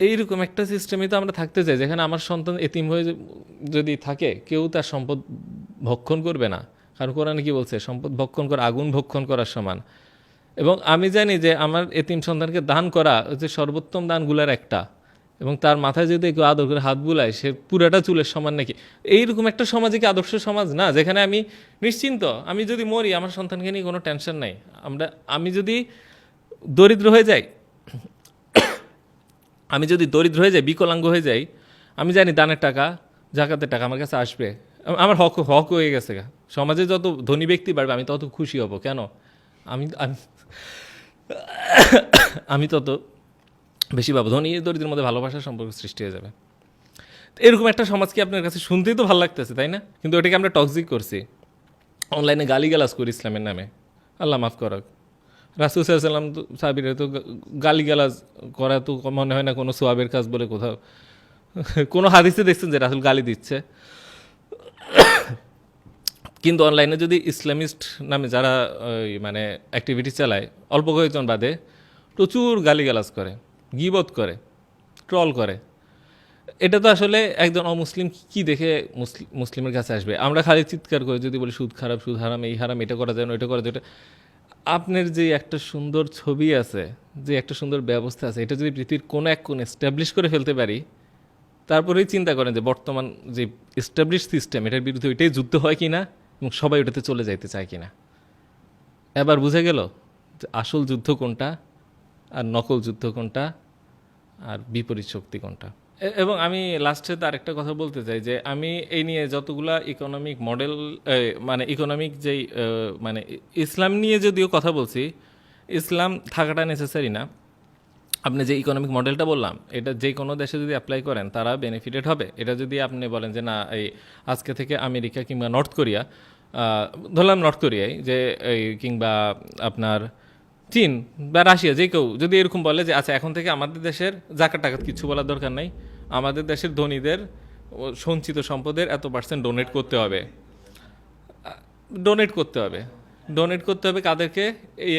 এইরকম একটা সিস্টেমে তো আমরা থাকতে চাই যেখানে আমার সন্তান এতিম হয়ে যদি থাকে, কেউ তার সম্পদ ভক্ষণ করবে না, কারণ কোরআনে কি বলছে, সম্পদ ভক্ষণ করা আগুন ভক্ষণ করার সমান। এবং আমি জানি যে আমার এতিম সন্তানকে দান করা হচ্ছে সর্বোত্তম দানগুলোর একটা, এবং তার মাথায় যদি কেউ আদর করে হাত বুলায়, সে পুরাটা চুলের সমান নাকি। এইরকম একটা সমাজে কি আদর্শ সমাজ না, যেখানে আমি নিশ্চিন্ত, আমি যদি মরি আমার সন্তানকে নিয়ে কোনো টেনশন নাই। আমি যদি দরিদ্র হয়ে যাই, বিকলাঙ্গ হয়ে যাই, আমি জানি দানের টাকা, জাকাতের টাকা আমার কাছে আসবে, আমার হক হয়ে গেছে। সমাজে যত ধনী ব্যক্তি বাড়বে আমি তত খুশি হব। কেন? আমি আমি তত বেশি পাবো। ধনী দরিদ্রের মধ্যে ভালোবাসার সম্পর্ক সৃষ্টি হয়ে যাবে। এরকম একটা সমাজ কি আপনার কাছে শুনতেই তো ভালো লাগতেছে, তাই না? কিন্তু ওটাকে আমরা টক্সিক করছি, অনলাইনে গালিগালাজ করি ইসলামের নামে। আল্লাহ মাফ করক, রাসূল সাল্লাল্লাহু আলাইহি ওয়াসাল্লাম তো সাহাবীরা তো গালিগালাজ করা তো মনে হয় না কোনো সোয়াবের কাজ বলে কোথাও কোনো হাদিসে দেখছেন যে রাসূল গালি দিচ্ছে। কিন্তু অনলাইনে যদি ইসলামিস্ট নামে যারা মানে অ্যাক্টিভিটি চালায়, অল্প কয়েকজন বাদে প্রচুর গালিগালাজ করে, গীবত করে, ট্রল করে, এটা তো আসলে একজন অমুসলিম কি দেখে মুসলিমের কাছে আসবে? আমরা খালি চিৎকার করে যদি বলি সুদ খারাপ, সুদ হারাম, এই হারাম, এটা করা যায় না, ওইটা করা যায়। আপনার যে একটা সুন্দর ছবি আছে, যে একটা সুন্দর ব্যবস্থা আছে, এটা যদি পৃথিবীর কোনো এক কোণে এস্টাবলিশ করে ফেলতে পারি, তারপরেই চিন্তা করেন যে বর্তমান যে এস্টাবলিশ সিস্টেম, এটার বিরুদ্ধে ওইটাই যুদ্ধ হয় কি না, এবং সবাই ওটাতে চলে যাইতে চায় কি না। এবার বুঝে গেল যে আসল যুদ্ধ কোনটা, আর নকল যুদ্ধ কোনটা, আর বিপরীত শক্তি কোনটা। এবং আমি লাস্টে তার একটা কথা বলতে চাই যে আমি এই নিয়ে যতগুলা ইকোনমিক মডেল, মানে ইকোনমিক যেই মানে ইসলাম নিয়ে যদিও কথা বলছি, ইসলাম থাকাটা নেসেসারি না। আপনি যে ইকোনমিক মডেলটা বললাম, এটা যে কোনো দেশে যদি অ্যাপ্লাই করেন তারা বেনিফিটেড হবে। এটা যদি আপনি বলেন যে না, এই আজকে থেকে আমেরিকা কিংবা নর্থ কোরিয়া, ধরলাম নর্থ কোরিয়ায়, যে এই কিংবা আপনার চীন বা রাশিয়া, যে কেউ যদি এরকম বলে যে আচ্ছা এখন থেকে আমাদের দেশের জাকাত টাকাত কিছু বলার দরকার নাই, আমাদের দেশের ধনীদের সঞ্চিত সম্পদের এত % ডোনেট করতে হবে, ডোনেট করতে হবে কাদেরকে?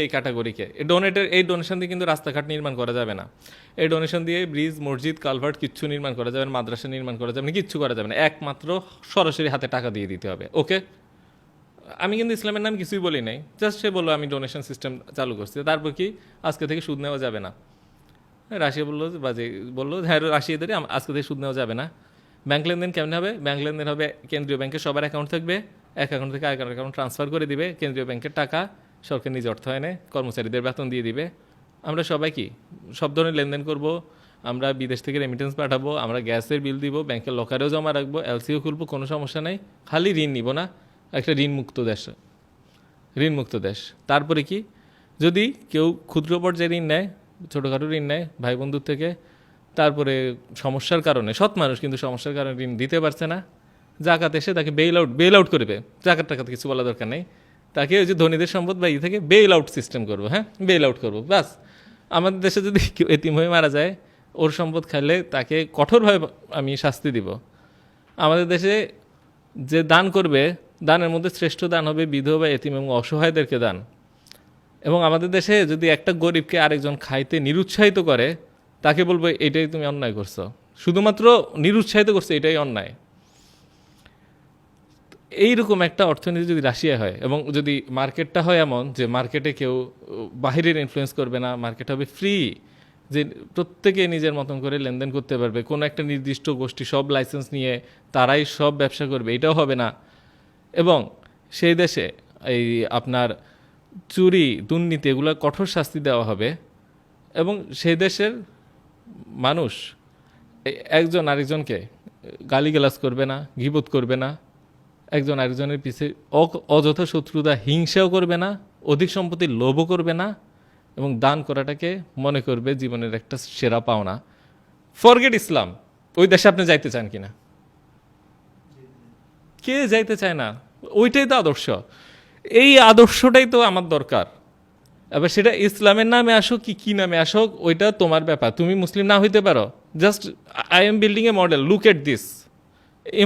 এই ক্যাটাগরিকে। এই ডোনেশন দিয়ে কিন্তু রাস্তাঘাট নির্মাণ করা যাবে না, এই ডোনেশন দিয়ে ব্রিজ, মসজিদ, কালভার্ট কিচ্ছু নির্মাণ করা যাবে না, মাদ্রাসা নির্মাণ করা যাবে না, কিচ্ছু করা যাবে না, একমাত্র সরাসরি হাতে টাকা দিয়ে দিতে হবে। ওকে, আমি কিন্তু ইসলামের নাম কিছুই বলি নাই, জাস্ট সে বললো আমি ডোনেশন সিস্টেম চালু করছি, তারপর কি আজকে থেকে সুদ নেওয়া যাবে না। রাশিয়া বললো হ্যাঁ রাশিয়াদের আজকে থেকে সুদ নেওয়া যাবে না। ব্যাংক লেনদেন কেমন হবে? ব্যাংক লেনদেন হবে কেন্দ্রীয় ব্যাংকে সবার অ্যাকাউন্ট থাকবে, এক অ্যাকাউন্ট থেকে আরেক অ্যাকাউন্ট ট্রান্সফার করে দিবে, কেন্দ্রীয় ব্যাংকের টাকা সরকার নিজ অর্থায়নে কর্মচারীদের বেতন দিয়ে দিবে। আমরা সবাই কি সব ধরনের লেনদেন করব, আমরা বিদেশ থেকে রেমিটেন্স পাঠাবো, আমরা গ্যাসের বিল দিব, ব্যাংকের লকারেও জমা রাখবো, এলসিও খুলবো, কোনো সমস্যা নাই, খালি ঋণ নিব না। একটা ঋণমুক্ত দেশ। তারপরে কি, যদি কেউ ক্ষুদ্র পর্যায়ে ঋণ নেয়, ছোটোখাটো ঋণ নেয় ভাই বন্ধুর থেকে, তারপরে সমস্যার কারণে, সৎ মানুষ কিন্তু সমস্যার কারণে ঋণ দিতে পারছে না, জাকাত এসে তাকে বেল আউট করবে, জাকাত টাকাতে কিছু বলা দরকার নেই, তাকে ওই যে ধনীদের সম্পদ বা থেকে বেইল আউট সিস্টেম করবো, হ্যাঁ বেইল আউট করবো বাস। আমাদের দেশে যদি কেউ এতিম হয়ে মারা যায়, ওর সম্পদ খাইলে তাকে কঠোরভাবে আমি শাস্তি দিব। আমাদের দেশে যে দান করবে, দানের মধ্যে শ্রেষ্ঠ দান হবে বিধবা, এতিম এবং অসহায়দেরকে দান। এবং আমাদের দেশে যদি একটা গরিবকে আরেকজন খাইতে নিরুৎসাহিত করে, তাকে বলবো এটাই তুমি অন্যায় করছো, শুধুমাত্র নিরুৎসাহিত করছো, এটাই অন্যায়। এইরকম একটা অর্থনীতি যদি রাশিয়া হয় এবং যদি মার্কেটটা হয় এমন যে মার্কেটে কেউ বাহিরের ইনফ্লুয়েন্স করবে না, মার্কেট হবে ফ্রি, যে প্রত্যেকে নিজের মতন করে লেনদেন করতে পারবে, কোনো একটা নির্দিষ্ট গোষ্ঠী সব লাইসেন্স নিয়ে তারাই সব ব্যবসা করবে, এটাও হবে না। এবং সেই দেশে এই আপনার চুরি দুর্নীতি এগুলো কঠোর শাস্তি দেওয়া হবে। এবং সেই দেশের মানুষ একজন আরেকজনকে গালিগালাজ করবে না, গীবত করবে না, একজন আরেকজনের পিছে অযথা শত্রুতা হিংসাও করবে না, অধিক সম্পত্তির লোভও করবে না, এবং দান করাটাকে মনে করবে জীবনের একটা সেরা পাওনা। ফরগেট ইসলাম, ওই দেশে আপনি যাইতে চান কিনা? কে যাইতে চায় না? ওইটাই তো আদর্শ। এই আদর্শটাই তো আমার দরকার। এবার সেটা ইসলামের নামে আসুক কি নামে আসুক, ওইটা তোমার ব্যাপার। তুমি মুসলিম না হইতে পারো, just I am building A model, look at this,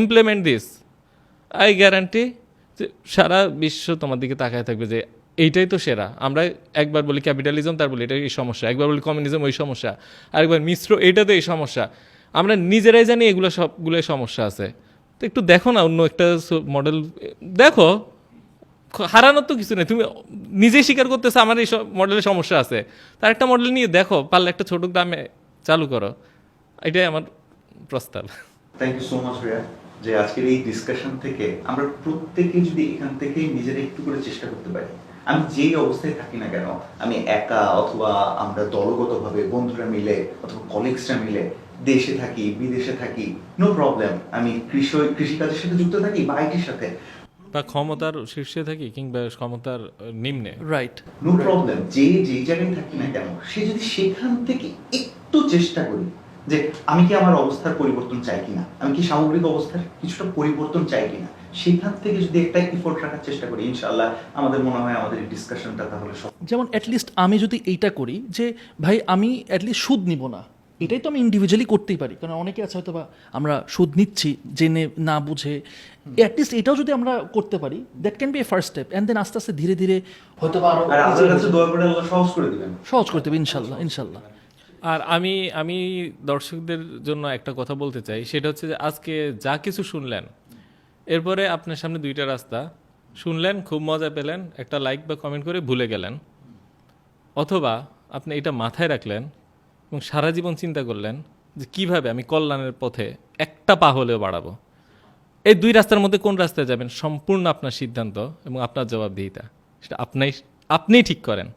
implement this, I guarantee যে সারা বিশ্ব তোমার দিকে তাকায় থাকবে যে এইটাই তো সেরা। আমরা একবার বলি ক্যাপিটালিজম, তার বলি এটা এই সমস্যা, একবার বলি কমিউনিজম ওই সমস্যা, আরেকবার মিশ্র এটা তো এই সমস্যা। আমরা নিজেরাই জানি এগুলো সবগুলোই সমস্যা আছে। তো একটু দেখো না অন্য একটা মডেল দেখো, হারানোর তো কিছু নেই। তুমি নিজেই স্বীকার করতেছো আমার এই মডেলের সমস্যা আছে, তার একটা মডেল নিয়ে দেখো, পারলে একটা ছোট দামে চালু করো। এটাই আমার প্রস্তাব। Thank you so much Riya, যে আজকের এই ডিসকাশন থেকে আমরা প্রত্যেকে যদি এখান থেকে নিজেরা একটু করে চেষ্টা করতে পারি, আমি যেই অবস্থায় থাকি না কেন, আমি একা অথবা আমরা দলগতভাবে বন্ধুরা মিলে অথবা কলিগসরা মিলে দেশে থাকি বিদেশে থাকি, নো প্রবলেম, আমি কৃষিকাজের সাথে যুক্ত থাকি বা আইটির সাথে, বা ক্ষমতার শীর্ষে থাকি কিংবা ক্ষমতার নিম্নে, রাইট। নো প্রবলেম, যে জায়গায় থাকি না কেন, সে যদি সেখান থেকে একটু চেষ্টা করি যে আমি কি আমার অবস্থার পরিবর্তন চাই কিনা, আমি কি সামগ্রিক অবস্থার কিছুটা পরিবর্তন চাই কিনা, সেখান থেকে যদি একটা এফোর্ট রাখার চেষ্টা করি, ইনশাআল্লাহ আমাদের মনে হয় আমাদের এই ডিসকাশনটা তাহলে যেমন অ্যাটলিস্ট আমি যদি এইটা করি যে ভাই আমি অ্যাটলিস্ট সুদ নিব না, এটাই তো আমি ইন্ডিভিজুয়ালি করতেই পারি। কারণ অনেকে আছে হয়তো বা আমরা সুদ নিচ্ছি জেনে না বুঝে, অ্যাটলিস্ট এটাও যদি আমরা করতে পারি, that can be a first step. And then আস্তে আস্তে ধীরে ধীরে হয়তো বা আরো আর আমাদের কাছে দোয়া করে আল্লাহ সহজ করে দিবেন, সহজ করতে হবে ইনশাল্লাহ ইনশাল্লাহ। আর আমি দর্শকদের জন্য একটা কথা বলতে চাই, সেটা হচ্ছে যে আজকে যা কিছু শুনলেন, এরপরে আপনার সামনে দুইটা রাস্তা, শুনলেন খুব মজা পেলেন, একটা লাইক বা কমেন্ট করে ভুলে গেলেন, অথবা আপনি এটা মাথায় রাখলেন এবং সারা জীবন চিন্তা করলেন যে কিভাবে আমি কল্যাণের পথে একটা পা হলেও বাড়াবো। এই দুই রাস্তার মধ্যে কোন রাস্তায় যাবেন সম্পূর্ণ আপনার সিদ্ধান্ত এবং আপনার জবাবদিহিতা, সেটা আপনিই ঠিক করেন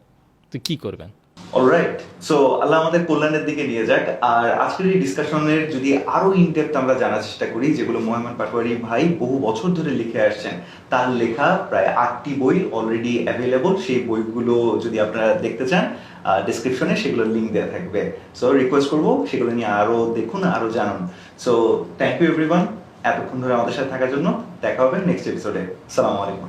তো কি করবেন। অলরাইট, সো আল্লাহ আমাদের কল্যাণের দিকে নিয়ে যাক। আর আজকের এই ডিসকাশনের যদি আরো ইনডেপথ আমরা জানার চেষ্টা করি, যেগুলো মোহাম্মদ পাটোয়ারি ভাই বহু বছর ধরে লিখে আসছেন, তার লেখা প্রায় 8টি বই অলরেডি অ্যাভেলেবল। সেই বইগুলো যদি আপনারা দেখতে চান, ডেসক্রিপশনে সেগুলোর লিঙ্ক দেওয়া থাকবে। সো রিকোয়েস্ট করবো সেগুলো নিয়ে আরো দেখুন, আরো জানুন। সো থ্যাংক ইউ এভরিওয়ান এতক্ষণ ধরে আমাদের সাথে থাকার জন্য। দেখা হবে নেক্সট এপিসোডে। আসসালামু আলাইকুম।